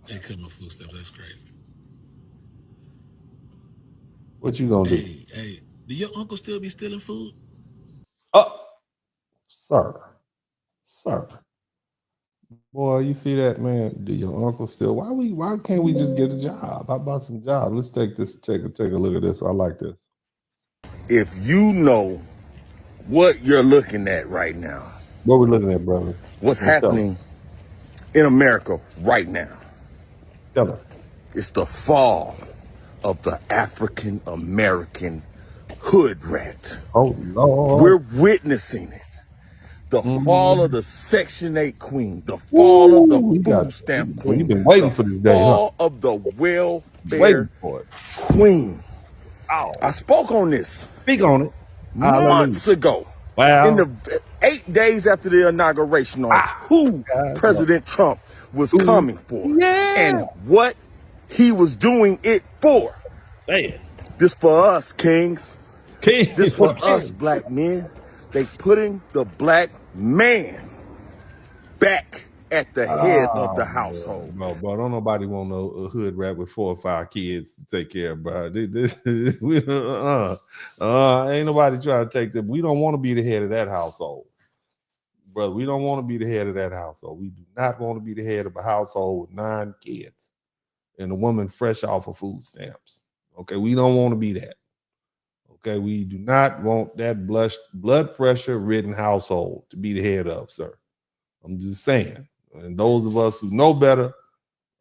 They cut my food stamps. That's crazy. What you gonna do? Hey, do your uncle still be stealing food? Sir. Boy, you see that, man? Do your uncle still? Why can't we just get a job? How about some job? Let's take a look at this. I like this. If you know what you're looking at right now, what we're looking at, brother? What's happening in America right now? Tell us. It's the fall of the African American hood rat. Oh Lord. We're witnessing it. The fall of the Section 8 queen, the fall of the food stamp queen, you've been waiting for this day, fall of the welfare queen. I spoke on this. Speak on it. Months ago. Wow. In the 8 days after the inauguration on who President Trump was coming for and what he was doing it for. Say it. This for us, kings. This for us, black men. They putting the black man back at the head of the household. No, bro, don't nobody want no hood rat with 4 or 5 kids to take care of, bro. Ain't nobody trying to take them. We don't want to be the head of that household, brother. We don't want to be the head of that household. We do not want to be the head of a household with 9 kids and a woman fresh off of food stamps. Okay, we don't want to be that. Okay, we do not want that blood pressure-ridden household to be the head of, sir. I'm just saying. And those of us who know better,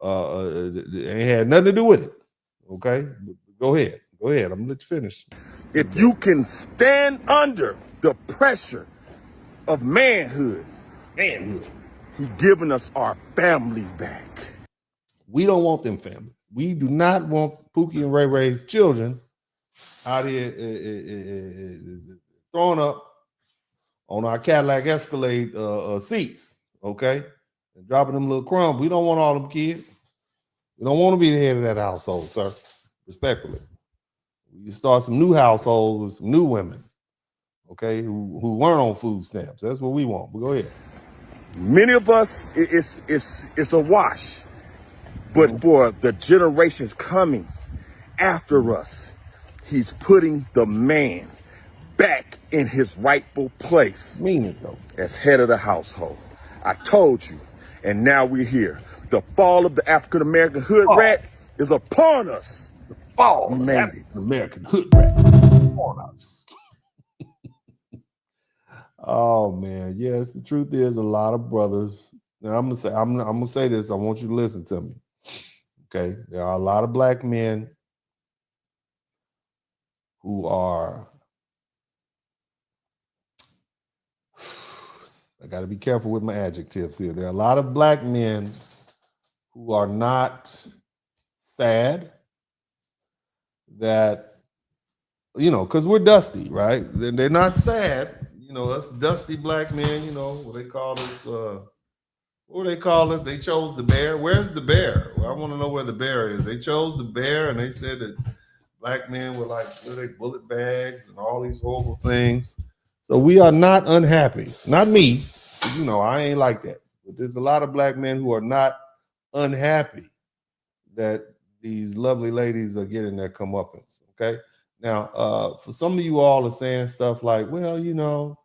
ain't had nothing to do with it. Okay, go ahead. I'm gonna let you finish. If you can stand under the pressure of manhood, he giving us our families back. We don't want them families. We do not want Pookie and Ray Ray's children out here throwing up on our Cadillac Escalade seats, okay? And dropping them little crumbs. We don't want all them kids. We don't want to be the head of that household, sir. Respectfully. You start some new households with some new women, okay, who weren't on food stamps. That's what we want. But go ahead. Many of us, it's a wash. But for the generations coming after us, he's putting the man back in his rightful place as head of the household. I told you, and now we're here. The fall of the African American hood rat is upon us. The fall of the African American hood rat upon us. Oh man, yes. The truth is, a lot of brothers. Now I'm gonna say this. I want you to listen to me. Okay, there are a lot of black men who are, I got to be careful with my adjectives here. There are a lot of black men who are not sad that, you know, because we're dusty, right? They're not sad. You know, us dusty black men, you know, what they call us, what do they call us? They chose the bear. Where's the bear? Well, I want to know where the bear is. They chose the bear, and they said that black men were like bullet bags and all these horrible things. So we are not unhappy. Not me. You know, I ain't like that. But there's a lot of black men who are not unhappy that these lovely ladies are getting their comeuppance. Okay. Now, for some of you all are saying stuff like, well, you know,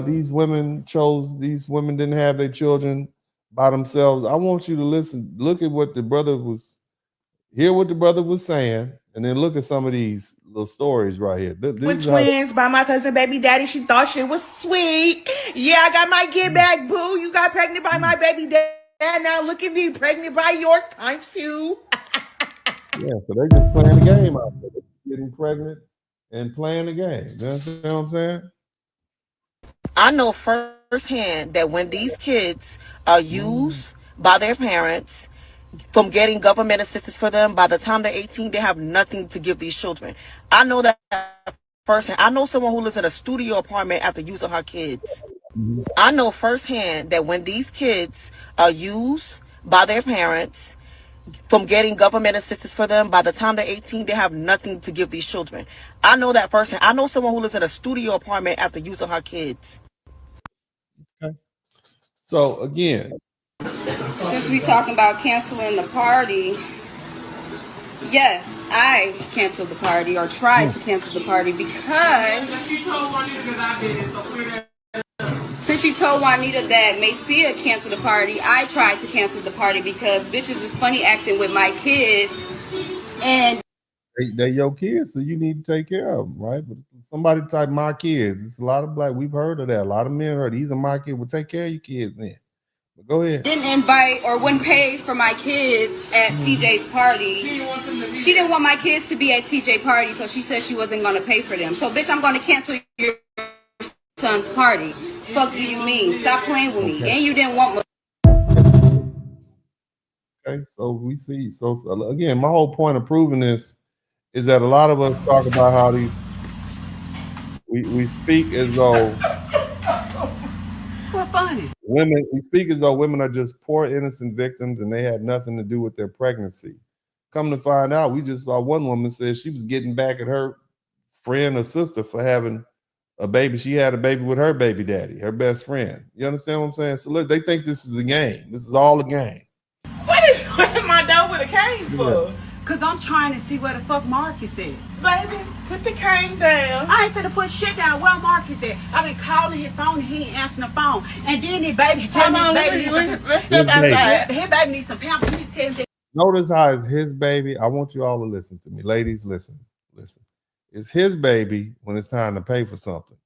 these women didn't have their children by themselves. I want you to listen, look at what the brother was, hear what the brother was saying, and then look at some of these little stories right here. With twins by my cousin baby daddy. She thought shit was sweet. Yeah, I got my get back, boo. You got pregnant by my baby dad. Now look at me, pregnant by yours times 2. Yeah, so they just playing the game out there. Getting pregnant and playing the game. You understand what I'm saying? I know firsthand that when these kids are used by their parents from getting government assistance for them, by the time they're 18, they have nothing to give these children. I know that firsthand. I know someone who lives in a studio apartment after using her kids. I know firsthand that when these kids are used by their parents from getting government assistance for them, by the time they're 18, they have nothing to give these children. I know that firsthand. I know someone who lives in a studio apartment after using her kids. Okay. So again, since we talking about canceling the party, yes, I canceled the party or tried to cancel the party because Since you told Juanita that Macia canceled the party, I tried to cancel the party because bitches is funny acting with my kids. And they're your kids, so you need to take care of them, right? But somebody type my kids. It's a lot of black. We've heard of that. A lot of men heard these are my kids. Well, take care of your kids then. But go ahead. didn't invite or wouldn't pay for my kids at TJ's party. She didn't want my kids to be at TJ party, so she said she wasn't going to pay for them. So, bitch, I'm going to cancel your son's party. Fuck do you mean? Stop playing with me. And you didn't want. Okay, so we see. So again, my whole point of proving this is that a lot of us talk about how we speak as though what funny? We speak as though women are just poor innocent victims and they had nothing to do with their pregnancy. Come to find out, we just saw one woman said she was getting back at her friend or sister for having a baby. She had a baby with her baby daddy, her best friend. You understand what I'm saying? So look, they think this is a game. This is all a game. What am I done with a cane for? Cause I'm trying to see where the fuck Marcus is. Baby, put the cane down. I ain't finna put shit down. Where Marcus is? I've been calling his phone and he ain't answering the phone. And then his baby tell me his baby let's step outside. His baby needs some pampers. You tell him that. Notice how it's his baby. I want you all to listen to me. Ladies, listen. It's his baby when it's time to pay for something.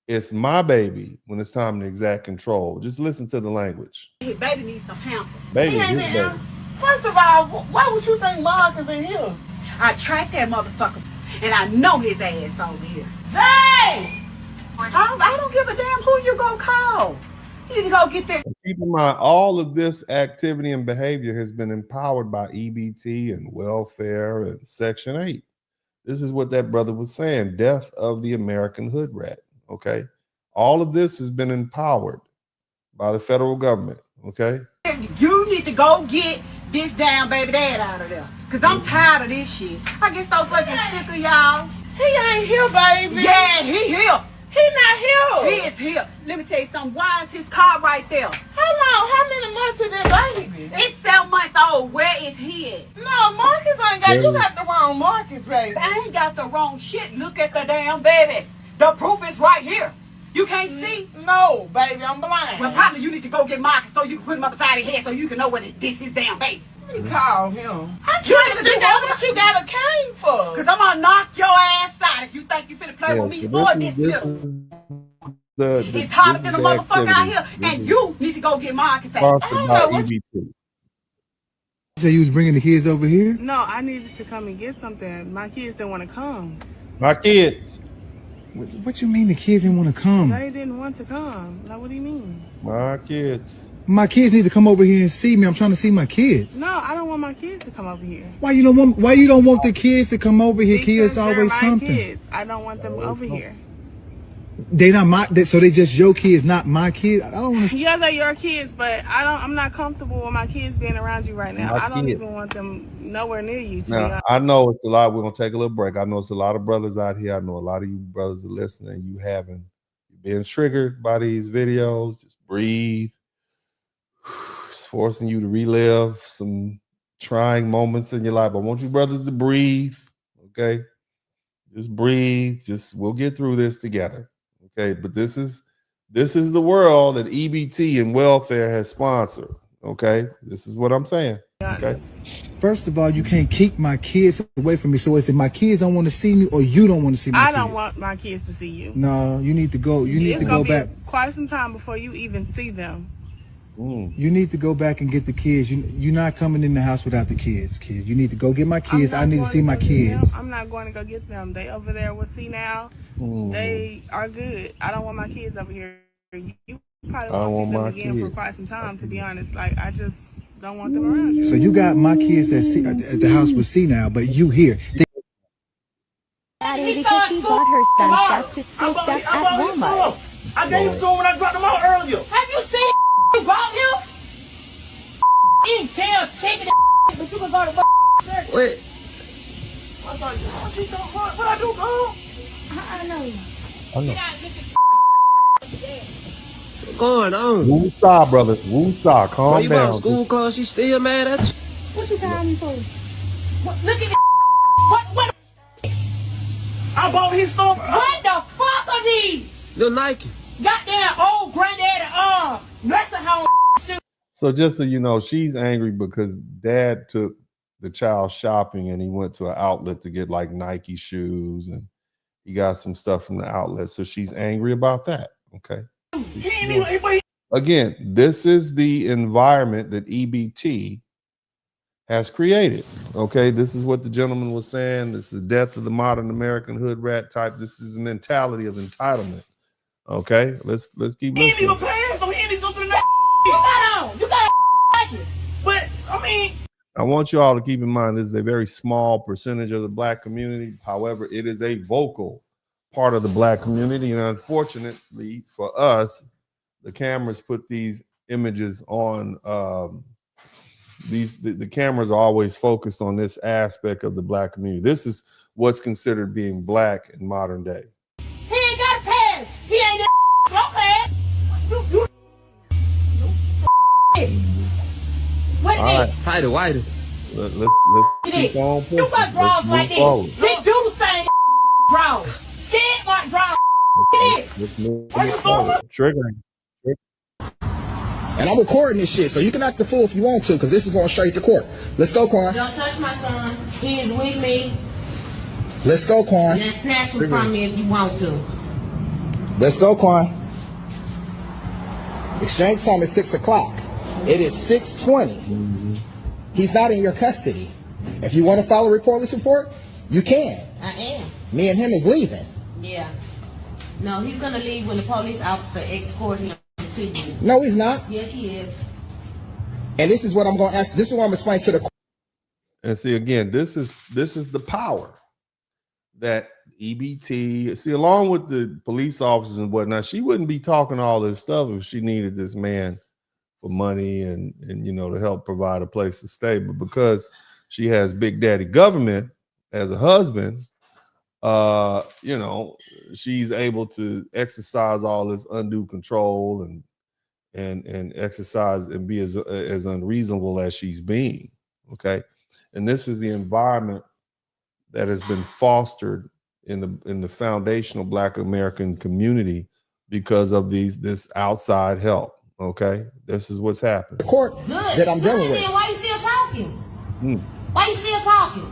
It's my baby when it's time to exact control. Just listen to the language. His baby needs some pampers. Baby, his baby. First of all, why would you think Mark is in here? I tracked that motherfucker, and I know his ass over here. Hey! I don't give a damn who you gonna call. You need to go get that. Keep in mind, all of this activity and behavior has been empowered by EBT and welfare and Section 8. This is what that brother was saying, death of the American hood rat, okay? All of this has been empowered by the federal government, okay? You need to go get this damn baby dad out of there. Cause I'm tired of this shit. I get so fucking sick of y'all. He ain't here, baby. Yeah, he here. He not here. He is here. Let me tell you something. Why is his car right there? How long? How many months is that baby? It's 7 months old. Where is he at? No, Marcus ain't got. You got the wrong Marcus, baby. I ain't got the wrong shit. Look at the damn baby. The proof is right here. You can't see? No, baby, I'm blind. Well, probably you need to go get Marcus so you can put him up beside his head so you can know what this his damn baby. You call him. I'm trying to figure out what you got a cane for. Cause I'm gonna knock your ass out if you think you finna play with me or this little. It's hotter than a motherfucker out here, and you need to go get Marcus out. I don't know what you So you was bringing the kids over here? No, I needed to come and get something. My kids didn't want to come. My kids. What you mean the kids didn't want to come? They didn't want to come. Like, what do you mean? My kids. My kids need to come over here and see me. I'm trying to see my kids. No, I don't want my kids to come over here. Why you don't want the kids to come over here? Kids always something. Kids. I don't want them over here. They not my. So they just your kids, not my kids. I don't want to. Yeah, they're your kids, but I'm not comfortable with my kids being around you right now. I don't even want them nowhere near you. Now I know it's a lot. We're gonna take a little break. I know it's a lot of brothers out here. I know a lot of you brothers are listening. You've been triggered by these videos. Just breathe. It's forcing you to relive some trying moments in your life. I want you brothers to breathe. Okay, just breathe. We'll get through this together. Okay, but this is the world that EBT and welfare has sponsored. Okay, this is what I'm saying. Okay. First of all, you can't keep my kids away from me. So is it my kids don't want to see me, or you don't want to see my kids? I don't want my kids to see you. No, you need to go. You need to go back. Quite some time before you even see them. You need to go back and get the kids. You're not coming in the house without the kids, kid. You need to go get my kids. I need to see my kids. I'm not going to go get them. They over there with see now. They are good. I don't want my kids over here. You probably won't see them again for quite some time, to be honest. Like, I just don't want them around you. So you got my kids at the house with C now, but you here. Daddy, because he got her son stuff to school stuff at Walmart. I gave it to him when I dropped him out earlier. Have you seen you brought him? In jail, shaking that but you can go to Wait. What I do, girl? I know. What's going on? Woo-saw, brothers. Woo-saw. Calm down. You school cause she still mad at you? What you got him for? Look at what? I bought his stuff. What the fuck are these? The Nike. Goddamn old granddad That's how. So just so you know, she's angry because dad took the child shopping and he went to an outlet to get like Nike shoes and he got some stuff from the outlet. So she's angry about that. Okay. Again, this is the environment that EBT has created. Okay. This is what the gentleman was saying. This is the death of the modern American hood rat type. This is the mentality of entitlement. Okay. Let's keep listening. You got but I mean, I want you all to keep in mind this is a very small percentage of the Black community. However, it is a vocal part of the Black community. And unfortunately for us, the cameras put these images on. The cameras are always focused on this aspect of the Black community. This is what's considered being Black in modern day. He ain't got a pass. He ain't got no pass. What All right. Tighter, wider. Let's keep on pushing. You got draws like this. Forward. We do the same draws. Skid mark draws. Let's move forward. Triggering. And I'm recording this shit, so you can act the fool if you want to, because this is going straight to court. Let's go, Quan. Don't touch my son. He is with me. Let's go, Quan. And snatch him from me if you want to. Let's go, Quan. Exchange time is 6 o'clock. It is 6:20. He's not in your custody. If you want to file a police report, you can. I am. Me and him is leaving. Yeah. No, he's going to leave when the police officer escorts him to you. No, he's not. Yes, he is. And this is what I'm going to ask. This is what I'm explaining to the court. And see, again, this is the power that EBT, see, along with the police officers and whatnot, she wouldn't be talking all this stuff if she needed this man for money and you know, to help provide a place to stay. But because she has Big Daddy government as a husband, you know, she's able to exercise all this undue control and exercise and be as unreasonable as she's being. Okay. And this is the environment that has been fostered in the foundational Black American community because of this outside help. Okay, this is what's happened. The court that I'm dealing with. Why you still talking? Why you still talking?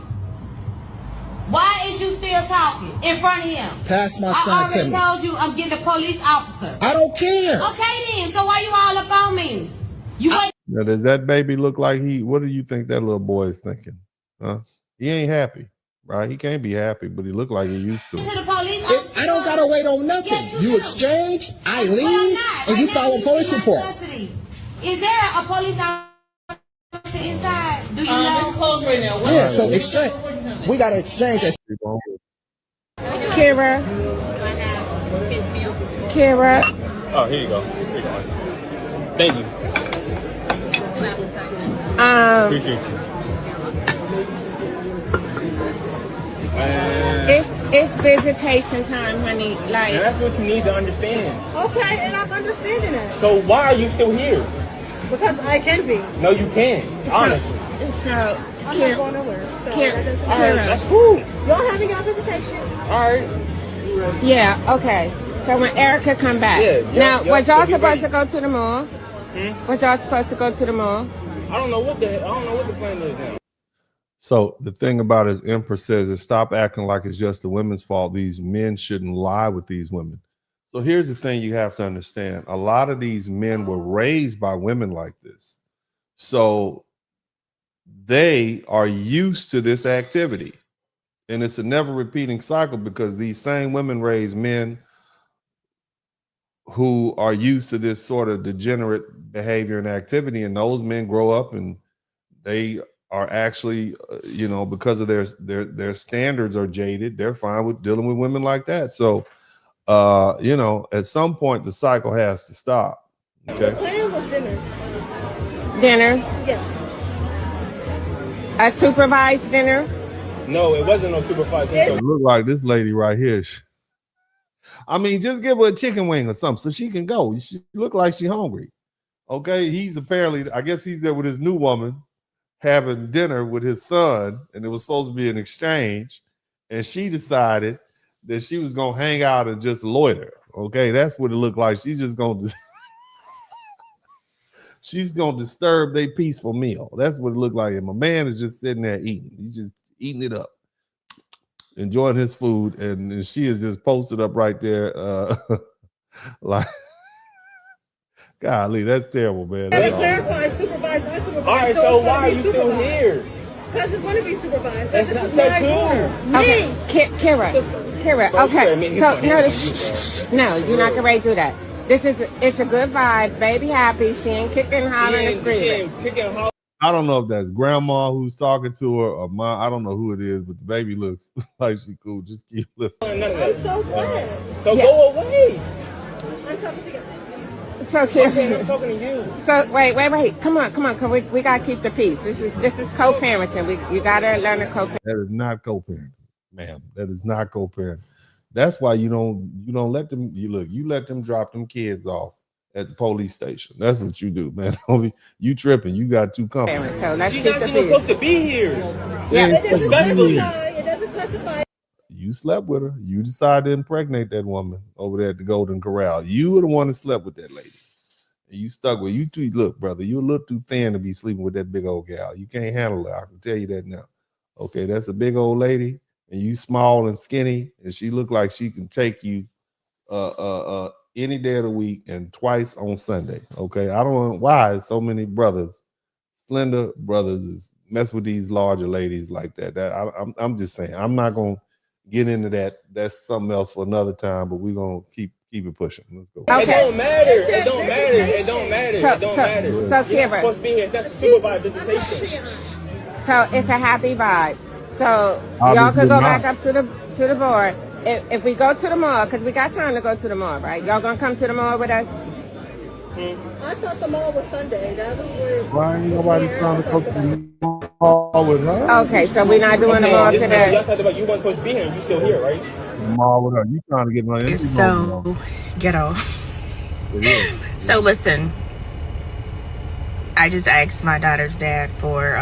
Why is you still talking in front of him? Pass my son to me. I already told you I'm getting a police officer. I don't care. Okay then, so why you all up on me? Now, does that baby look like what do you think that little boy is thinking? Huh? He ain't happy, right? He can't be happy, but he look like he used to. To the police officer. I don't gotta wait on nothing. Yes, you exchange, I leave, and you file a police report. Is there a police officer inside? Do you know? It's closed right now. Yeah, so exchange. We gotta exchange. Kira. Kira. Oh, here you go. Here you go. Thank you. Appreciate you. It's visitation time, honey. Like, and that's what you need to understand. Okay, and I'm understanding it. So why are you still here? Because I can be. No, you can't. Honestly. So I'm not going nowhere. So Kira. All right, that's cool. Y'all having your visitation? All right. Yeah. Okay. So when Erica come back, now was y'all supposed to go to the mall? Was y'all supposed to go to the mall? I don't know what the plan is now. So the thing about it is Empress says is stop acting like it's just the women's fault. These men shouldn't lie with these women. So here's the thing you have to understand. A lot of these men were raised by women like this. So they are used to this activity. And it's a never repeating cycle because these same women raise men who are used to this sort of degenerate behavior and activity. And those men grow up and they are actually, you know, because of their standards are jaded, they're fine with dealing with women like that. So, you know, at some point the cycle has to stop. Okay. The plan was dinner. Dinner? Yes. A supervised dinner? No, it wasn't no supervised dinner. It looked like this lady right here. I mean, just give her a chicken wing or something so she can go. She look like she's hungry. Okay. He's apparently, I guess he's there with his new woman, having dinner with his son, and it was supposed to be an exchange, and she decided that she was gonna hang out and just loiter. Okay, that's what it looked like. She's just gonna she's gonna disturb their peaceful meal. That's what it looked like. And my man is just sitting there eating. He's just eating it up, enjoying his food, and she is just posted up right there, like, golly, that's terrible, man. Let me clarify, supervised, unsupervised. All right, so why are you still here? Because it's going to be supervised. That's This is not my true. order. Okay, Me. Kira, okay. So no, you're not gonna do that. It's a good vibe, baby happy. She ain't kicking, hollering, and screaming. I don't know if that's grandma who's talking to her or mom. I don't know who it is, but the baby looks like she cool. Just keep listening. I'm so glad. So go away. I'm talking to you. So Kira, Okay, I'm talking to you. So wait. Come on. We gotta keep the peace. This is co-parenting. You gotta learn to co-parent. That is not co-parenting, ma'am. That is not co-parenting. That's why you don't let them. You let them drop them kids off at the police station. That's what you do, man. You tripping. You got too comfortable. So let's She's keep not the even peace. supposed to be here. Yeah. It doesn't specify. You slept with her. You decided to impregnate that woman over there at the Golden Corral. You were the one that slept with that lady. And you stuck with you too. Look, brother, you're a little too thin to be sleeping with that big old gal. You can't handle it. I can tell you that now. Okay, that's a big old lady, and you small and skinny, and she look like she can take you any day of the week and twice on Sunday. Okay, I don't know why so many brothers, slender brothers, mess with these larger ladies like that. I'm just saying. I'm not gonna get into that. That's something else for another time. But we're gonna keep it pushing. Let's go. Okay. It don't matter. It don't matter. So Kira, you're supposed to be here. That's supervised visitation. So it's a happy vibe. So y'all could go back up to the board. If we go to the mall, because we got time to go to the mall, right? Y'all gonna come to the mall with us? I thought the mall was Sunday. That was where. Why ain't nobody trying to go to the mall with her? Okay, so we're not doing the mall today. Y'all talked about you weren't supposed to be here and you still here, right? Mall with her. You trying to get money? So ghetto. So listen, I just asked my daughter's dad for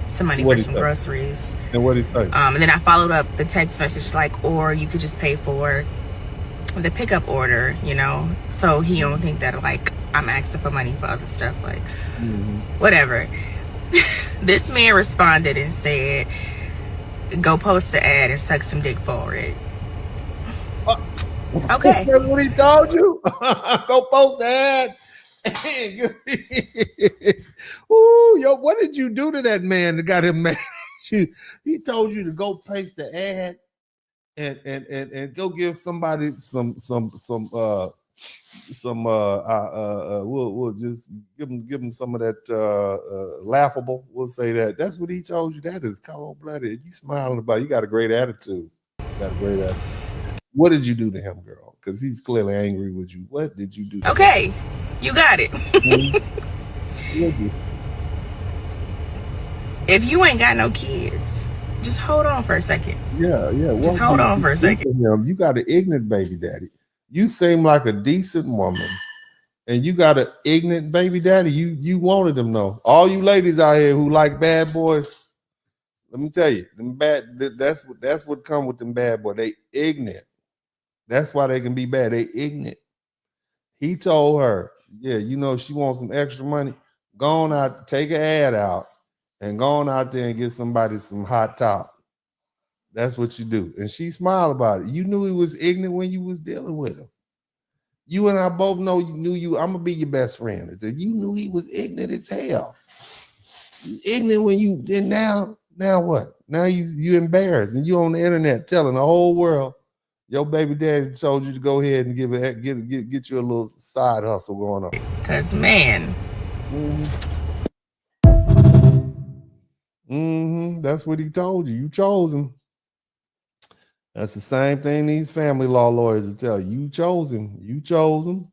some money for some groceries. And what did he say? And then I followed up the text message like, or you could just pay for the pickup order, so he don't think that like I'm asking for money for other stuff, like whatever. This man responded and said, go post the ad and suck some dick for it. Okay. That's what he told you? Go post the ad. Ooh, yo, what did you do to that man that got him mad at you? He told you to go paste the ad and go give somebody we'll just give them some of that laughable. We'll say that. That's what he told you. That is cold-blooded. You smiling about it. You got a great attitude. What did you do to him, girl? Because he's clearly angry with you. What did you do to him? You got it. If you ain't got no kids, just hold on for a second. Yeah. Just hold on for a second. You got an ignorant baby daddy. You seem like a decent woman, and you got an ignorant baby daddy. You wanted him though. All you ladies out here who like bad boys, let me tell you, that's what come with them bad boys. They ignorant. That's why they can be bad. They ignorant. He told her, yeah, she wants some extra money. Go on out, take an ad out, and go on out there and get somebody some hot top. That's what you do. And she smiled about it. You knew he was ignorant when you was dealing with him. You and I both know I'm gonna be your best friend. You knew he was ignorant as hell. Ignorant when you did now what? Now you embarrassed and you on the internet telling the whole world your baby daddy told you to go ahead and get you a little side hustle going on. Cause man. That's what he told you. You chose him. That's the same thing these family law lawyers will tell you. You chose him. You chose him.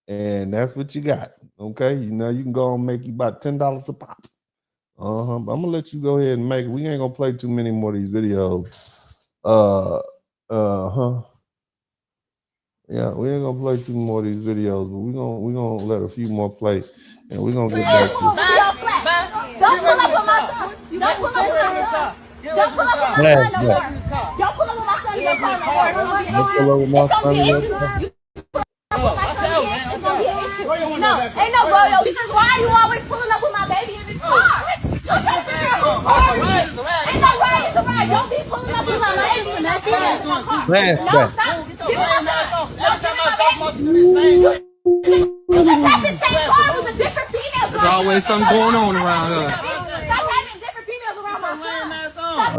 And that's what you got. Okay. You can go and make you about $10 a pop. But I'm gonna let you go ahead and make it. We ain't gonna play too many more of these videos. Yeah, we ain't gonna play too more of these videos, but we're gonna let a few more play, and we're gonna get back to Don't pull up on my son. Don't pull up on my son. Don't pull up on my son no more. Don't pull up on my son in your car no more. It's gonna be an issue. It's gonna be an issue. It's gonna be an issue. No, ain't no royo. Because why are you always pulling up with my baby in this car? Ain't no ride is a ride. Don't be pulling up with my baby in that car. No, stop. Give me my phone. No, give me my baby. You just had the same car with a different female. There's always something going on around here. Stop having different females around my son.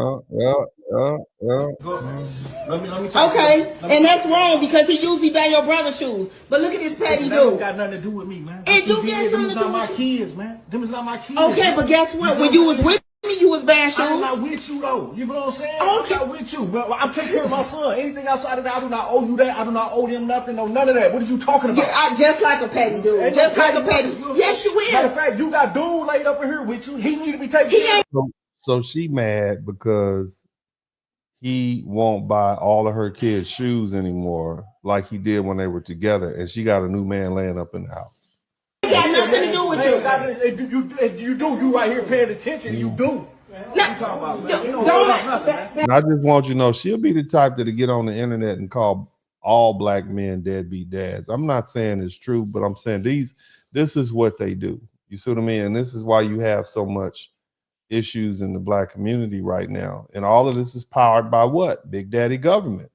Okay, and that's wrong because he usually buy your brother's shoes. But look at this petty dude. That got nothing to do with me, man. It do get something to do with my kids, man. Them is not my kids. Okay, but guess what? When you was with me, you was bad shoes. I'm not with you though. You know what I'm saying? Okay. I'm not with you. But I'm taking care of my son. Anything outside of that, I do not owe you that. I do not owe them nothing. No, none of that. What are you talking about? Yeah, just like a petty dude. Just like a petty. Yes, you will. Matter of fact, you got dude laid up in here with you. He need to be taken care of. So she mad because he won't buy all of her kids shoes anymore like he did when they were together, and she got a new man laying up in the house. It got nothing to do with you. You do. You right here paying attention. You do. What you talking about, man? You don't know about nothing, man. And I just want you to know she'll be the type that'll get on the internet and call all black men deadbeat dads. I'm not saying it's true, but I'm saying this is what they do. You see what I mean? And this is why you have so much issues in the black community right now. And all of this is powered by what? Big Daddy government.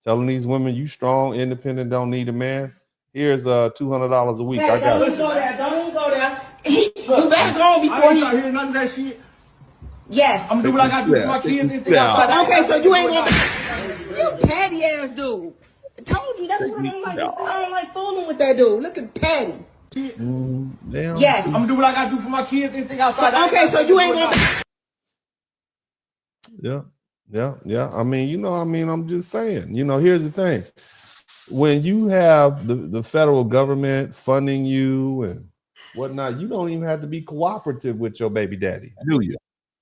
Telling these women, you strong, independent, don't need a man. Here's $200 a week. Hey, I got don't it. go there. Don't even go there. You better go before I ain't trying to hear none of that shit. Yes. I'm gonna do what I gotta do for my kids. Okay, so you ain't gonna. You petty ass dude. I told you that's what I don't like. I don't like fooling with that dude. Look at petty. Yes. I'm gonna do what I gotta do for my kids. Anything outside. Okay, so you ain't gonna. Yeah. I mean, I'm just saying, here's the thing. When you have the federal government funding you and whatnot, you don't even have to be cooperative with your baby daddy, do you?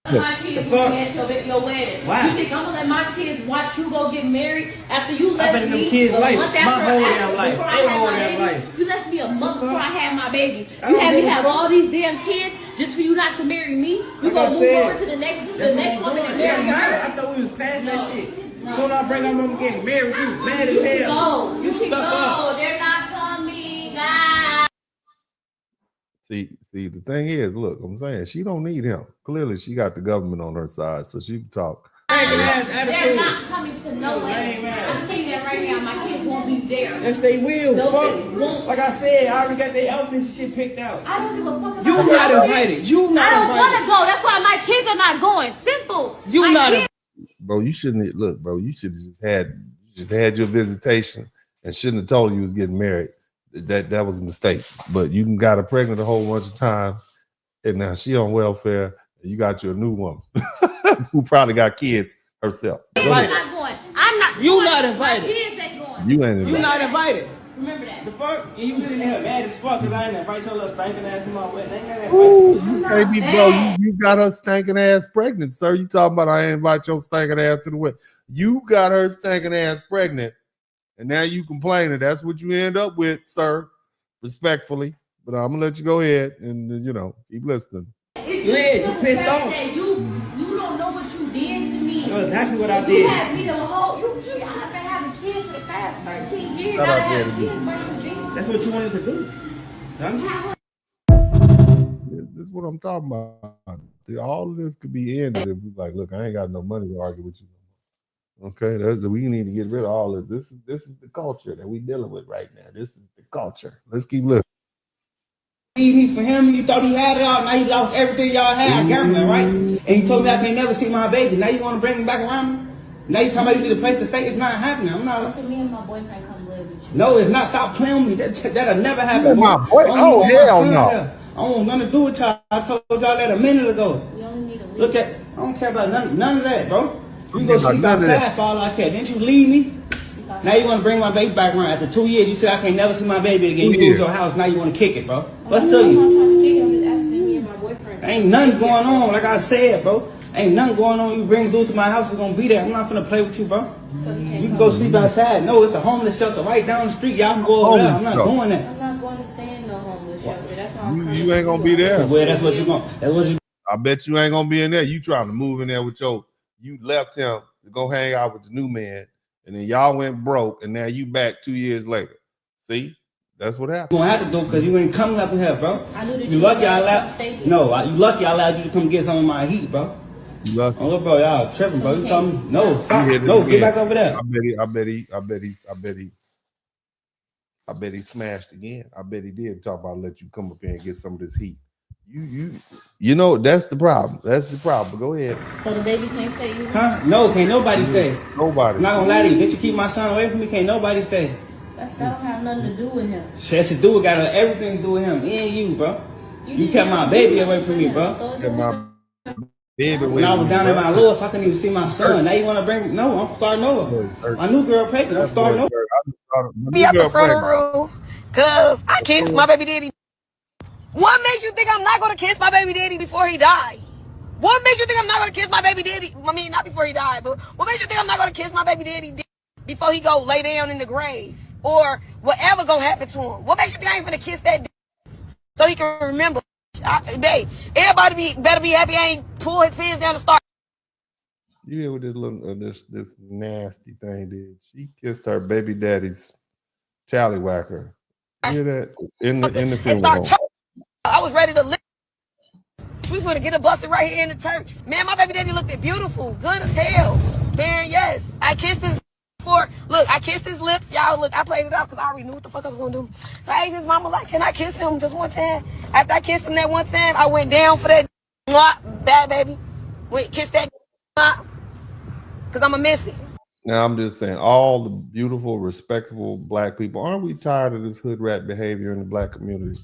My kids at your wedding. Wow. You think I'm gonna let my kids watch you go get married after you left me? Them kids' life. Month My whole after, damn life. before I had my baby. You left me a month before I had my baby. You had me have all these damn kids just for you not to marry me. You gonna move over to the next woman and marry her. I thought we was past that shit. Soon I bring them getting married, you mad as hell. You can go. They're not coming. God. See, the thing is, look, I'm saying she don't need him. Clearly, she got the government on her side, so she can talk. They're not coming to nowhere. I'm telling you that right now. My kids won't be there. Yes, they will. No, they won't. Like I said, I already got their outfits and shit picked out. I don't give a fuck about You not invited. You not I don't want invited. to go. That's why my kids are not going. Simple. You My not kids- Bro, you shouldn't look, bro. You should have just had your visitation and shouldn't have told you was getting married. That was a mistake. But you got her pregnant a whole bunch of times, and now she on welfare. And you got your new woman who probably got kids herself. I'm not going. I'm not. You going. not invited. My kids ain't going. You ain't invited. You not invited. Remember that. The fuck? And you sitting there mad as fuck because I ain't invite your little stinking ass to my wedding. You can't be, bro. You got her stinking ass pregnant, sir. You talking about I ain't invite your stinking ass to the wedding. You got her stinking ass pregnant, and now you complaining. That's what you end up with, sir. Respectfully, but I'm gonna let you go ahead and keep listening. You pissed off. You don't know what you did to me. That's exactly what I did. You had me the whole. I've been having kids for the past 13 years. Shout I out have to kids, you. but That's what you wanted to do. This is what I'm talking about. All of this could be ended if we like, look, I ain't got no money to argue with you. Okay, we need to get rid of all of this. This is the culture that we dealing with right now. This is the culture. Let's keep listening. For him, you thought he had it all. Now he lost everything y'all had. Gambling, right? And he told me I can't never see my baby. Now you want to bring him back around me? Now you talking about you need a place to stay? It's not happening. I'm not. Look at me and my boyfriend come live with you. No, it's not. Stop playing with me. That'll never happen. My boy. Oh, hell no. I don't want nothing to do with y'all. I told y'all that a minute ago. We only need a leave. Look at. I don't care about none of that, bro. You go sleep outside for all I care. Didn't you leave me? Now you want to bring my baby back around. After 2 years, you said I can't never see my baby again. You moved your house. Now you want to kick it, bro. What's to I'm you? not trying to kick him. I'm just asking me and my boyfriend. Ain't nothing going on. Like I said, bro. Ain't nothing going on. You bring dude to my house, it's gonna be there. I'm not finna play with you, bro. So You can go sleep outside. No, it's a homeless shelter right down the street. Y'all can go over there. I'm not doing that. I'm not going to stay in no homeless shelter. That's all I'm You ain't gonna be there. Well, that's what you going. That's what you. I bet you ain't gonna be in there. You trying to move in there with you left him to go hang out with the new man, and then y'all went broke, and now you back 2 years later. See, That's what happened. You gonna have to do because you ain't coming up here, bro. I knew that you lucky I allowed. No, you lucky I allowed you to come get some of my heat, bro. You lucky. Oh, bro, y'all tripping, bro. You told me no. Stop. No, get back over there. I bet he smashed again. I bet he did talk about let you come up here and get some of this heat. You know that's the problem. That's the problem. Go ahead. So the baby can't stay either? Huh? No, can't nobody stay. Nobody. I'm not gonna lie to you. Did you keep my son away from me? Can't nobody stay. That don't have nothing to do with him. Shit to do. Got everything to do with him and you, bro. You kept my baby away from me, bro. Kept my baby away. When I was down in my Lewis, I couldn't even see my son. Now you want to bring? No, I'm starting over. My new girl pregnant. I'm starting over. Be up the front of the room, cause I kissed my baby daddy. What makes you think I'm not gonna kiss my baby daddy before he died? What makes you think I'm not gonna kiss my baby daddy? I mean, not before he died, but what makes you think I'm not gonna kiss my baby daddy before he go lay down in the grave or whatever gonna happen to him? What makes you think I ain't gonna kiss that so he can remember? Babe, everybody better be happy I ain't pull his pants down to start. You hear what this little this nasty thing did? She kissed her baby daddy's tallywhacker. You hear that in the funeral home? I was ready to live. We was gonna get a busted right here in the church. Man, my baby daddy looked beautiful, good as hell. Man, yes, I kissed his I kissed his lips. Y'all, look, I played it out because I already knew what the fuck I was gonna do. So I asked his mama, like, can I kiss him just one time? After I kissed him that one time, I went down for that bad baby. Wait, kiss that because I'ma miss it. Now I'm just saying, all the beautiful, respectable black people, aren't we tired of this hood rat behavior in the black community?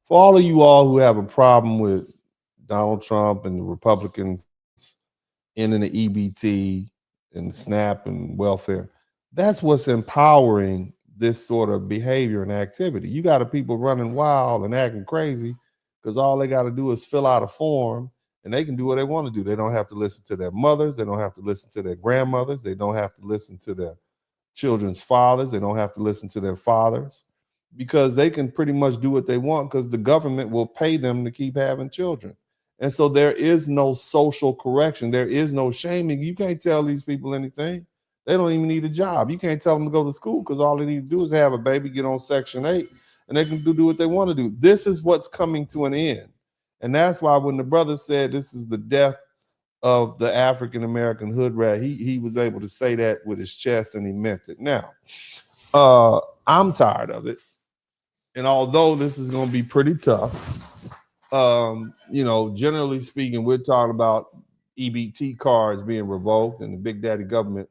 For all of you all who have a problem with Donald Trump and the Republicans ending the EBT and SNAP and welfare, that's what's empowering this sort of behavior and activity. You got people running wild and acting crazy because all they got to do is fill out a form and they can do what they want to do. They don't have to listen to their mothers. They don't have to listen to their grandmothers. They don't have to listen to their children's fathers. They don't have to listen to their fathers because they can pretty much do what they want because the government will pay them to keep having children. And so there is no social correction. There is no shaming. You can't tell these people anything. They don't even need a job. You can't tell them to go to school because all they need to do is have a baby, get on Section 8, and they can do what they want to do. This is what's coming to an end. And that's why when the brother said this is the death of the African-American hood rat, he was able to say that with his chest and he meant it. Now, I'm tired of it. And although this is going to be pretty tough, generally speaking, we're talking about EBT cards being revoked and the Big Daddy government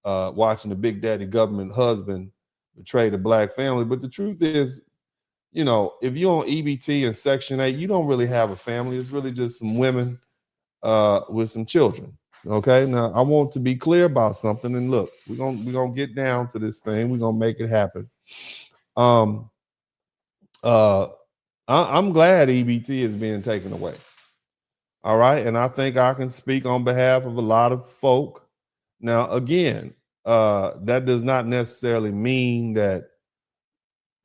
watching the Big Daddy government husband betray the black family. But the truth is, if you're on EBT and Section 8, you don't really have a family. It's really just some women with some children. Okay. Now I want to be clear about something. And look, we're gonna get down to this thing. We're gonna make it happen. I'm glad EBT is being taken away. All right. And I think I can speak on behalf of a lot of folk. Now, again, that does not necessarily mean that,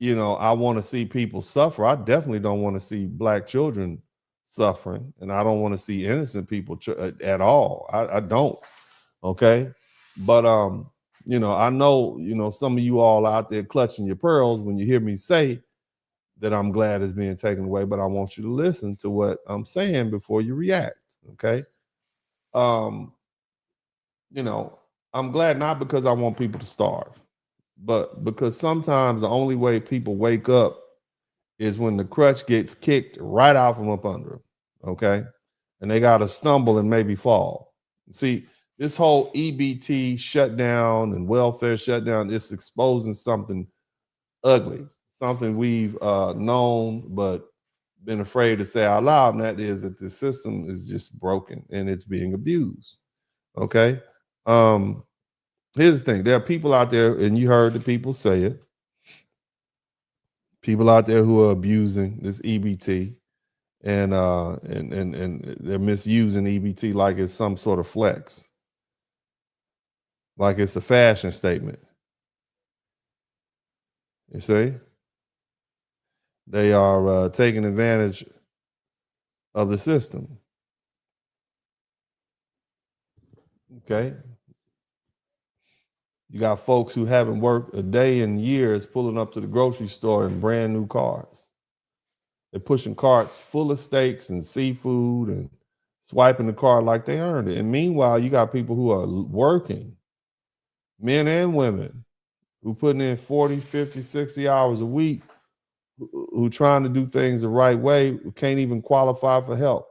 I want to see people suffer. I definitely don't want to see black children suffering, and I don't want to see innocent people at all. I don't. Okay. But, I know, some of you all out there clutching your pearls when you hear me say that I'm glad it's being taken away, but I want you to listen to what I'm saying before you react. Okay. I'm glad not because I want people to starve, but because sometimes the only way people wake up is when the crutch gets kicked right out from up under them. Okay. And they got to stumble and maybe fall. See, this whole EBT shutdown and welfare shutdown is exposing something ugly, something we've known but been afraid to say out loud, and that is that the system is just broken and it's being abused. Okay. Here's the thing. There are people out there, and you heard the people say it, people out there who are abusing this EBT and they're misusing EBT like it's some sort of flex, like it's a fashion statement. You see? They are taking advantage of the system. Okay. You got folks who haven't worked a day in years pulling up to the grocery store in brand new cars. They're pushing carts full of steaks and seafood and swiping the card like they earned it. And meanwhile, you got people who are working, men and women, who putting in 40, 50, 60 hours a week, who trying to do things the right way, who can't even qualify for help.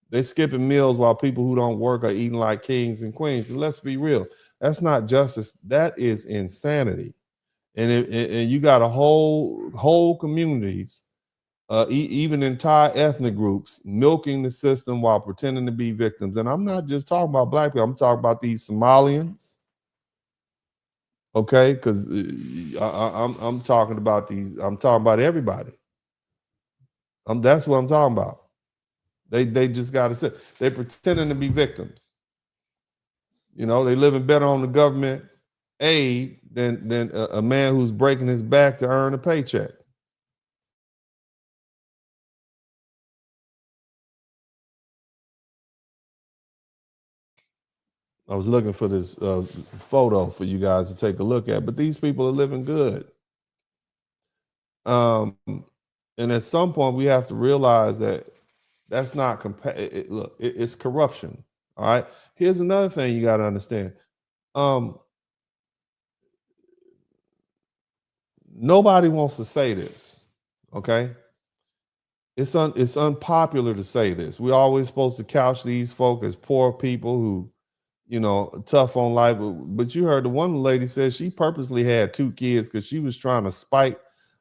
They're skipping meals while people who don't work are eating like kings and queens. And let's be real, that's not justice. That is insanity. And you got a whole communities, even entire ethnic groups, milking the system while pretending to be victims. And I'm not just talking about black people. I'm talking about these Somalians. Okay, because I'm talking about these. I'm talking about everybody. That's what I'm talking about. They just got to say they're pretending to be victims. You know, they living better on the government aid than a man who's breaking his back to earn a paycheck. I was looking for this photo for you guys to take a look at, but these people are living good. And at some point, we have to realize that that's not look, it's corruption. All right. Here's another thing you got to understand. Nobody wants to say this. Okay. It's unpopular to say this. We're always supposed to couch these folk as poor people who, you know, tough on life. But you heard the one lady said she purposely had 2 kids because she was trying to spite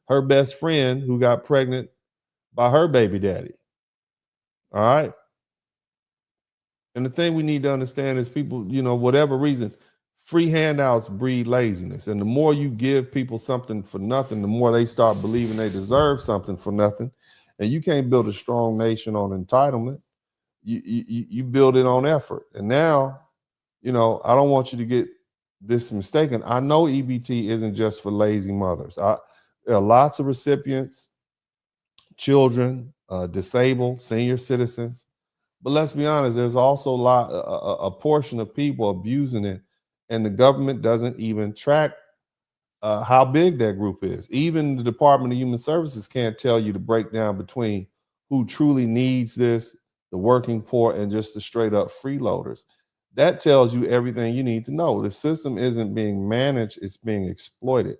her best friend who got pregnant by her baby daddy. All right. And the thing we need to understand is people, you know, whatever reason, free handouts breed laziness. And the more you give people something for nothing, the more they start believing they deserve something for nothing. And you can't build a strong nation on entitlement. You build it on effort. And now, you know, I don't want you to get this mistaken. I know EBT isn't just for lazy mothers. There are lots of recipients, children, disabled, senior citizens. But let's be honest, there's also a portion of people abusing it, and the government doesn't even track how big that group is. Even the Department of Human Services can't tell you the breakdown between who truly needs this, the working poor, and just the straight up freeloaders. That tells you everything you need to know. The system isn't being managed, it's being exploited.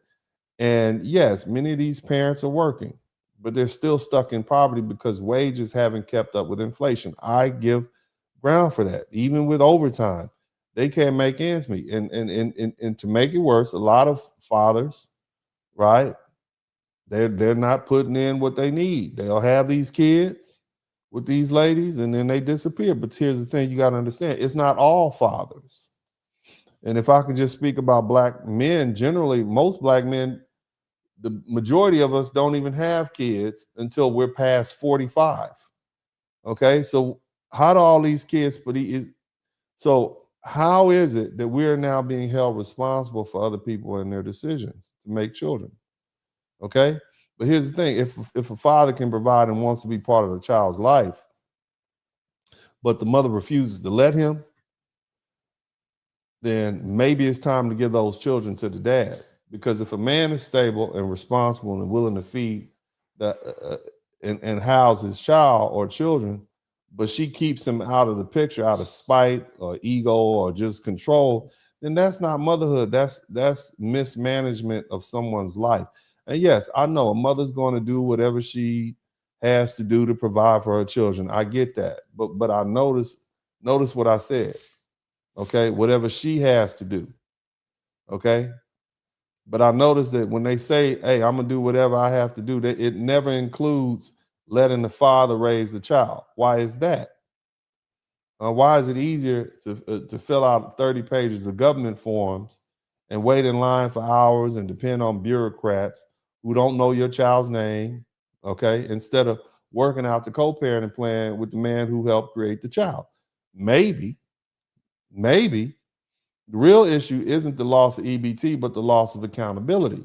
And yes, many of these parents are working, but they're still stuck in poverty because wages haven't kept up with inflation. I give ground for that. Even with overtime, they can't make ends meet. And to make it worse, a lot of fathers, right, they're not putting in what they need. They'll have these kids with these ladies and then they disappear. But here's the thing you got to understand. It's not all fathers. And if I could just speak about black men, generally, most black men, the majority of us don't even have kids until we're past 45. Okay, so how do all these kids, so how is it that we're now being held responsible for other people and their decisions to make children? Okay, but here's the thing, if a father can provide and wants to be part of the child's life, but the mother refuses to let him, then maybe it's time to give those children to the dad. Because if a man is stable and responsible and willing to feed and house his child or children, but she keeps him out of the picture out of spite or ego or just control, then that's not motherhood. That's mismanagement of someone's life. And yes, I know a mother's going to do whatever she has to do to provide for her children. I get that. But I notice what I said. Okay, whatever she has to do. Okay. But I noticed that when they say, hey, I'm gonna do whatever I have to do, that it never includes letting the father raise the child. Why is that? Why is it easier to fill out 30 pages of government forms and wait in line for hours and depend on bureaucrats who don't know your child's name, okay, instead of working out the co-parenting plan with the man who helped create the child? Maybe the real issue isn't the loss of EBT, but the loss of accountability.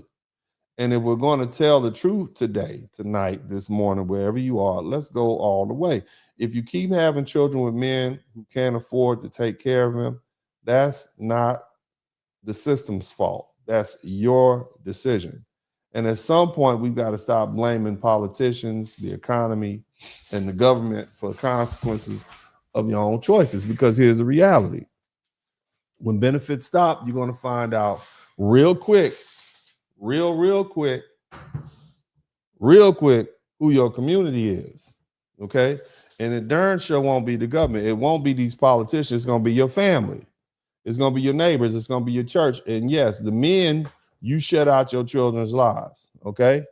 And if we're going to tell the truth today, tonight, this morning, wherever you are, let's go all the way. If you keep having children with men who can't afford to take care of them, that's not the system's fault. That's your decision. And at some point, we've got to stop blaming politicians, the economy, and the government for the consequences of your own choices, because here's the reality. When benefits stop, you're going to find out real quick, real quick, who your community is, okay? And it darn sure won't be the government. It won't be these politicians. It's going to be your family. It's going to be your neighbors. It's going to be your church. And yes, the men, you shut out your children's lives, okay?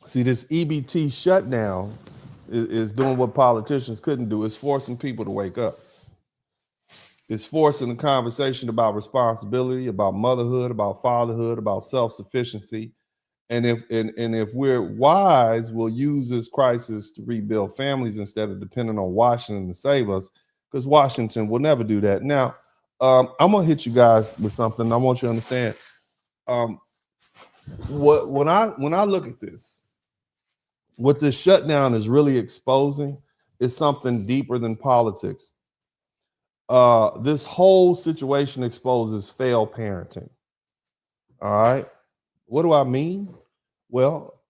See, this EBT shutdown is doing what politicians couldn't do. It's forcing people to wake up. It's forcing a conversation about responsibility, about motherhood, about fatherhood, about self-sufficiency. And if we're wise, we'll use this crisis to rebuild families instead of depending on Washington to save us, because Washington will never do that. Now, I'm gonna hit you guys with something. I want you to understand. When I look at this, what this shutdown is really exposing is something deeper than politics. This whole situation exposes failed parenting. All right. What do I mean? Well,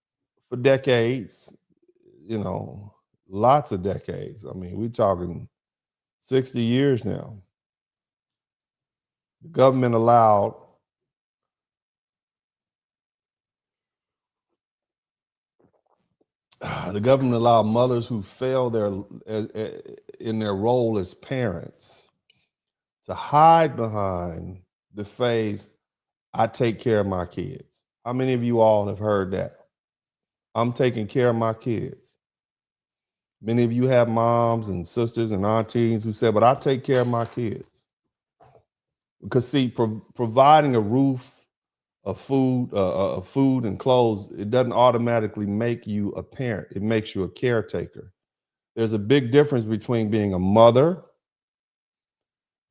for decades, lots of decades. I mean, we're talking 60 years now. The government allowed mothers who fail in their role as parents to hide behind the phrase, I take care of my kids. How many of you all have heard that? I'm taking care of my kids. Many of you have moms and sisters and aunties who say, but I take care of my kids. Because see, providing a roof, food and clothes, it doesn't automatically make you a parent. It makes you a caretaker. There's a big difference between being a mother,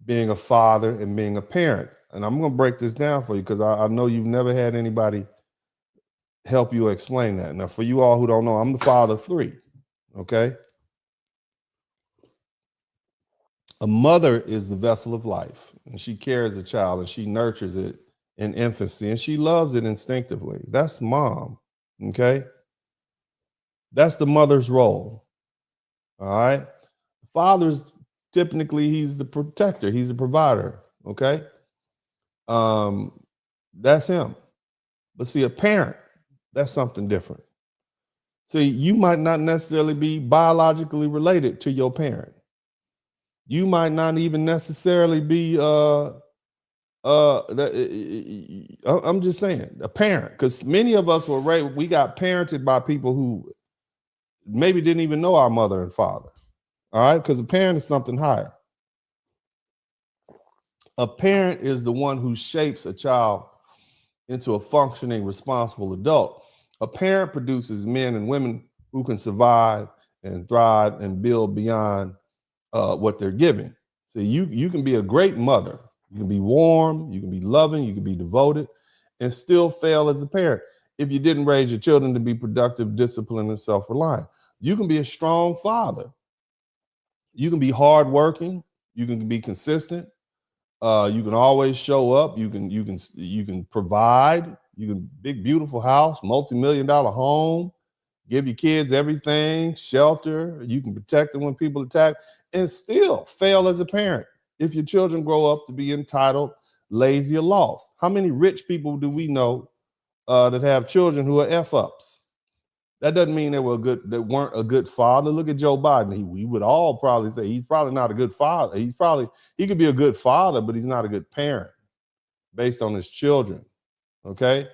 being a father, and being a parent. And I'm going to break this down for you because I know you've never had anybody help you explain that. Now, for you all who don't know, I'm the father of 3, okay? A mother is the vessel of life, and she carries a child, and she nurtures it in infancy, and she loves it instinctively. That's mom, okay? That's the mother's role, all right? Father's typically, he's the protector, he's the provider, okay? That's him. But see, a parent, that's something different. See, you might not necessarily be biologically related to your parent. You might not even necessarily be I'm just saying, a parent, because many of us we got parented by people who maybe didn't even know our mother and father. All right, because a parent is something higher. A parent is the one who shapes a child into a functioning, responsible adult. A parent produces men and women who can survive and thrive and build beyond what they're giving. So you can be a great mother. You can be warm, you can be loving, you can be devoted, and still fail as a parent if you didn't raise your children to be productive, disciplined, and self-reliant. You can be a strong father. You can be hardworking. You can be consistent. You can always show up. You can provide. You can big, beautiful house, multi-million-dollar home, give your kids everything, shelter. You can protect them when people attack, and still fail as a parent if your children grow up to be entitled, lazy, or lost. How many rich people do we know that have children who are F-ups? That doesn't mean they weren't a good father. Look at Joe Biden. We would all probably say he's probably not a good father. He could be a good father, but he's not a good parent based on his children. Okay?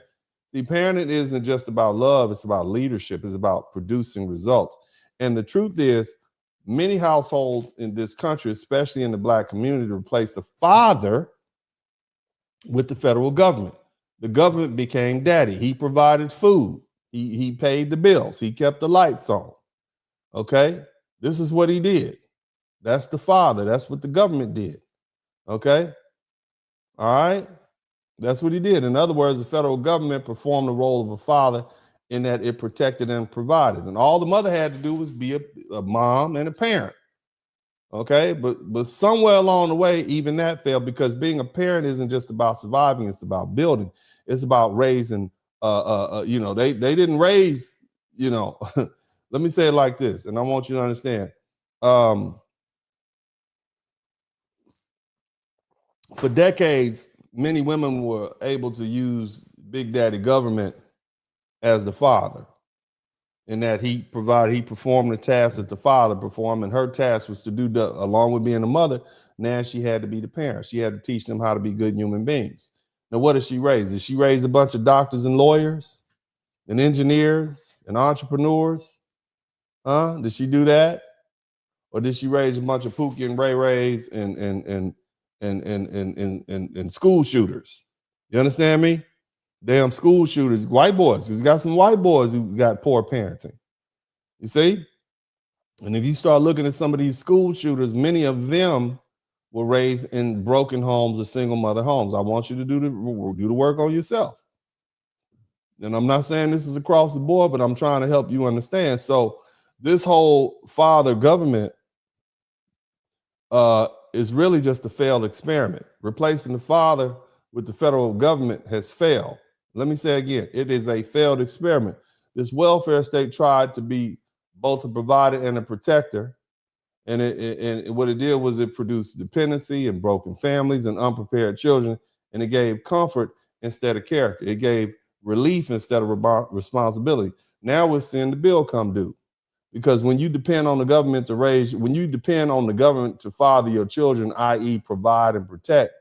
See, parenting isn't just about love, it's about leadership, it's about producing results. And the truth is, many households in this country, especially in the Black community, replaced the father with the federal government. The government became daddy. He provided food. He paid the bills. He kept the lights on. Okay? This is what he did. That's the father. That's what the government did. Okay? All right? That's what he did. In other words, the federal government performed the role of a father in that it protected and provided. And all the mother had to do was be a mom and a parent. Okay, but somewhere along the way, even that failed, because being a parent isn't just about surviving; it's about building. It's about raising. You know, they didn't raise. You know, let me say it like this, and I want you to understand. For decades, many women were able to use Big Daddy government as the father, in that he performed the tasks that the father performed, and her task was to do along with being a mother. Now she had to be the parent. She had to teach them how to be good human beings. Now, what did she raise? Did she raise a bunch of doctors and lawyers and engineers and entrepreneurs? Did she do that? Or did she raise a bunch of Pookie and Ray Rays and school shooters? You understand me? Damn school shooters, white boys. We've got some white boys who got poor parenting. You see? And if you start looking at some of these school shooters, many of them were raised in broken homes or single mother homes. I want you to do the work on yourself. And I'm not saying this is across the board, but I'm trying to help you understand. So this whole father government is really just a failed experiment. Replacing the father with the federal government has failed. Let me say again, it is a failed experiment. This welfare state tried to be both a provider and a protector. And what it did was it produced dependency and broken families and unprepared children. And it gave comfort instead of character. It gave relief instead of responsibility. Now we're seeing the bill come due. Because when you depend on the government to father your children, i.e. provide and protect,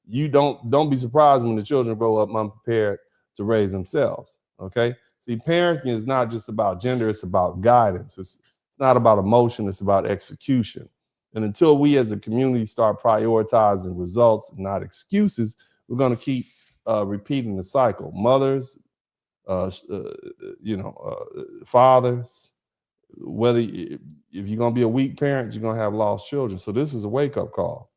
you don't be surprised when the children grow up unprepared to raise themselves. Okay. See, parenting is not just about gender, it's about guidance. It's not about emotion, it's about execution. And until we as a community start prioritizing results, not excuses, we're going to keep repeating the cycle. Mothers, fathers, whether if you're going to be a weak parent, you're going to have lost children. So this is a wake-up call.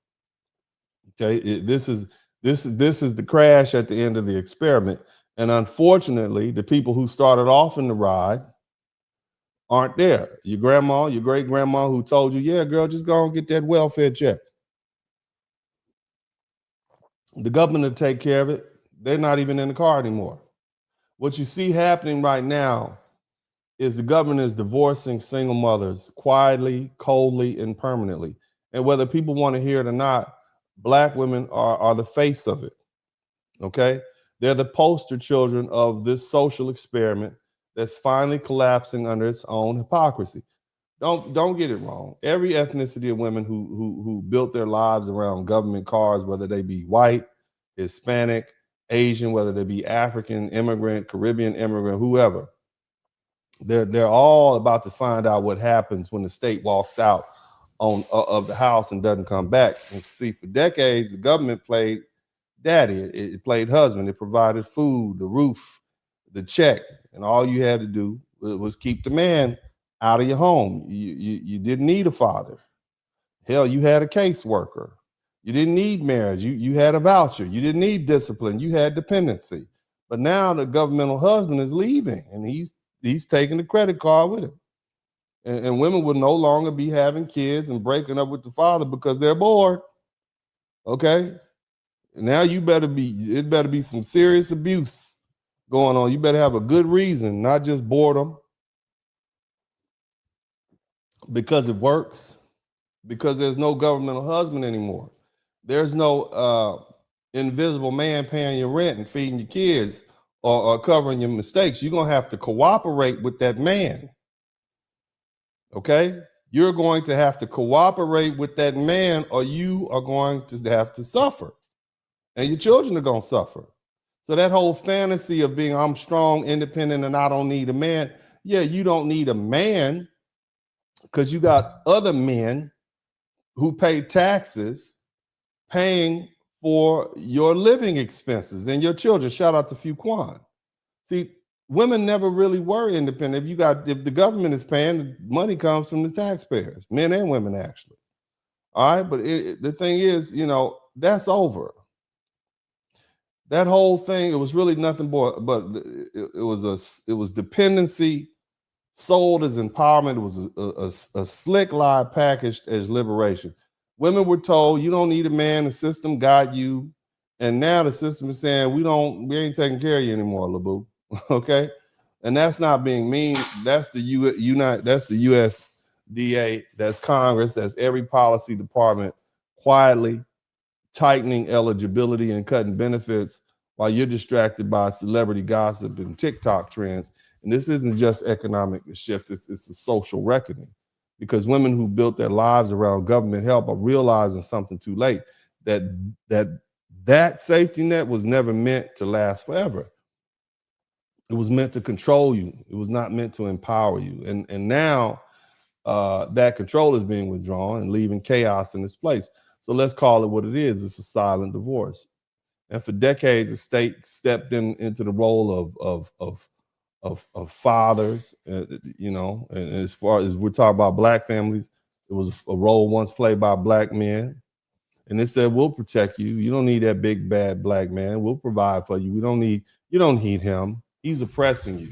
Okay, this is the crash at the end of the experiment. And unfortunately, the people who started off in the ride aren't there. Your grandma, your great grandma, who told you, yeah, girl, just go and get that welfare check. The government will take care of it. They're not even in the car anymore. What you see happening right now is the government is divorcing single mothers quietly, coldly, and permanently. And whether people want to hear it or not, Black women are the face of it. Okay? They're the poster children of this social experiment that's finally collapsing under its own hypocrisy. Don't get it wrong. Every ethnicity of women who built their lives around government cars, whether they be white, Hispanic, Asian, whether they be African immigrant, Caribbean immigrant, whoever, they're all about to find out what happens when the state walks out of the house and doesn't come back. And see, for decades, the government played daddy. It played husband. It provided food, the roof, the check, and all you had to do was keep the man out of your home. You didn't need a father. Hell, you had a caseworker. You didn't need marriage. You had a voucher. You didn't need discipline. You had dependency. But now the governmental husband is leaving, and he's taking the credit card with him. And women will no longer be having kids and breaking up with the father because they're bored. Okay? Now it better be some serious abuse going on. You better have a good reason, not just boredom. Because it works. Because there's no governmental husband anymore. There's no invisible man paying your rent and feeding your kids or covering your mistakes. You're going to have to cooperate with that man. Okay? You're going to have to cooperate with that man, or you are going to have to suffer. And your children are going to suffer. So that whole fantasy of being, I'm strong, independent, and I don't need a man. Yeah, you don't need a man because you got other men who pay taxes paying for your living expenses and your children. Shout out to Fuquan. See, women never really were independent. If the government is paying, the money comes from the taxpayers, men and women, actually. All right, but the thing is, that's over. That whole thing, it was really nothing but it was dependency, sold as empowerment. It was a slick lie packaged as liberation. Women were told, you don't need a man, the system got you. And now the system is saying, we ain't taking care of you anymore, LaBoo. Okay? And that's not being mean. That's the that's the USDA, that's Congress, that's every policy department quietly tightening eligibility and cutting benefits while you're distracted by celebrity gossip and TikTok trends. And this isn't just economic shift, it's a social reckoning, because women who built their lives around government help are realizing something too late, that safety net was never meant to last forever. It was meant to control you. It was not meant to empower you. And now that control is being withdrawn and leaving chaos in its place. So let's call it what it is. It's a silent divorce. And for decades, the state stepped into the role of fathers, you know, and as far as we're talking about black families, it was a role once played by black men. And they said, we'll protect you. You don't need that big, bad black man. We'll provide for you. You don't need him. He's oppressing you.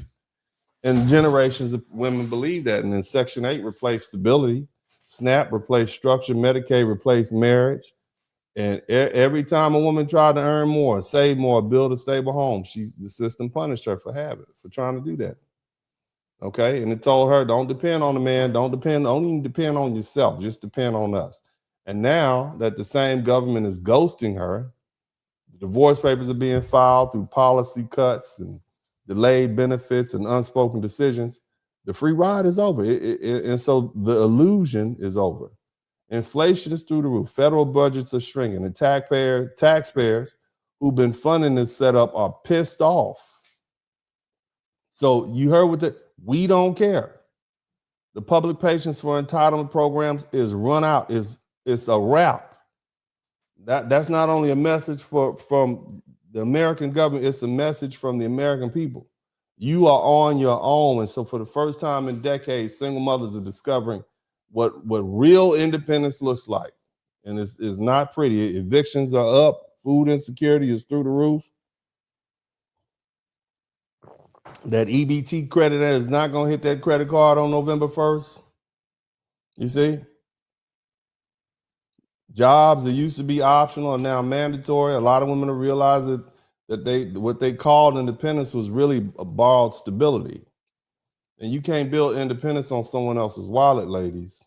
And generations of women believe that. And then Section 8 replaced stability. SNAP replaced structure. Medicaid replaced marriage. And every time a woman tried to earn more, save more, build a stable home, the system punished her for trying to do that. Okay, and it told her, don't depend on the man, don't even depend on yourself, just depend on us. And now that the same government is ghosting her, the divorce papers are being filed through policy cuts and delayed benefits and unspoken decisions. The free ride is over, and so the illusion is over. Inflation is through the roof. Federal budgets are shrinking. And taxpayers who've been funding this setup are pissed off. So you heard we don't care. The public patience for entitlement programs is run out. It's a wrap. That's not only a message from the American government, it's a message from the American people. You are on your own. And so for the first time in decades, single mothers are discovering what real independence looks like. And it's not pretty. Evictions are up. Food insecurity is through the roof. That EBT credit is not going to hit that credit card on November 1st. You see? Jobs that used to be optional are now mandatory. A lot of women are realizing that what they called independence was really a borrowed stability. And you can't build independence on someone else's wallet, ladies.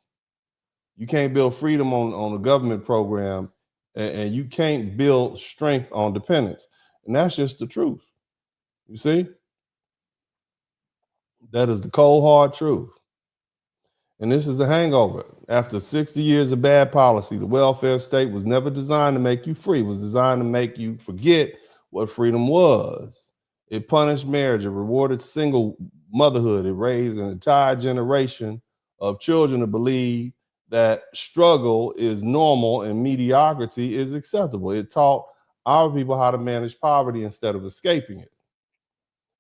You can't build freedom on a government program, and you can't build strength on dependence. And that's just the truth. You see? That is the cold, hard truth. And this is the hangover. After 60 years of bad policy, the welfare state was never designed to make you free. It was designed to make you forget what freedom was. It punished marriage. It rewarded single motherhood. It raised an entire generation of children to believe that struggle is normal and mediocrity is acceptable. It taught our people how to manage poverty instead of escaping it.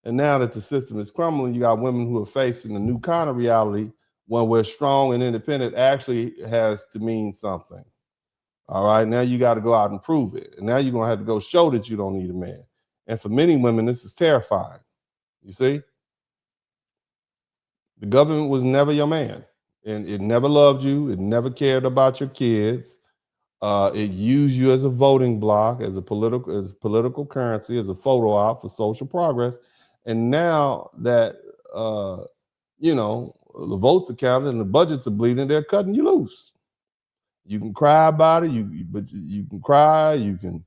And now that the system is crumbling, you got women who are facing a new kind of reality, one where strong and independent actually has to mean something. All right, now you got to go out and prove it. And now you're going to have to go show that you don't need a man. And for many women, this is terrifying. You see? The government was never your man. And it never loved you. It never cared about your kids. It used you as a voting block, as political currency, as a photo op for social progress. And now that the votes are counted and the budgets are bleeding, they're cutting you loose. You can cry about it, but you can cry, you can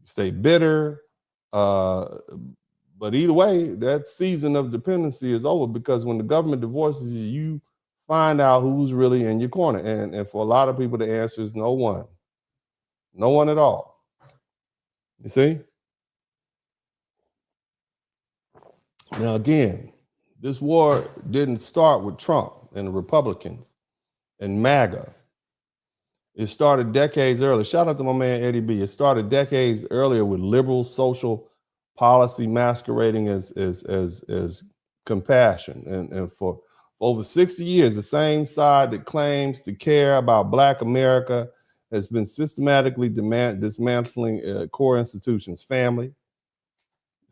stay bitter. But either way, that season of dependency is over, because when the government divorces you, you find out who's really in your corner. And for a lot of people, the answer is no one. No one at all. You see? Now, again, this war didn't start with Trump and the Republicans and MAGA. It started decades earlier. Shout out to my man, Eddie B. It started decades earlier with liberal social policy masquerading as compassion. And for over 60 years, the same side that claims to care about Black America has been systematically dismantling core institutions, family,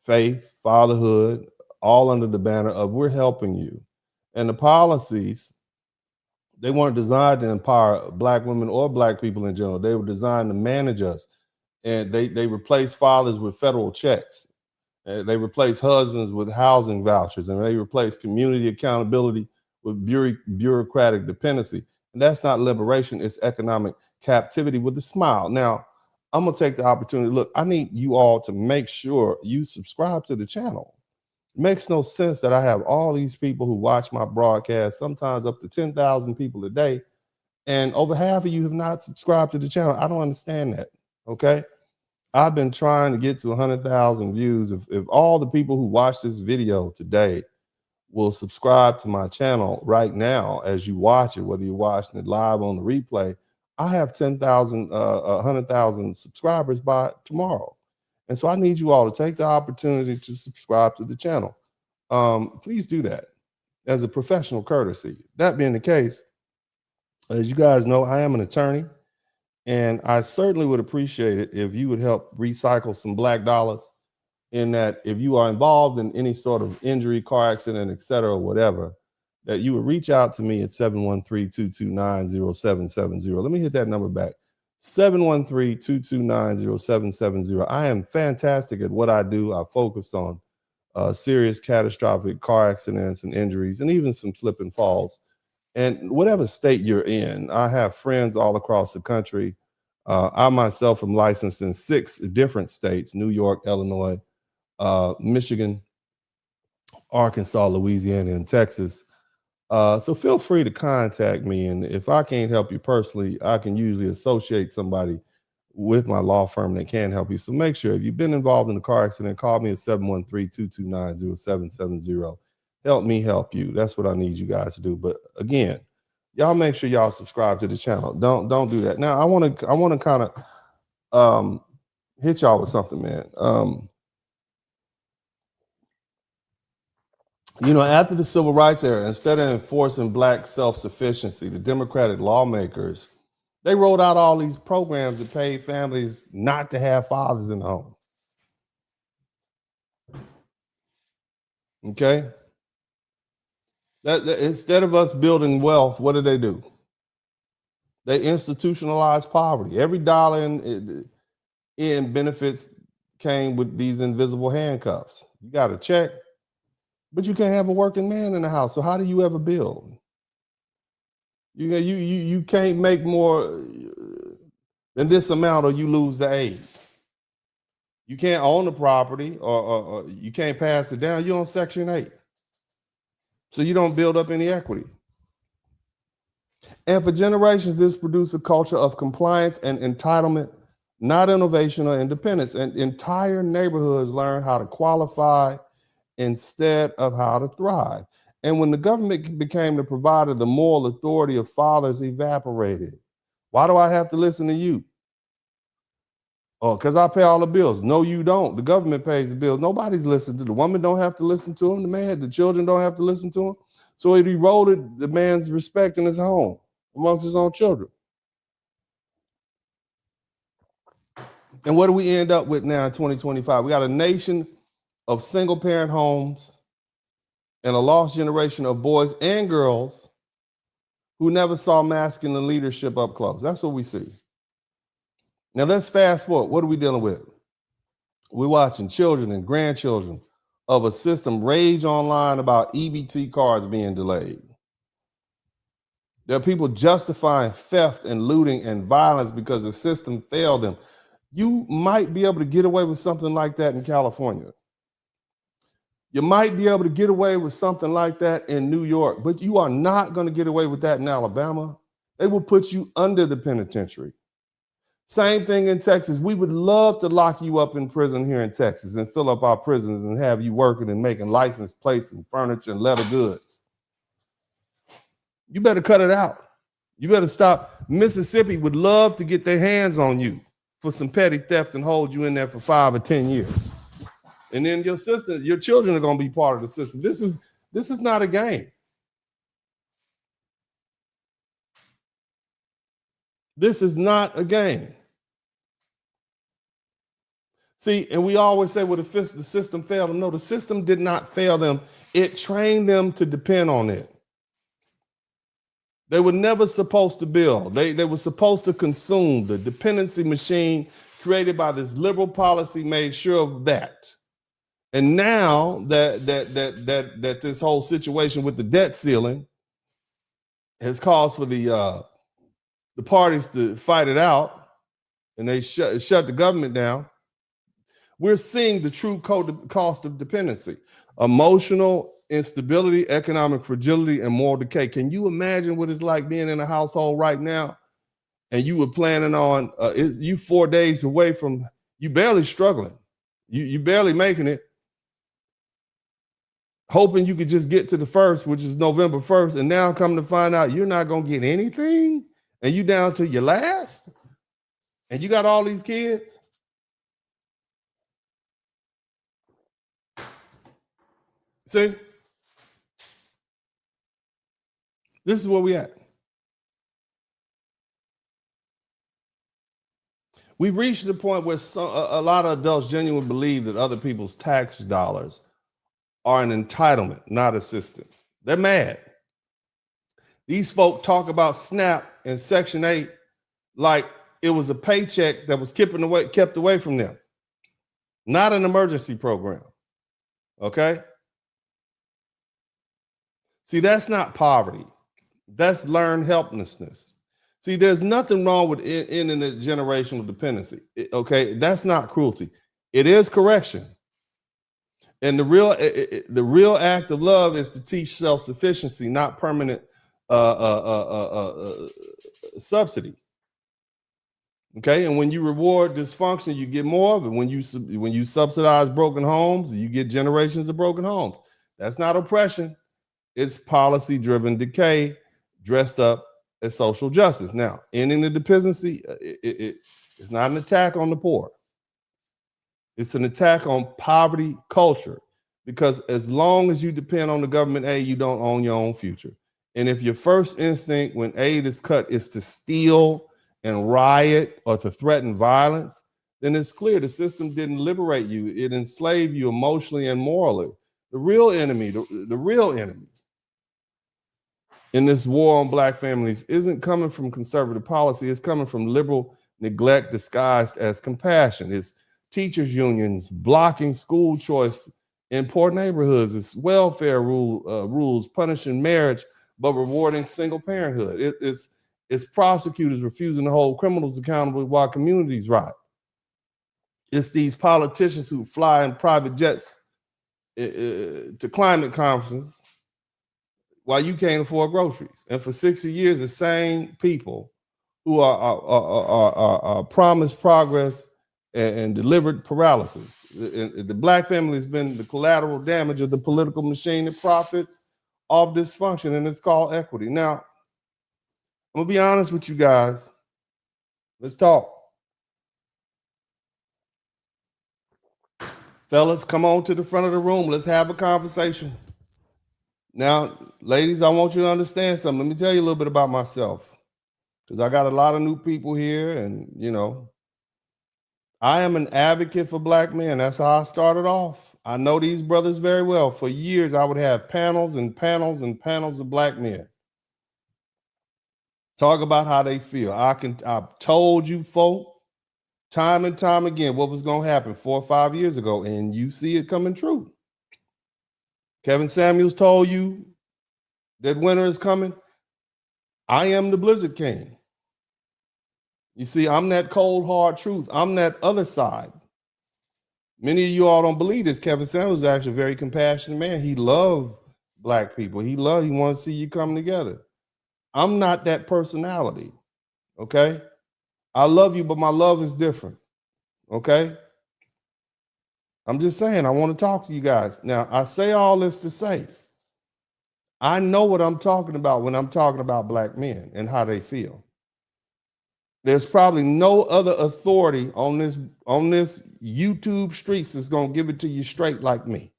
faith, fatherhood, all under the banner of we're helping you. And the policies, they weren't designed to empower Black women or Black people in general. They were designed to manage us. And they replaced fathers with federal checks. They replaced husbands with housing vouchers. And they replaced community accountability with bureaucratic dependency. And that's not liberation, it's economic captivity with a smile. Now, I'm gonna take the opportunity. Look, I need you all to make sure you subscribe to the channel. It makes no sense that I have all these people who watch my broadcast, sometimes up to 10,000 people a day, and over half of you have not subscribed to the channel. I don't understand that, okay? I've been trying to get to 100,000 views. If all the people who watch this video today will subscribe to my channel right now as you watch it, whether you're watching it live on the replay, I have 10,000, 100,000 subscribers by tomorrow. And so I need you all to take the opportunity to subscribe to the channel. Please do that as a professional courtesy. That being the case, as you guys know, I am an attorney, and I certainly would appreciate it if you would help recycle some Black dollars, in that if you are involved in any sort of injury, car accident, et cetera, or whatever, that you would reach out to me at 713-229-0770. Let me hit that number back. 713-229-0770. I am fantastic at what I do. I focus on serious catastrophic car accidents and injuries, and even some slip and falls. And whatever state you're in, I have friends all across the country. I myself am licensed in 6 different states: New York, Illinois, Michigan, Arkansas, Louisiana, and Texas. So feel free to contact me. And if I can't help you personally, I can usually associate somebody with my law firm that can help you. So make sure, if you've been involved in a car accident, call me at 713-229-0770. Help me help you. That's what I need you guys to do. But again, y'all make sure y'all subscribe to the channel. Don't do that. Now I want to kind of hit y'all with something, man. You know, after the Civil Rights era, instead of enforcing Black self-sufficiency, the Democratic lawmakers, they rolled out all these programs that paid families not to have fathers in the home. Okay? That instead of us building wealth, what do? They institutionalized poverty. Every dollar in benefits came with these invisible handcuffs. You got a check, but you can't have a working man in the house. So how do you ever build? You can't make more than this amount, or you lose the aid. You can't own the property, or you can't pass it down. You're on Section 8. So you don't build up any equity. And for generations, this produced a culture of compliance and entitlement, not innovation or independence. And entire neighborhoods learned how to qualify instead of how to thrive. And when the government became the provider, the moral authority of fathers evaporated. Why do I have to listen to you? Oh, because I pay all the bills. No, you don't. The government pays the bills. Nobody's listening to the woman. Don't have to listen to him. The children don't have to listen to him. So it eroded the man's respect in his home amongst his own children. And what do we end up with now in 2025? We got a nation of single parent homes and a lost generation of boys and girls who never saw masculine leadership up close. That's what we see. Now let's fast forward. What are we dealing with? We're watching children and grandchildren of a system rage online about EBT cards being delayed. There are people justifying theft and looting and violence because the system failed them. You might be able to get away with something like that in California. You might be able to get away with something like that in New York, but you are not going to get away with that in Alabama. They will put you under the penitentiary. Same thing in Texas. We would love to lock you up in prison here in Texas and fill up our prisons and have you working and making license plates and furniture and leather goods. You better cut it out. You better stop. Mississippi would love to get their hands on you for some petty theft and hold you in there for 5 or 10 years. And then your children are going to be part of the system. This is not a game. This is not a game. See, and we always say, well, the system failed them. No, the system did not fail them. It trained them to depend on it. They were never supposed to build. They were supposed to consume. The dependency machine created by this liberal policy made sure of that. And now that this whole situation with the debt ceiling has caused for the parties to fight it out, and they shut the government down. We're seeing the true cost of dependency: emotional instability, economic fragility, and moral decay. Can you imagine what it's like being in a household right now, and you were planning on you 4 days away from, you barely struggling, you barely making it, hoping you could just get to the 1st, which is November 1st, and now come to find out you're not gonna get anything, and you down to your last, and you got all these kids. See, this is where we at. We've reached the point where a lot of adults genuinely believe that other people's tax dollars are an entitlement, not assistance. They're mad. These folk talk about SNAP and Section 8 like it was a paycheck that was kept away from them, not an emergency program. Okay? See, that's not poverty. That's learned helplessness. See, there's nothing wrong with ending the generational dependency. Okay, that's not cruelty. It is correction. And the real act of love is to teach self-sufficiency, not permanent subsidy. Okay, and when you reward dysfunction, you get more of it. When you subsidize broken homes, you get generations of broken homes. That's not oppression. It's policy-driven decay dressed up as social justice. Now, ending the dependency, it's not an attack on the poor. It's an attack on poverty culture, because as long as you depend on the government aid, you don't own your own future. And if your first instinct when aid is cut is to steal and riot or to threaten violence, then it's clear the system didn't liberate you. It enslaved you emotionally and morally. The real enemy, the real enemy in this war on Black families isn't coming from conservative policy. It's coming from liberal neglect disguised as compassion. It's teachers unions blocking school choice in poor neighborhoods. It's welfare rules punishing marriage but rewarding single parenthood. It's prosecutors refusing to hold criminals accountable while communities riot. It's these politicians who fly in private jets to climate conferences while you can't afford groceries. And for 60 years, the same people who are promised progress and delivered paralysis. The Black family has been the collateral damage of the political machine that profits off dysfunction, and it's called equity. Now, I'm gonna be honest with you guys. Let's talk. Fellas, come on to the front of the room. Let's have a conversation. Now, ladies, I want you to understand something. Let me tell you a little bit about myself, because I got a lot of new people here, and I am an advocate for Black men. That's how I started off. I know these brothers very well. For years, I would have panels and panels and panels of Black men talk about how they feel. I've told you folk time and time again what was going to happen 4 or 5 years ago, and you see it coming true. Kevin Samuels told you that winter is coming. I am the Blizzard King. You see, I'm that cold, hard truth. I'm that other side. Many of you all don't believe this. Kevin Samuels is actually a very compassionate man. He loved Black people. He wants to see you come together. I'm not that personality, okay? I love you, but my love is different, okay? I'm just saying, I want to talk to you guys. Now, I say all this to say, I know what I'm talking about when I'm talking about Black men and how they feel. There's probably no other authority on this YouTube streets that's going to give it to you straight like me.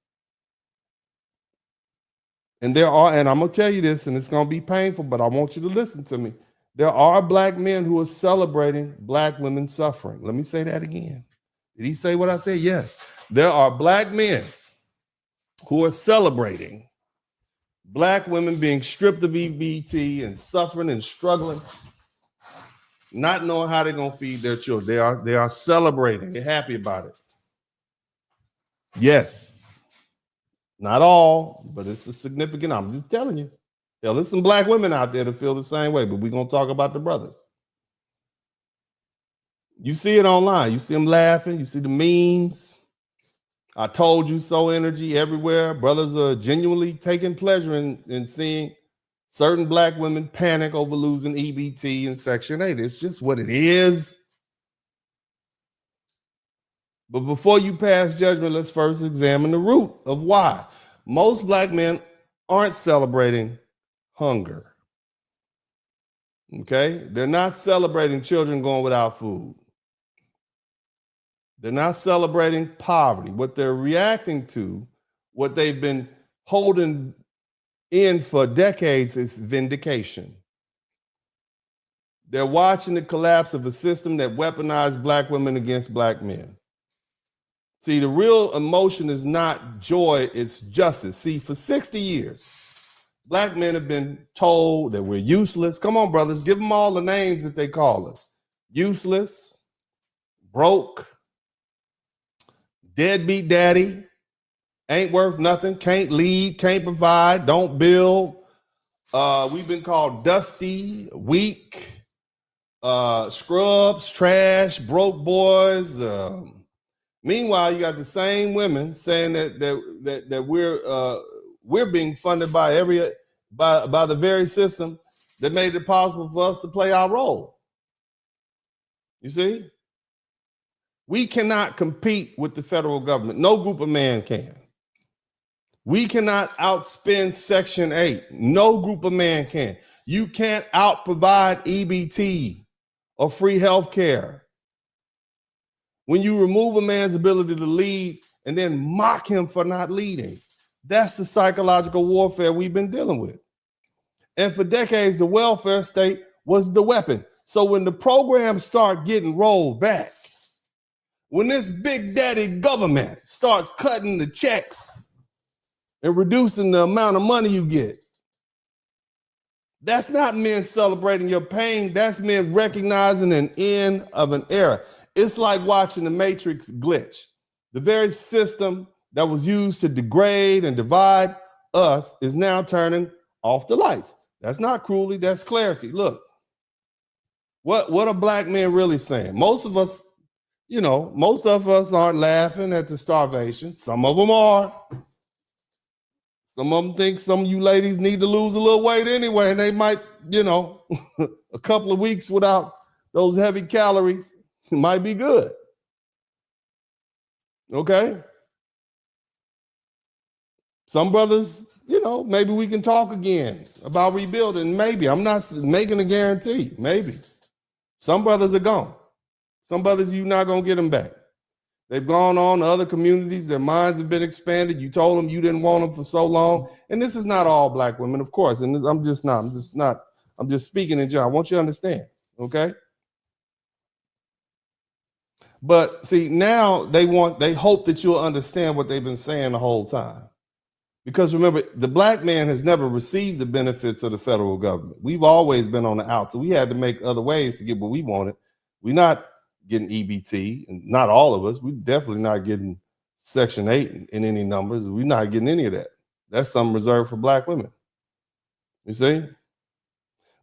And I'm going to tell you this, and it's going to be painful, but I want you to listen to me. There are Black men who are celebrating Black women's suffering. Let me say that again. Did he say what I said? Yes. There are Black men who are celebrating Black women being stripped of EBT and suffering and struggling, not knowing how they're gonna feed their children. They are celebrating. They're happy about it. Yes, not all, but it's a significant. I'm just telling you. Hell, there's some black women out there that feel the same way, but we're gonna talk about the brothers. You see it online. You see them laughing. You see the memes. I told you so energy everywhere. Brothers are genuinely taking pleasure in seeing certain black women panic over losing EBT and Section 8. It's just what it is. But before you pass judgment, let's first examine the root of why. Most black men aren't celebrating hunger. Okay? They're not celebrating children going without food. They're not celebrating poverty. What they're reacting to, what they've been holding in for decades, is vindication. They're watching the collapse of a system that weaponized black women against black men. See, the real emotion is not joy, it's justice. See, for 60 years, black men have been told that we're useless. Come on, brothers, give them all the names that they call us. Useless, broke, deadbeat daddy, ain't worth nothing, can't lead, can't provide, don't build. We've been called dusty, weak, scrubs, trash, broke boys. Meanwhile, you got the same women saying that we're being funded by the very system that made it possible for us to play our role. You see? We cannot compete with the federal government. No group of man can. We cannot outspend Section 8. No group of man can. You can't out-provide EBT or free health care. When you remove a man's ability to lead and then mock him for not leading, that's the psychological warfare we've been dealing with. And for decades, the welfare state was the weapon. So when the programs start getting rolled back, when this big daddy government starts cutting the checks and reducing the amount of money you get, that's not men celebrating your pain. That's men recognizing an end of an era. It's like watching the Matrix glitch. The very system that was used to degrade and divide us is now turning off the lights. That's not cruelty, that's clarity. Look, what are black men really saying? Most of us aren't laughing at the starvation. Some of them are. Some of them think some of you ladies need to lose a little weight anyway, and they might, a couple of weeks without those heavy calories might be good. Okay? Some brothers, maybe we can talk again about rebuilding. Maybe. I'm not making a guarantee. Maybe. Some brothers are gone. Some brothers, you're not going to get them back. They've gone on to other communities. Their minds have been expanded. You told them you didn't want them for so long. And this is not all black women, of course. And I'm just speaking in general. I want you to understand, okay? But see, now they hope that you'll understand what they've been saying the whole time. Because remember, the black man has never received the benefits of the federal government. We've always been on the out. So we had to make other ways to get what we wanted. We're not getting EBT, and not all of us. We're definitely not getting Section 8 in any numbers. We're not getting any of that. That's something reserved for black women. You see?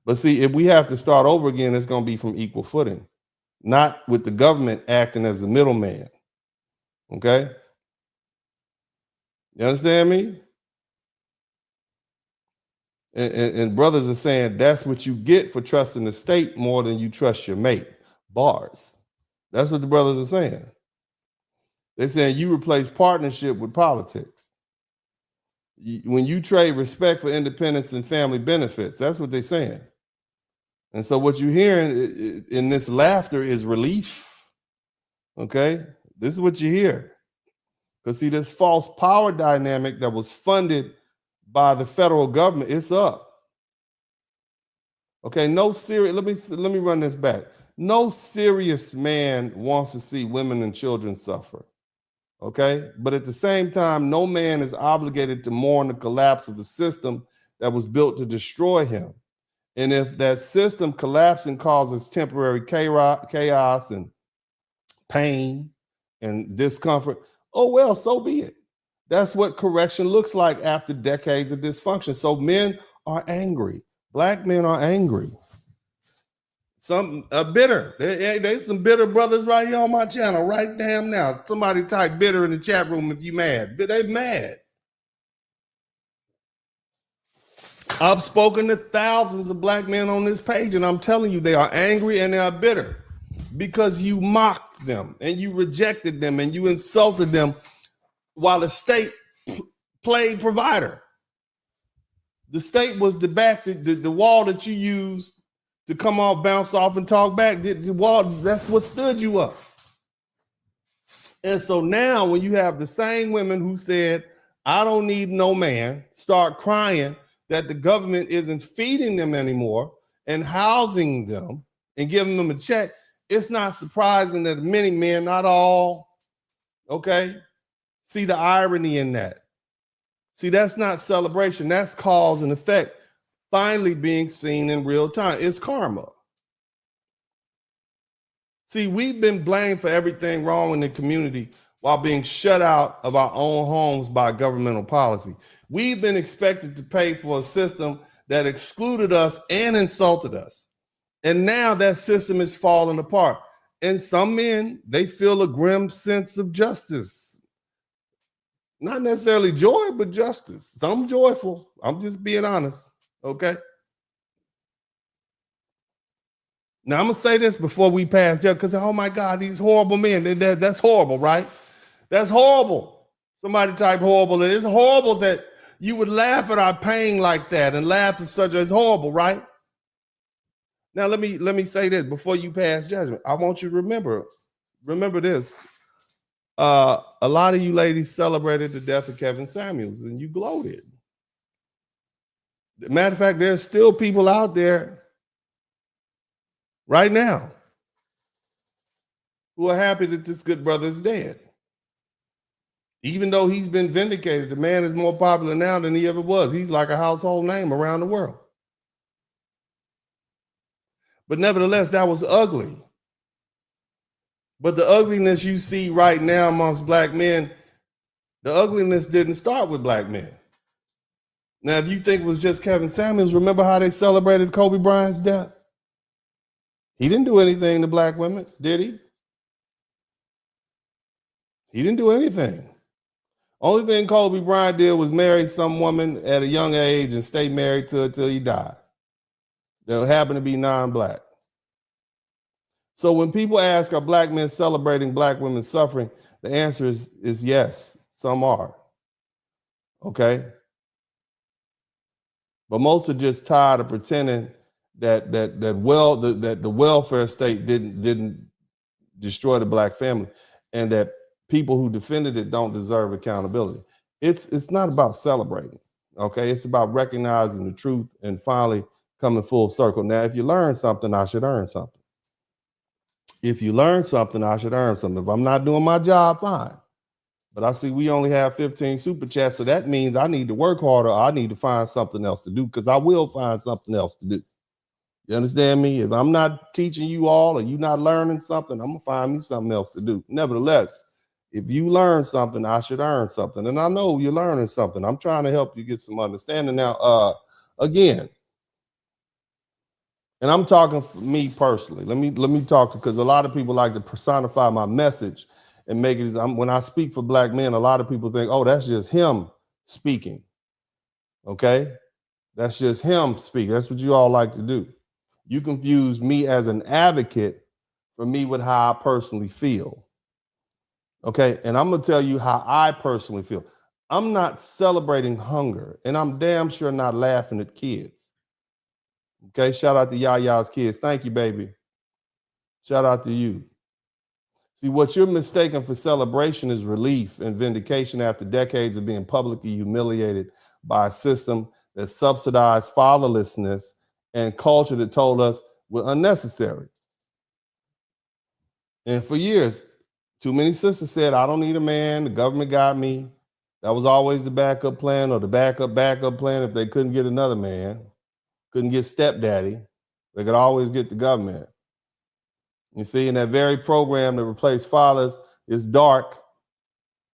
But see, if we have to start over again, it's going to be from equal footing, not with the government acting as a middleman. Okay? You understand me? And brothers are saying that's what you get for trusting the state more than you trust your mate. Bars. That's what the brothers are saying. They're saying you replace partnership with politics. When you trade respect for independence and family benefits, that's what they're saying. And so what you're hearing in this laughter is relief. Okay? This is what you hear. Because see, this false power dynamic that was funded by the federal government, it's up. Okay, no serious, let me run this back. No serious man wants to see women and children suffer, okay? But at the same time, no man is obligated to mourn the collapse of the system that was built to destroy him. And if that system collapsing causes temporary chaos and pain and discomfort, oh well, so be it. That's what correction looks like after decades of dysfunction. So men are angry. Black men are angry. Some bitter. There's some bitter brothers right here on my channel right damn now. Somebody type bitter in the chat room if you mad. But they mad. I've spoken to thousands of black men on this page, and I'm telling you, they are angry and they are bitter because you mocked them and you rejected them and you insulted them while the state played provider. The state was the wall that you used to come off, bounce off, and talk back. The wall, that's what stood you up. And so now when you have the same women who said, I don't need no man, start crying that the government isn't feeding them anymore and housing them and giving them a check, it's not surprising that many men, not all, okay, see the irony in that. See, that's not celebration. That's cause and effect finally being seen in real time. It's karma. See, we've been blamed for everything wrong in the community while being shut out of our own homes by governmental policy. We've been expected to pay for a system that excluded us and insulted us. And now that system is falling apart. And some men, they feel a grim sense of justice. Not necessarily joy, but justice. Some joyful. I'm just being honest, okay? Now, I'm going to say this before we pass, because, oh, my God, these horrible men. That's horrible, right? That's horrible. Somebody type horrible. It's horrible that you would laugh at our pain like that and laugh at such as horrible, right? Now, let me say this before you pass judgment. I want you to remember this. A lot of you ladies celebrated the death of Kevin Samuels and you gloated. Matter of fact, there's still people out there right now who are happy that this good brother is dead. Even though he's been vindicated, the man is more popular now than he ever was. He's like a household name around the world. But nevertheless, that was ugly. But the ugliness you see right now amongst black men, the ugliness didn't start with black men. Now, if you think it was just Kevin Samuels, remember how they celebrated Kobe Bryant's death? He didn't do anything to black women, did he? He didn't do anything. Only thing Kobe Bryant did was marry some woman at a young age and stay married to her till he died. That happened to be non-black. So when people ask, are black men celebrating black women's suffering? The answer is yes, some are. Okay? But most are just tired of pretending that the welfare state didn't destroy the black family, and that people who defended it don't deserve accountability. It's not about celebrating, okay? It's about recognizing the truth and finally coming full circle. Now, if you learn something, I should earn something. If you learn something, I should earn something. If I'm not doing my job, fine. But I see we only have 15 super chats, so that means I need to work harder. I need to find something else to do, because I will find something else to do. You understand me? If I'm not teaching you all or you're not learning something, I'm going to find me something else to do. Nevertheless, if you learn something, I should earn something. And I know you're learning something. I'm trying to help you get some understanding. Now, again, and I'm talking for me personally. Let me talk, because a lot of people like to personify my message and make it, when I speak for black men, a lot of people think, oh, that's just him speaking. Okay? That's just him speaking. That's what you all like to do. You confuse me as an advocate for me with how I personally feel. Okay? And I'm going to tell you how I personally feel. I'm not celebrating hunger, and I'm damn sure not laughing at kids. Okay? Shout out to Yaya's kids. Thank you, baby. Shout out to you. See, what you're mistaken for celebration is relief and vindication after decades of being publicly humiliated by a system that subsidized fatherlessness and culture that told us we're unnecessary. And for years, too many sisters said, I don't need a man, the government got me. That was always the backup plan, or the backup plan. If they couldn't get another man, couldn't get stepdaddy, they could always get the government. You see, in that very program that replaced fathers is dark.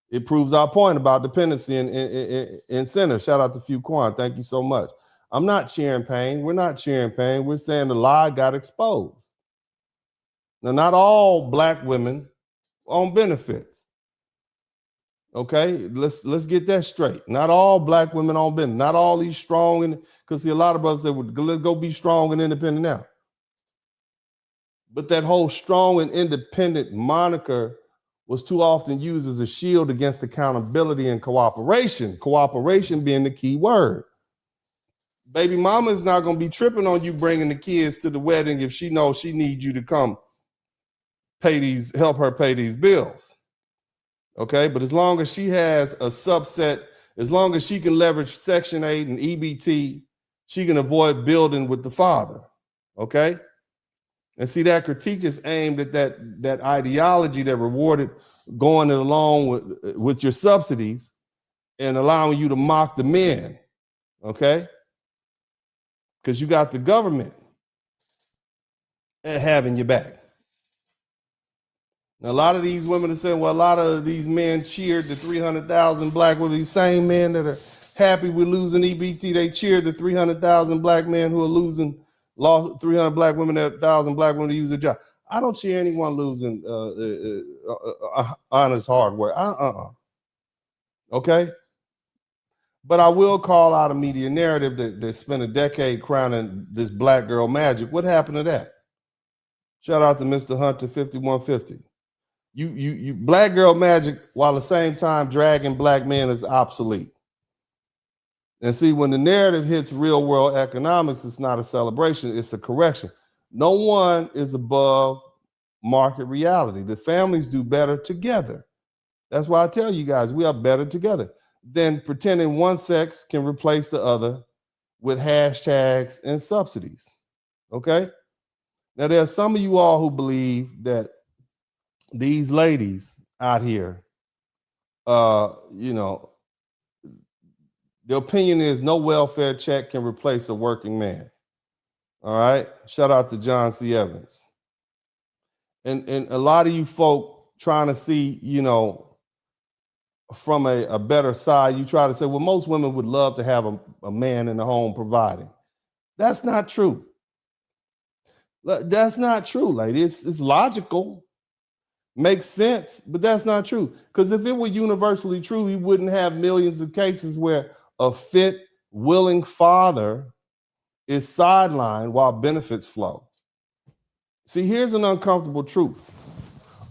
It proves our point about dependency in center. Shout out to Fuquan. Thank you so much. I'm not cheering pain. We're not cheering pain. We're saying the lie got exposed. Now, not all black women on benefits. Okay, let's get that straight. Not all black women on benefits. Not all these strong, and because see, a lot of brothers say, well, let's go be strong and independent now. But that whole strong and independent moniker was too often used as a shield against accountability and cooperation. Cooperation being the key word. Baby mama is not going to be tripping on you bringing the kids to the wedding if she knows she needs you to come help her pay these bills. Okay, but as long as she has a subset, as long as she can leverage Section 8 and EBT, she can avoid building with the father. Okay? And see, that critique is aimed at that ideology that rewarded going along with your subsidies and allowing you to mock the men, okay? Because you got the government having your back. Now, a lot of these women are saying, well, a lot of these men cheered the 300,000 black women. These same men that are happy with losing EBT, they cheered the 300,000 black men who are lost 300 black women, 1,000 black women to use a job. I don't cheer anyone losing honest hard work. Okay? But I will call out a media narrative that spent a decade crowning this black girl magic. What happened to that? Shout out to Mr. Hunter 5150. You black girl magic, while at the same time dragging black men is obsolete. And see, when the narrative hits real world economics, it's not a celebration, it's a correction. No one is above market reality. The families do better together. That's why I tell you guys, we are better together than pretending one sex can replace the other with hashtags and subsidies. Okay? Now, there are some of you all who believe that these ladies out here, the opinion is no welfare check can replace a working man. All right. Shout out to John C. Evans. And a lot of you folk trying to see, from a better side, you try to say, well, most women would love to have a man in the home providing. That's not true. That's not true, lady. It's logical. Makes sense, but that's not true. Because if it were universally true, we wouldn't have millions of cases where a fit, willing father is sidelined while benefits flow. See, here's an uncomfortable truth.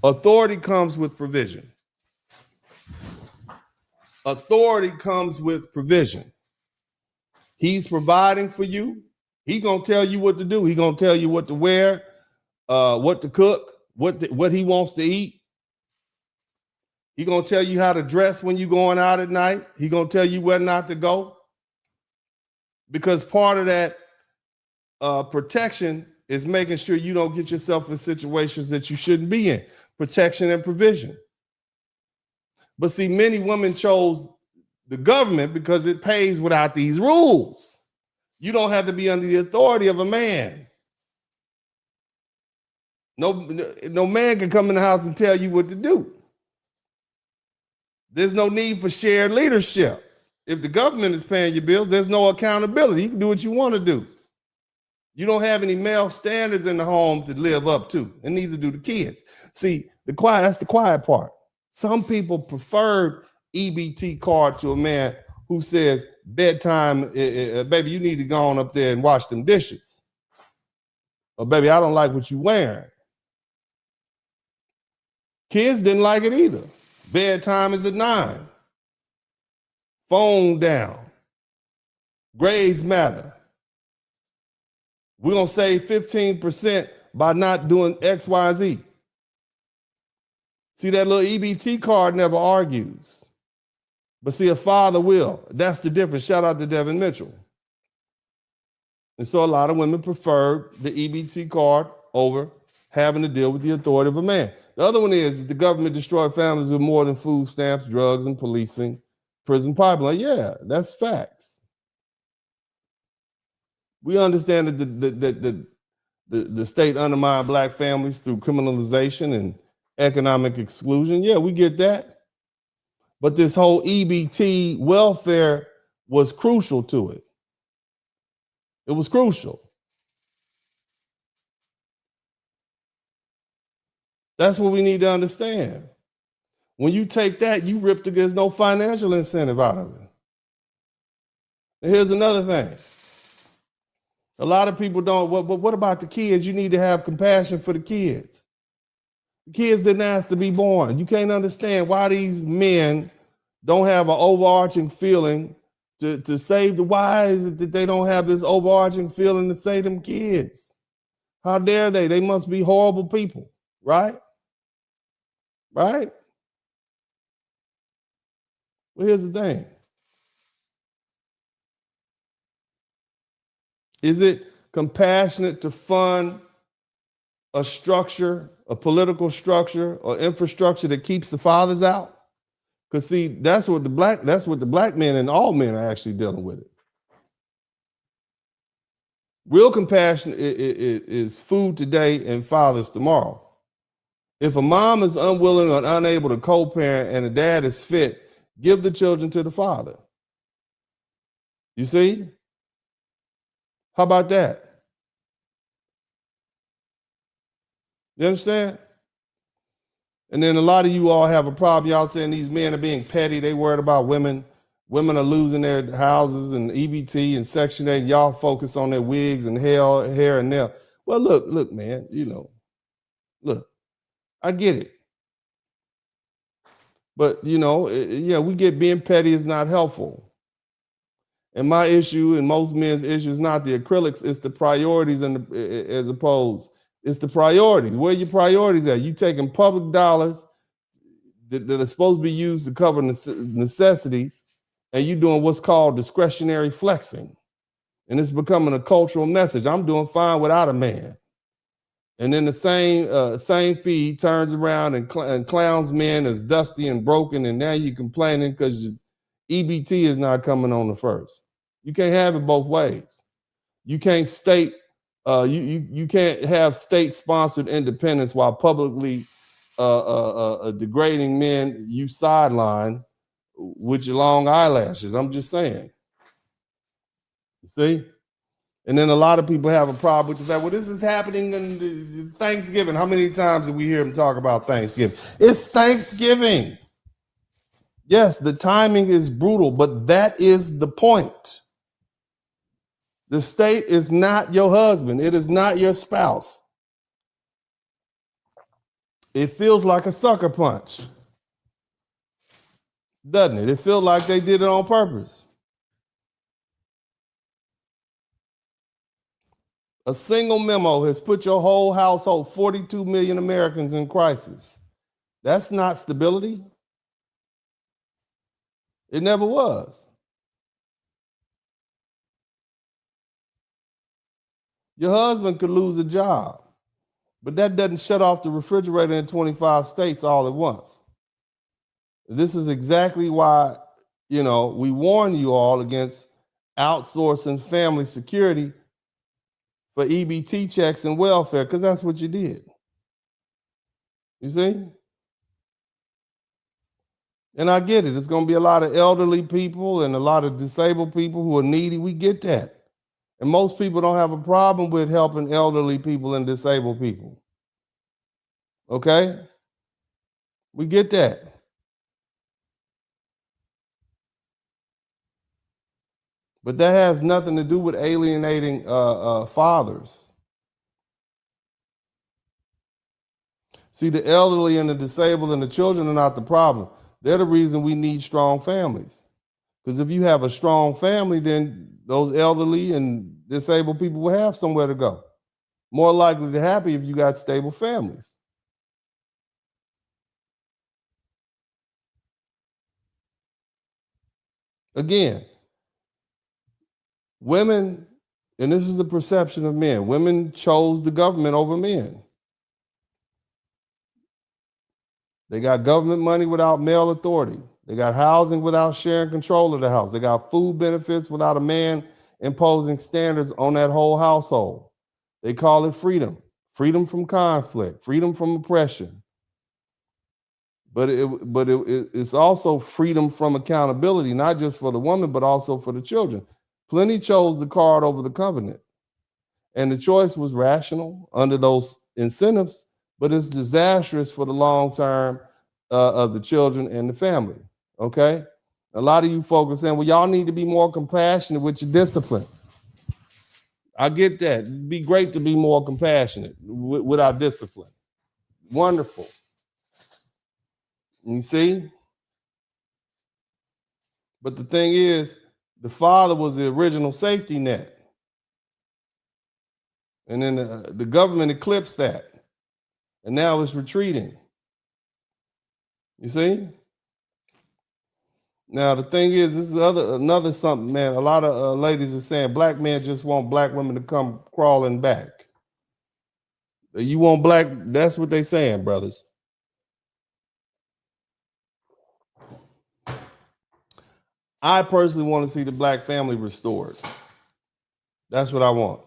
Authority comes with provision. Authority comes with provision. He's providing for you. He's going to tell you what to do. He's going to tell you what to wear, what to cook, what he wants to eat. He's going to tell you how to dress when you're going out at night. He's going to tell you where not to go. Because part of that protection is making sure you don't get yourself in situations that you shouldn't be in. Protection and provision. But see, many women chose the government because it pays without these rules. You don't have to be under the authority of a man. No man can come in the house and tell you what to do. There's no need for shared leadership. If the government is paying your bills, there's no accountability. You can do what you want to do. You don't have any male standards in the home to live up to, and neither do the kids. See, that's the quiet part. Some people preferred EBT card to a man who says, bedtime, baby, you need to go on up there and wash them dishes. Or baby, I don't like what you're wearing. Kids didn't like it either. Bedtime is at 9. Phone down. Grades matter. We're going to save 15% by not doing X, Y, Z. See, that little EBT card never argues. But see, a father will. That's the difference. Shout out to Devin Mitchell. And so a lot of women prefer the EBT card over having to deal with the authority of a man. The other one is that the government destroyed families with more than food stamps, drugs, and policing, prison pipeline. Yeah, that's facts. We understand that the state undermined black families through criminalization and economic exclusion. Yeah, we get that. But this whole EBT welfare was crucial to it. It was crucial. That's what we need to understand. When you take that, you rip there's no financial incentive out of it. And here's another thing. A lot of people don't, what about the kids? You need to have compassion for the kids. The kids didn't ask to be born. You can't understand why these men don't have an overarching feeling to save the why is it that they don't have this overarching feeling to save them kids? How dare they? They must be horrible people, right? Right? Well, here's the thing. Is it compassionate to fund a structure, a political structure or infrastructure that keeps the fathers out? Because see, that's what the black men and all men are actually dealing with it. Real compassion is food today and fathers tomorrow. If a mom is unwilling or unable to co-parent and a dad is fit, give the children to the father. You see? How about that? You understand? And then a lot of you all have a problem. Y'all saying these men are being petty. They worried about women. Women are losing their houses and EBT and Section 8. Y'all focus on their wigs and hair and nail. Well, look, man, look, I get it. But, we get being petty is not helpful. And my issue and most men's issue is not the acrylics, it's the priorities as opposed. It's the priorities. Where are your priorities at? You taking public dollars that are supposed to be used to cover necessities, and you doing what's called discretionary flexing. And it's becoming a cultural message. I'm doing fine without a man. And then the same feed turns around and clowns men as dusty and broken, and now you're complaining because EBT is not coming on the first. You can't have it both ways. You can't you can't have state-sponsored independence while publicly degrading men you sideline with your long eyelashes. I'm just saying. You see? And then a lot of people have a problem with the fact, well, this is happening in Thanksgiving. How many times did we hear him talk about Thanksgiving? It's Thanksgiving. Yes, the timing is brutal, but that is the point. The state is not your husband. It is not your spouse. It feels like a sucker punch, doesn't it? It feels like they did it on purpose. A single memo has put your whole household, 42 million Americans, in crisis. That's not stability. It never was. Your husband could lose a job, but that doesn't shut off the refrigerator in 25 states all at once. This is exactly why, we warn you all against outsourcing family security for EBT checks and welfare, because that's what you did. You see? And I get it. It's going to be a lot of elderly people and a lot of disabled people who are needy. We get that. And most people don't have a problem with helping elderly people and disabled people. Okay? We get that. But that has nothing to do with alienating fathers. See, the elderly and the disabled and the children are not the problem. They're the reason we need strong families. Because if you have a strong family, then those elderly and disabled people will have somewhere to go. More likely to happy if you got stable families. Again, women, and this is the perception of men, women chose the government over men. They got government money without male authority. They got housing without sharing control of the house. They got food benefits without a man imposing standards on that whole household. They call it freedom. Freedom from conflict, freedom from oppression. But it's also freedom from accountability, not just for the woman, but also for the children. Plenty chose the card over the covenant. And the choice was rational under those incentives, but it's disastrous for the long term of the children and the family. Okay? A lot of you folks are saying, well, y'all need to be more compassionate with your discipline. I get that. It'd be great to be more compassionate with our discipline. Wonderful. You see? But the thing is, the father was the original safety net. And then the government eclipsed that. And now it's retreating. You see? Now, the thing is, this is another something, man. A lot of ladies are saying black men just want black women to come crawling back. You want black, that's what they saying, brothers. I personally want to see the black family restored. That's what I want.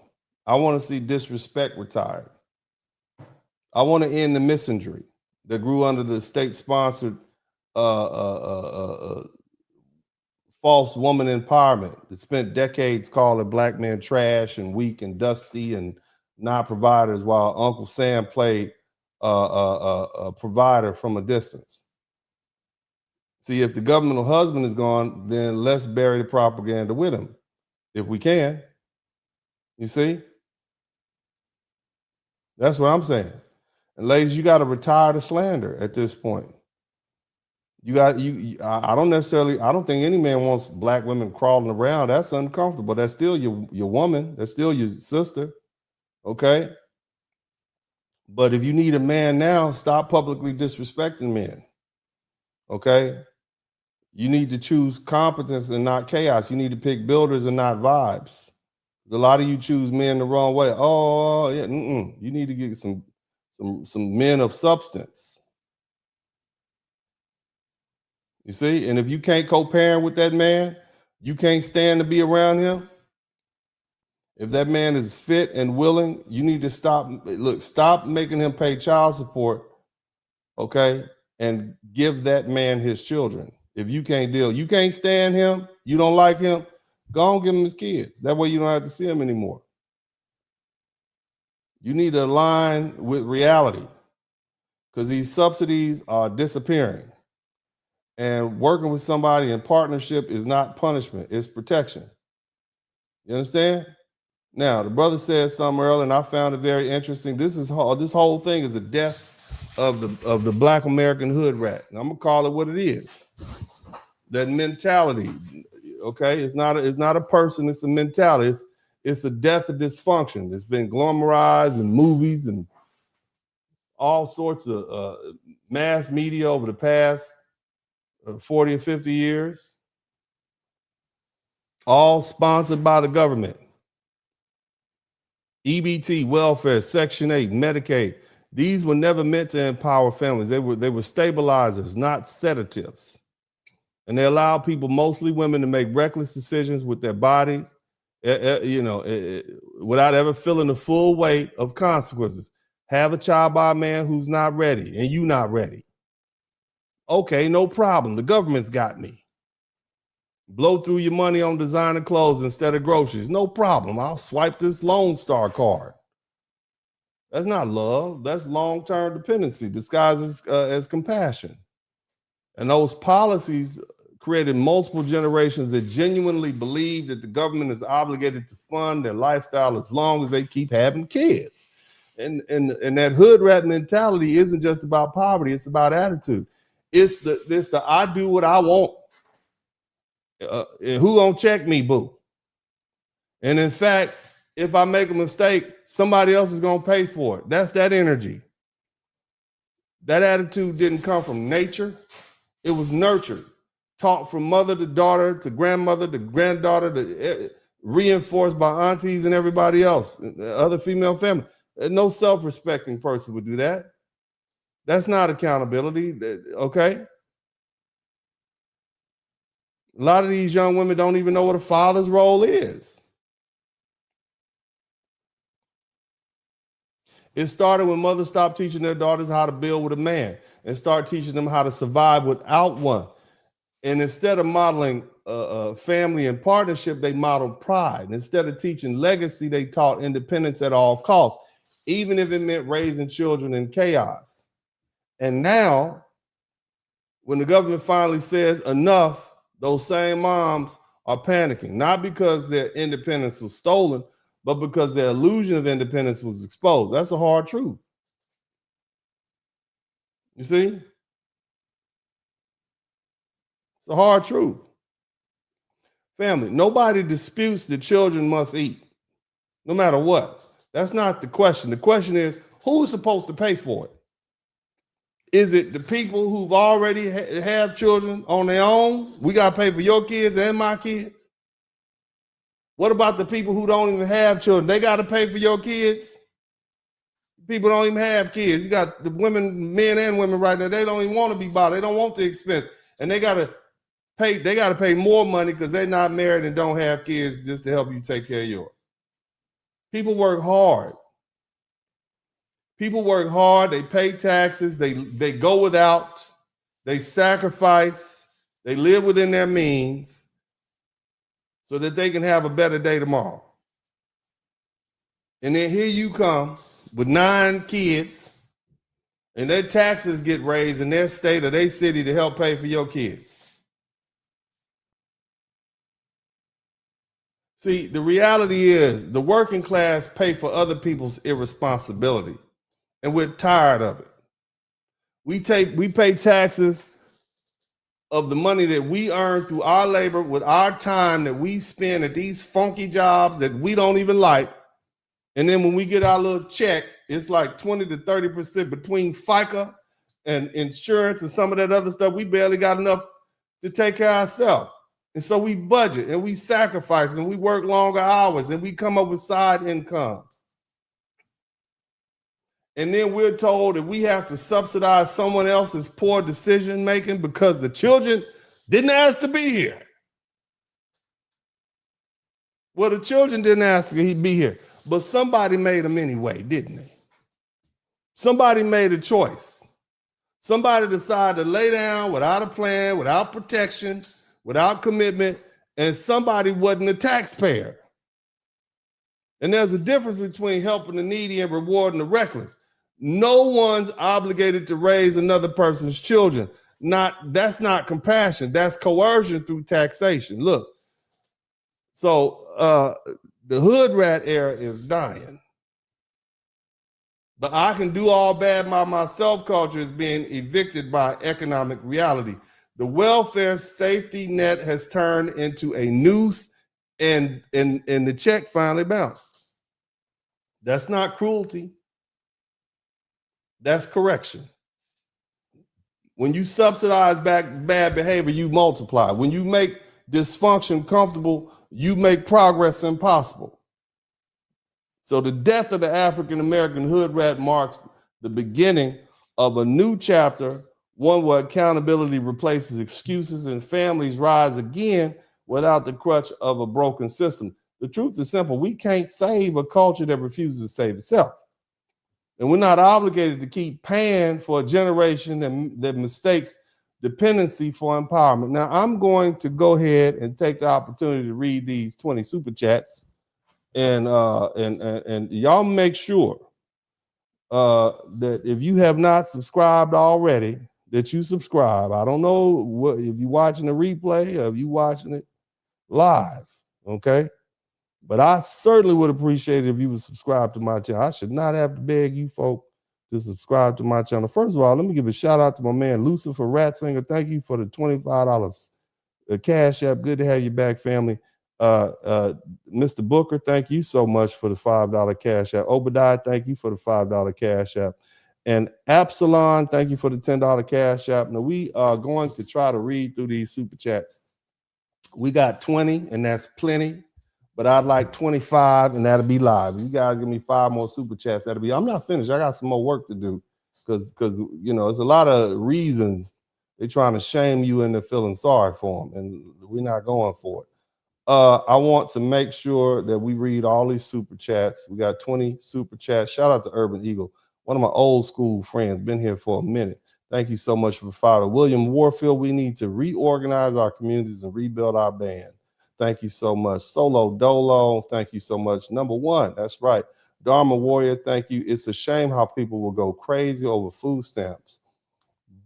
I want to see disrespect retired. I want to end the misandry that grew under the state-sponsored false woman empowerment that spent decades calling black men trash and weak and dusty and not providers, while Uncle Sam played a provider from a distance. See, if the governmental husband is gone, then let's bury the propaganda with him, if we can. You see? That's what I'm saying. And ladies, you got to retire the slander at this point. I don't think any man wants black women crawling around. That's uncomfortable. That's still your woman. That's still your sister. Okay? But if you need a man now, stop publicly disrespecting men. Okay? You need to choose competence and not chaos. You need to pick builders and not vibes. A lot of you choose men the wrong way. Oh, yeah. You need to get some men of substance. You see? And if you can't co-parent with that man, you can't stand to be around him. If that man is fit and willing, you need to stop making him pay child support, okay? And give that man his children. If you can't stand him, you don't like him, go on, give him his kids. That way you don't have to see him anymore. You need to align with reality because these subsidies are disappearing. And working with somebody in partnership is not punishment, it's protection. You understand? Now, the brother said something earlier, and I found it very interesting. This whole thing is a death of the Black American hood rat. And I'm gonna call it what it is. That mentality, okay? It's not a person, it's a mentality. It's a death of dysfunction. It's been glamorized in movies and all sorts of mass media over the past 40 or 50 years, all sponsored by the government. EBT, welfare, Section 8, Medicaid. These were never meant to empower families. They were stabilizers, not sedatives. And they allow people, mostly women, to make reckless decisions with their bodies, without ever feeling the full weight of consequences. Have a child by a man who's not ready, and you not ready. Okay, no problem. The government's got me. Blow through your money on designer clothes instead of groceries. No problem. I'll swipe this Lone Star card. That's not love. That's long-term dependency disguised as compassion. And those policies created multiple generations that genuinely believe that the government is obligated to fund their lifestyle as long as they keep having kids. And that hood rat mentality isn't just about poverty. It's about attitude. It's the I do what I want. And who gonna check me, boo? And in fact, if I make a mistake, somebody else is gonna pay for it. That's that energy. That attitude didn't come from nature. It was nurtured, taught from mother to daughter to grandmother to granddaughter, to reinforced by aunties and everybody else, other female family. No self-respecting person would do that. That's not accountability, okay? A lot of these young women don't even know what a father's role is. It started when mothers stopped teaching their daughters how to build with a man and start teaching them how to survive without one. And instead of modeling family and partnership, they modeled pride. And instead of teaching legacy, they taught independence at all costs, even if it meant raising children in chaos. And now, when the government finally says enough, those same moms are panicking, not because their independence was stolen, but because their illusion of independence was exposed. That's a hard truth. You see? It's a hard truth. Family, nobody disputes that children must eat, no matter what. That's not the question. The question is, who's supposed to pay for it? Is it the people who've already have children on their own? We got to pay for your kids and my kids. What about the people who don't even have children? They got to pay for your kids? People don't even have kids. You got the women, men and women right now, they don't even want to be bothered. They don't want the expense. And they got to pay more money because they're not married and don't have kids just to help you take care of yours. People work hard. People work hard. They pay taxes. They go without. They sacrifice. They live within their means so that they can have a better day tomorrow. And then here you come with 9 kids, and their taxes get raised in their state or their city to help pay for your kids. See, the reality is the working class pay for other people's irresponsibility, and we're tired of it. We pay taxes of the money that we earn through our labor with our time that we spend at these funky jobs that we don't even like. And then when we get our little check, it's like 20 to 30% between FICA and insurance and some of that other stuff. We barely got enough to take care of ourselves. And so we budget and we sacrifice and we work longer hours and we come up with side incomes. And then we're told that we have to subsidize someone else's poor decision making because the children didn't ask to be here. Well, the children didn't ask to be here, but somebody made them anyway, didn't they? Somebody made a choice. Somebody decided to lay down without a plan, without protection, without commitment, and somebody wasn't a taxpayer. And there's a difference between helping the needy and rewarding the reckless. No one's obligated to raise another person's children. That's not compassion. That's coercion through taxation. Look, so the hood rat era is dying. The I can do all bad by myself culture is being evicted by economic reality. The welfare safety net has turned into a noose and the check finally bounced. That's not cruelty. That's correction. When you subsidize back bad behavior, you multiply. When you make dysfunction comfortable, you make progress impossible. So the death of the African-American hood rat marks the beginning of a new chapter, one where accountability replaces excuses and families rise again without the crutch of a broken system. The truth is simple. We can't save a culture that refuses to save itself. And we're not obligated to keep paying for a generation that mistakes dependency for empowerment. Now, I'm going to go ahead and take the opportunity to read these 20 super chats. And y'all make sure that if you have not subscribed already, that you subscribe. I don't know if you're watching the replay or if you're watching it live, okay? But I certainly would appreciate it if you would subscribe to my channel. I should not have to beg you folk to subscribe to my channel. First of all, let me give a shout out to my man Lucifer Ratzinger. Thank you for the $25 Cash App. Good to have you back, family. Mr. Booker, thank you so much for the $5 Cash App. Obadiah, thank you for the $5 Cash App. And Absalon, thank you for the $10 Cash App. Now, we are going to try to read through these super chats. We got 20, and that's plenty. But I'd like 25, and that'll be live. You guys give me 5 more super chats. That'll be. I'm not finished. I got some more work to do because you know, there's a lot of reasons They're trying to shame you into feeling sorry for them, and we're not going for it. I want to make sure that we read all these super chats. We got 20 super chats. Shout out to Urban Eagle, one of my old school friends, been here for a minute. Thank you so much for following. William Warfield, we need to reorganize our communities and rebuild our band. Thank you so much. Solo Dolo, thank you so much. Number one, that's right. Dharma Warrior, thank you. It's a shame how people will go crazy over food stamps.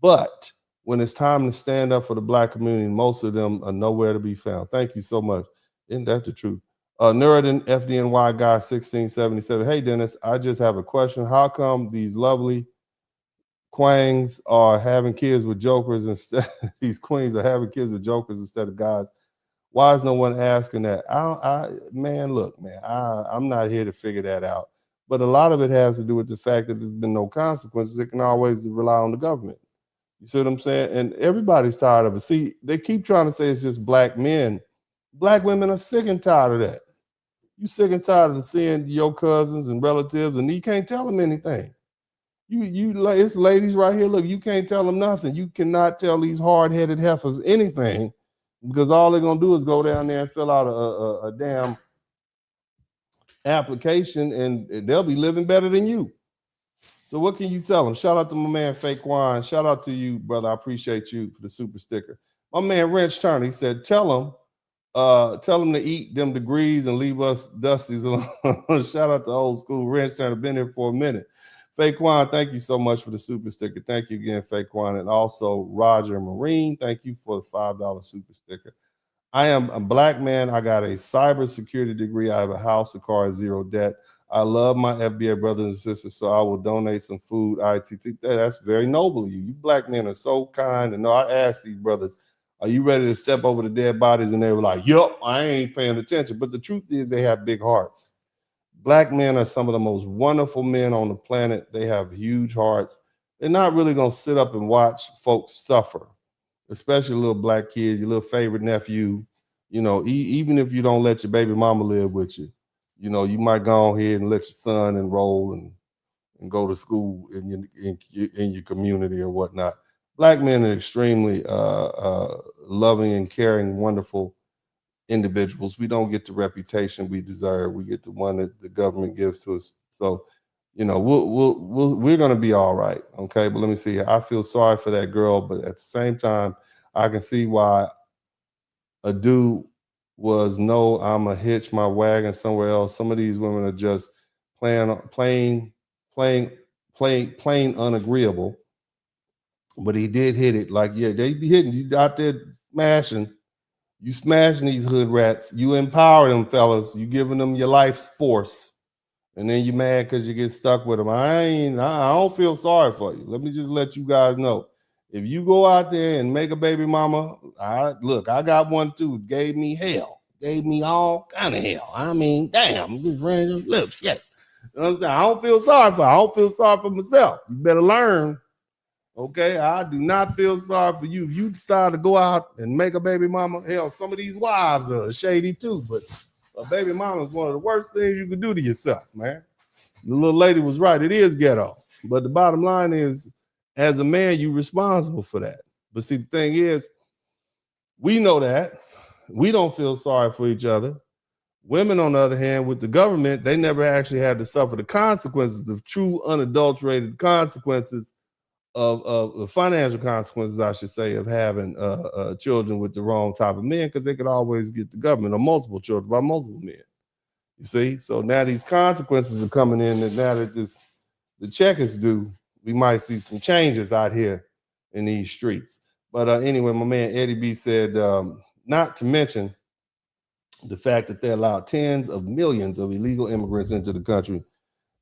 But when it's time to stand up for the Black community, most of them are nowhere to be found. Thank you so much. Isn't that the truth? Nuradin FDNY guy 1677. Hey, Dennis, I just have a question. How come these lovely queens are having kids with jokers instead? These queens are having kids with jokers instead of guys. Why is no one asking that? Man, look, man, I'm not here to figure that out. But a lot of it has to do with the fact that there's been no consequences. It can always rely on the government. You see what I'm saying? And everybody's tired of it. See, they keep trying to say it's just Black men. Black women are sick and tired of that. You sick and tired of seeing your cousins and relatives, and you can't tell them anything. It's ladies right here. Look, you can't tell them nothing. You cannot tell these hard-headed heifers anything, because all they're gonna do is go down there and fill out a damn application, and they'll be living better than you. So what can you tell them? Shout out to my man Faquan. Shout out to you, brother. I appreciate you for the super sticker. My man Wrench Turner, he said, tell them to eat them degrees and leave us dusties alone. Shout out to old school Wrench Turner, been here for a minute. Faquan, thank you so much for the super sticker. Thank you again, Faquan. And also Roger Marine, thank you for the $5 super sticker. I am a Black man. I got a cybersecurity degree. I have a house, a car, and zero debt. I love my FBA brothers and sisters, so I will donate some food. ITT. That's very noble of you. You Black men are so kind. And no, I asked these brothers, are you ready to step over the dead bodies? And they were like, yup, I ain't paying attention. But the truth is they have big hearts. Black men are some of the most wonderful men on the planet. They have huge hearts. They're not really going to sit up and watch folks suffer, especially little Black kids, your little favorite nephew. You know, even if you don't let your baby mama live with you, you know, you might go ahead and let your son enroll and go to school in your community or whatnot. Black men are extremely loving and caring, wonderful individuals. We don't get the reputation we deserve. We get the one that the government gives to us. So, you know, we're going to be all right. Okay. But let me see. I feel sorry for that girl, but at the same time, I can see why a dude was, no, I'm a hitch my wagon somewhere else. Some of these women are just plain unagreeable. But he did hit it. Like, yeah, they be hitting you out there smashing. You smashing these hood rats. You empower them fellas. You giving them your life's force. And then you mad because you get stuck with them. I don't feel sorry for you. Let me just let you guys know. If you go out there and make a baby mama, I got one too. Gave me hell. Gave me all kind of hell. I mean, damn, just random little shit. You know what I'm saying? I don't feel sorry for her. I don't feel sorry for myself. You better learn. Okay, I do not feel sorry for you. If you decide to go out and make a baby mama, hell, some of these wives are shady too, but a baby mama is one of the worst things you can do to yourself, man. The little lady was right. It is ghetto. But the bottom line is, as a man, you're responsible for that. But see, the thing is, we know that. We don't feel sorry for each other. Women, on the other hand, with the government, they never actually had to suffer the consequences, the true unadulterated consequences of the financial consequences, I should say, of having children with the wrong type of men, because they could always get the government or multiple children by multiple men. You see? So now these consequences are coming in, and now that the check is due, we might see some changes out here in these streets. But anyway, my man Eddie B said, not to mention the fact that they allowed tens of millions of illegal immigrants into the country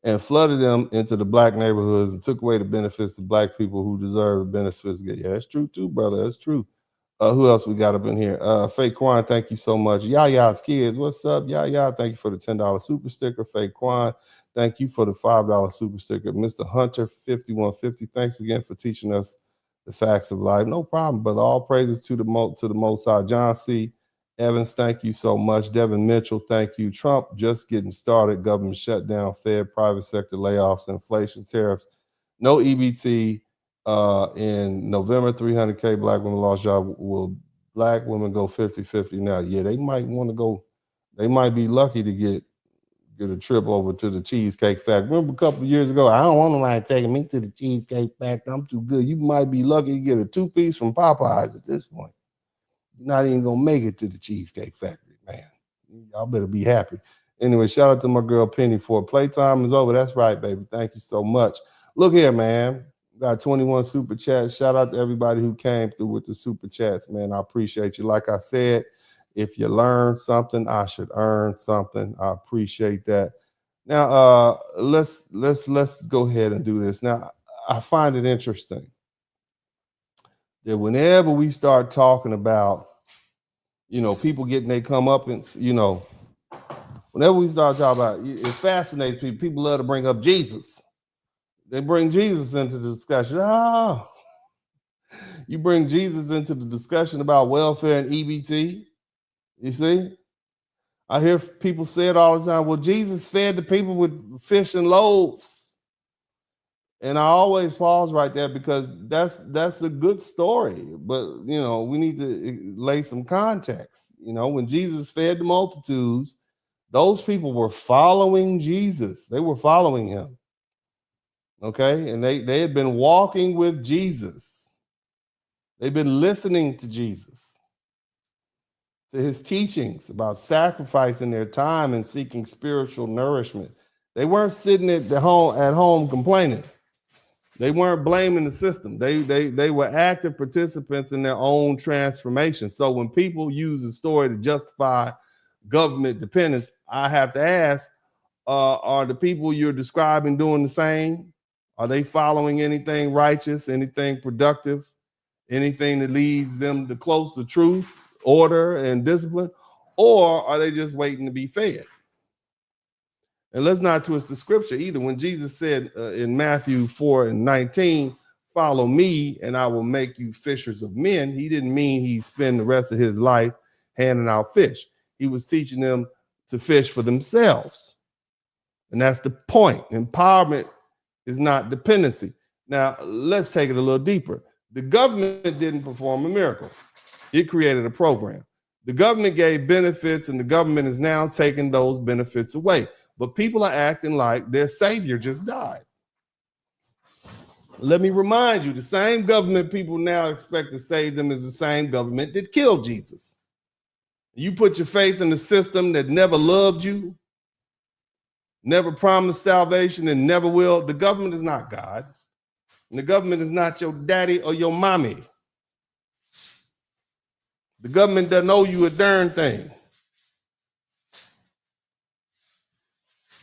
and flooded them into the Black neighborhoods and took away the benefits to Black people who deserve the benefits. Yeah, that's true too, brother. That's true. Who else we got up in here? Faquan, thank you so much. Yaya's kids, what's up? Yaya, thank you for the $10 super sticker. Faquan, thank you for the $5 super sticker. Mr. Hunter, 5150, thanks again for teaching us the facts of life. No problem, brother. All praises to the Most High. John C. Evans, thank you so much. Devin Mitchell, thank you. Trump just getting started. Government shutdown, Fed, private sector layoffs, inflation, tariffs, no EBT, in November, 300K black women lost job. Will black women go 50-50 now? Yeah, they might want to go. They might be lucky to get a trip over to the Cheesecake Factory. Remember a couple of years ago, I don't want nobody taking me to the Cheesecake Factory. I'm too good. You might be lucky to get a 2-piece from Popeyes at this point. You're not even gonna make it to the Cheesecake Factory, man. Y'all better be happy. Anyway, shout out to my girl Penny for playtime is over. That's right, baby. Thank you so much. Look here, man. Got 21 super chats. Shout out to everybody who came through with the super chats, man. I appreciate you. Like I said, if you learn something, I should earn something. I appreciate that. Now, let's go ahead and do this. Now, I find it interesting that whenever we start talking about, people getting their comeuppance, whenever we start talking about it, fascinates people. People love to bring up Jesus. They bring Jesus into the discussion. Oh, you bring Jesus into the discussion about welfare and EBT. You see? I hear people say it all the time. Well, Jesus fed the people with fish and loaves. And I always pause right there because that's a good story. But, we need to lay some context. When Jesus fed the multitudes, those people were following Jesus. They were following him. Okay? And they had been walking with Jesus. They've been listening to Jesus, to his teachings about sacrificing their time and seeking spiritual nourishment. They weren't sitting at home complaining. They weren't blaming the system. They were active participants in their own transformation. So when people use the story to justify government dependence, I have to ask, are the people you're describing doing the same? Are they following anything righteous, anything productive, anything that leads them to close to truth, order, and discipline? Or are they just waiting to be fed? And let's not twist the scripture either. When Jesus said in Matthew 4:19, follow me and I will make you fishers of men, he didn't mean he'd spend the rest of his life handing out fish. He was teaching them to fish for themselves. And that's the point. Empowerment is not dependency. Now, let's take it a little deeper. The government didn't perform a miracle. It created a program. The government gave benefits, and the government is now taking those benefits away. But people are acting like their savior just died. Let me remind you, the same government people now expect to save them is the same government that killed Jesus. You put your faith in the system that never loved you, never promised salvation, and never will. The government is not God. And the government is not your daddy or your mommy. The government doesn't owe you a darn thing.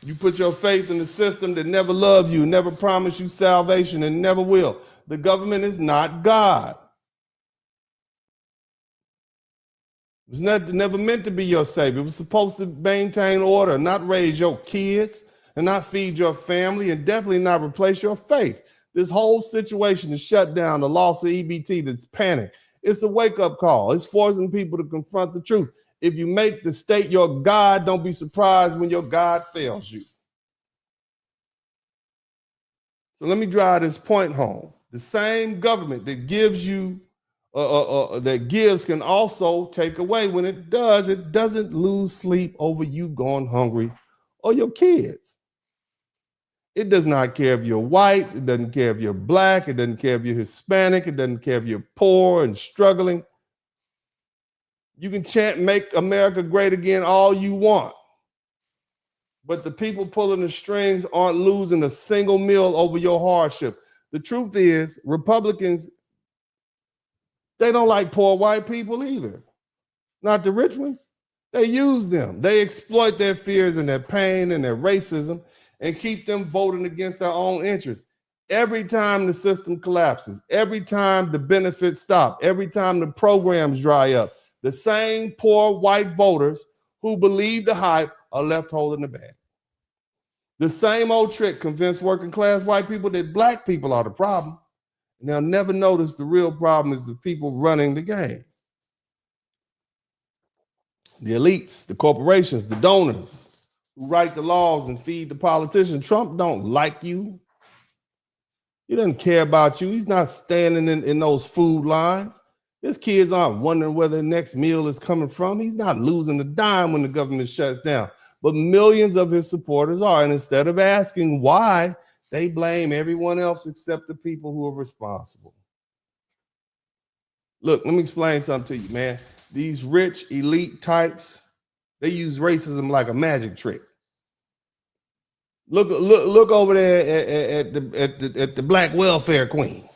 You put your faith in the system that never loved you, never promised you salvation, and never will. The government is not God. It was never meant to be your savior. It was supposed to maintain order, not raise your kids, and not feed your family, and definitely not replace your faith. This whole situation is shut down, the loss of EBT, that's panic. It's a wake-up call. It's forcing people to confront the truth. If you make the state your God, don't be surprised when your God fails you. So let me drive this point home. The same government that gives you, that gives can also take away. When it does, it doesn't lose sleep over you going hungry or your kids. It does not care if you're white. It doesn't care if you're black. It doesn't care if you're Hispanic. It doesn't care if you're poor and struggling. You can chant "Make America Great Again" all you want. But the people pulling the strings aren't losing a single meal over your hardship. The truth is, Republicans, they don't like poor white people either. Not the rich ones. They use them. They exploit their fears and their pain and their racism and keep them voting against their own interests. Every time the system collapses, every time the benefits stop, every time the programs dry up, the same poor white voters who believe the hype are left holding the bag. The same old trick convinced working class white people that black people are the problem. And they'll never notice the real problem is the people running the game. The elites, the corporations, the donors who write the laws and feed the politicians. Trump don't like you. He doesn't care about you. He's not standing in those food lines. His kids aren't wondering where their next meal is coming from. He's not losing a dime when the government shuts down. But millions of his supporters are. And instead of asking why, they blame everyone else except the people who are responsible. Look, let me explain something to you, man. These rich elite types, they use racism like a magic trick. Look over there at the black welfare queen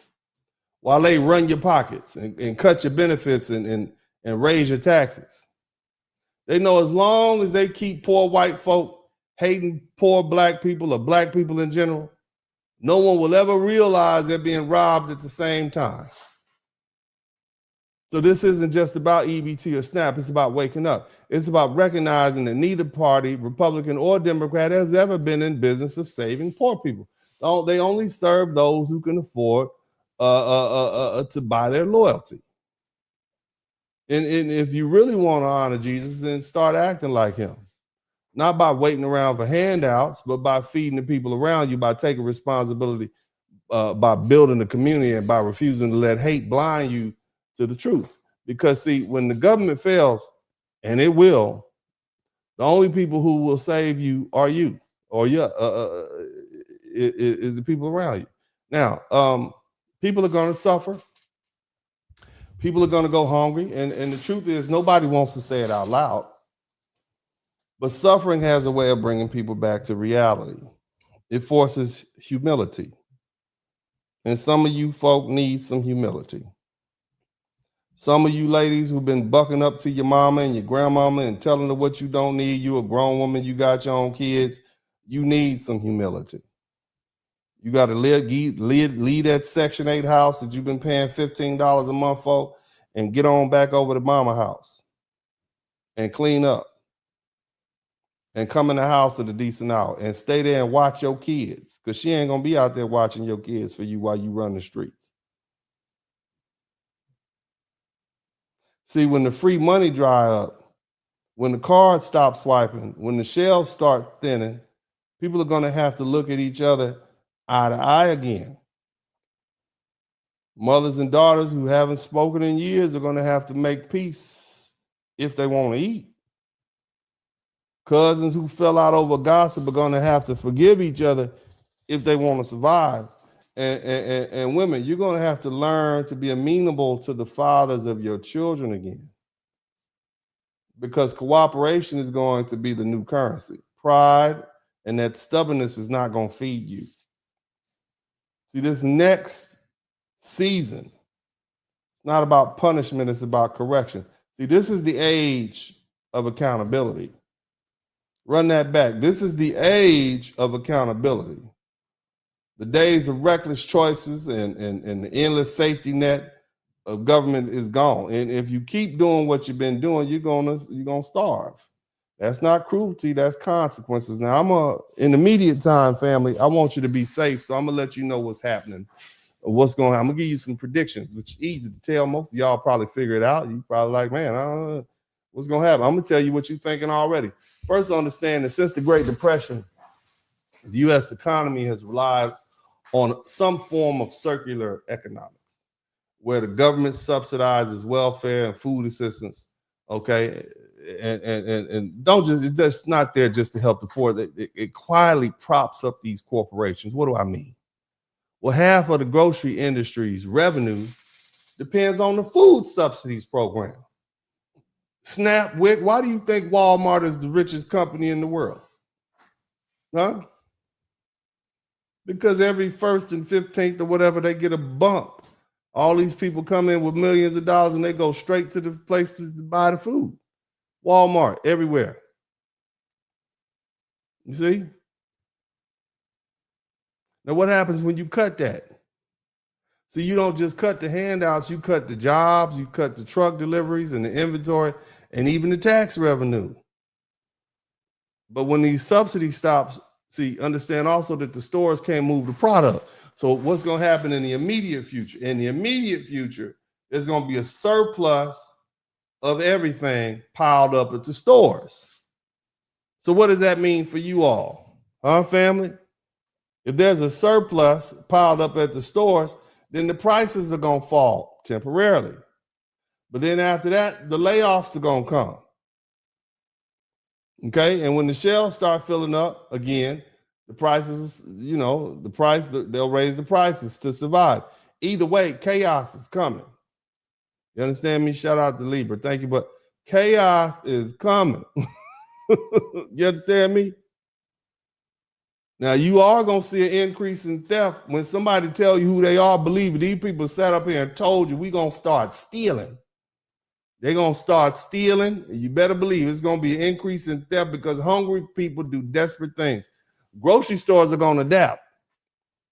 while they run your pockets and cut your benefits and raise your taxes. They know as long as they keep poor white folk hating poor black people or black people in general, no one will ever realize they're being robbed at the same time. So this isn't just about EBT or SNAP. It's about waking up. It's about recognizing that neither party, Republican or Democrat, has ever been in business of saving poor people. They only serve those who can afford to buy their loyalty. And if you really want to honor Jesus, then start acting like him. Not by waiting around for handouts, but by feeding the people around you, by taking responsibility, by building the community, and by refusing to let hate blind you to the truth. Because see, when the government fails, and it will, the only people who will save you are you, or is the people around you. Now, people are going to suffer. People are going to go hungry. And the truth is, nobody wants to say it out loud. But suffering has a way of bringing people back to reality. It forces humility. And some of you folk need some humility. Some of you ladies who've been bucking up to your mama and your grandmama and telling her what you don't need, you a grown woman, you got your own kids, you need some humility. You got to leave that Section 8 house that you've been paying $15 a month for and get on back over to mama house and clean up and come in the house at a decent hour and stay there and watch your kids, because she ain't going to be out there watching your kids for you while you run the streets. See, when the free money dry up, when the cards stop swiping, when the shelves start thinning, people are going to have to look at each other eye to eye again. Mothers and daughters who haven't spoken in years are going to have to make peace if they want to eat. Cousins who fell out over gossip are going to have to forgive each other if they want to survive. And women, you're going to have to learn to be amenable to the fathers of your children again. Because cooperation is going to be the new currency. Pride and that stubbornness is not going to feed you. See, this next season, it's not about punishment, it's about correction. See, this is the age of accountability. Run that back. This is the age of accountability. The days of reckless choices and the endless safety net of government is gone. And if you keep doing what you've been doing, you're gonna starve. That's not cruelty, that's consequences. Now, in the immediate time, family, I want you to be safe. So I'm gonna let you know what's happening, what's going on. I'm gonna give you some predictions, which is easy to tell. Most of y'all probably figure it out. You probably like, man, I don't know what's gonna happen. I'm gonna tell you what you're thinking already. First, understand that since the Great Depression, the U.S. economy has relied on some form of circular economics, where the government subsidizes welfare and food assistance, okay? And don't it's just not there just to help the poor. It quietly props up these corporations. What do I mean? Well, half of the grocery industry's revenue depends on the food subsidies program. SNAP, WIC, why do you think Walmart is the richest company in the world? Huh? Because every 1st and 15th or whatever, they get a bump. All these people come in with millions of dollars and they go straight to the place to buy the food. Walmart, everywhere. You see? Now, what happens when you cut that? So you don't just cut the handouts, you cut the jobs, you cut the truck deliveries and the inventory and even the tax revenue. But when these subsidies stops, see, understand also that the stores can't move the product. So what's going to happen in the immediate future? In the immediate future, there's going to be a surplus of everything piled up at the stores. So what does that mean for you all? Huh, family? If there's a surplus piled up at the stores, then the prices are going to fall temporarily. But then after that, the layoffs are going to come. Okay, and when the shelves start filling up again, the prices, they'll raise the prices to survive. Either way, chaos is coming. You understand me? Shout out to Libra. Thank you. But chaos is coming. You understand me? Now, you are going to see an increase in theft. When somebody tell you who they are, believe it. These people sat up here and told you we're going to start stealing. They're going to start stealing. And you better believe it's going to be an increase in theft because hungry people do desperate things. Grocery stores are going to adapt.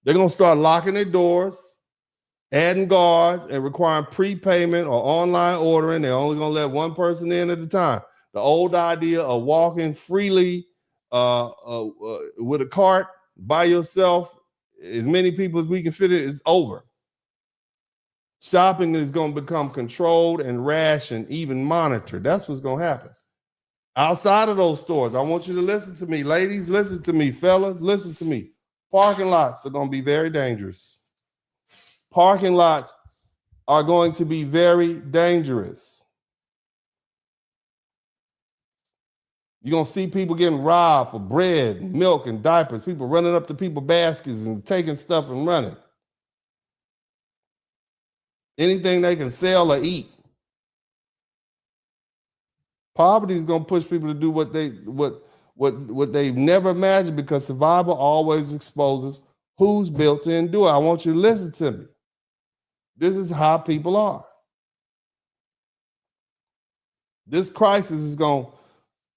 They're going to start locking their doors, adding guards, and requiring prepayment or online ordering. They're only going to let one person in at a time. The old idea of walking freely with a cart by yourself, as many people as we can fit in, is over. Shopping is going to become controlled and rationed, even monitored. That's what's going to happen. Outside of those stores, I want you to listen to me. Ladies, listen to me. Fellas, listen to me. Parking lots are going to be very dangerous. Parking lots are going to be very dangerous. You're going to see people getting robbed for bread, milk, and diapers. People running up to people's baskets and taking stuff and running. Anything they can sell or eat. Poverty is going to push people to do what they've never imagined because survival always exposes who's built to endure. I want you to listen to me. This is how people are. This crisis is going to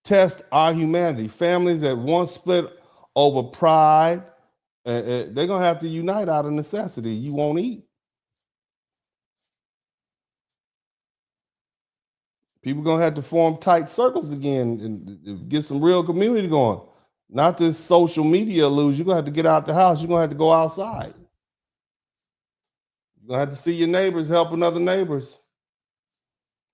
test our humanity. Families that once split over pride, they're going to have to unite out of necessity. You won't eat. People are going to have to form tight circles again and get some real community going. Not this social media illusion. You're going to have to get out the house. You're going to have to go outside. You're going to have to see your neighbors helping other neighbors.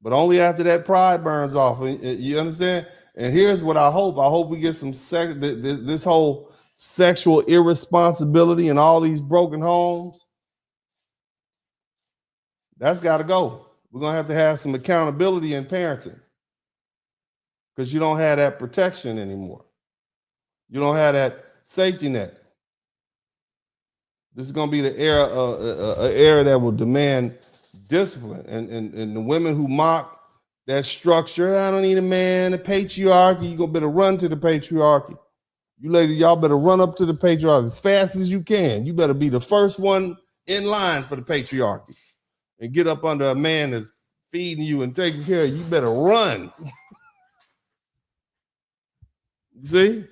But only after that pride burns off. You understand? And here's what I hope. I hope we get some this whole sexual irresponsibility in all these broken homes. That's got to go. We're going to have some accountability in parenting because you don't have that protection anymore. You don't have that safety net. This is going to be the era that will demand discipline. And the women who mock that structure, I don't need a man, the patriarchy, you're going to better run to the patriarchy. You ladies, y'all better run up to the patriarchy as fast as you can. You better be the first one in line for the patriarchy. And get up under a man that's feeding you and taking care of you. You better run. You see?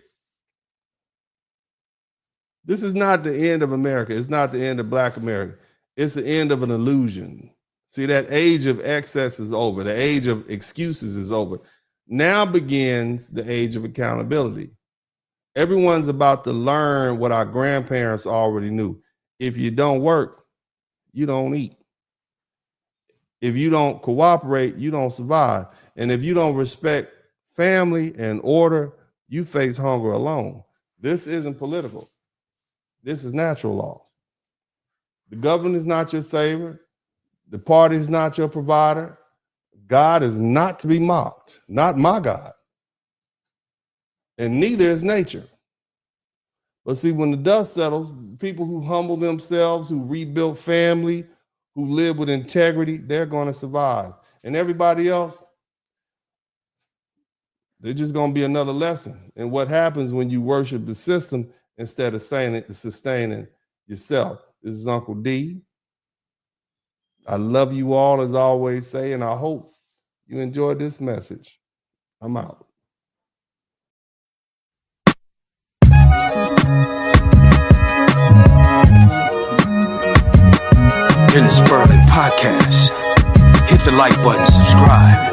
This is not the end of America. It's not the end of Black America. It's the end of an illusion. See, that age of excess is over. The age of excuses is over. Now begins the age of accountability. Everyone's about to learn what our grandparents already knew. If you don't work, you don't eat. If you don't cooperate, you don't survive. And if you don't respect family and order, you face hunger alone. This isn't political. This is natural law. The government is not your savior. The party is not your provider. God is not to be mocked, not my God. And neither is nature. But see, when the dust settles, people who humble themselves, who rebuild family, who live with integrity, they're going to survive. And everybody else, they're just going to be another lesson. And what happens when you worship the system instead of sustaining yourself. This is Uncle D. I love you all, as I always say, and I hope you enjoyed this message. I'm out. In the Spurling podcast. Hit the like button, subscribe.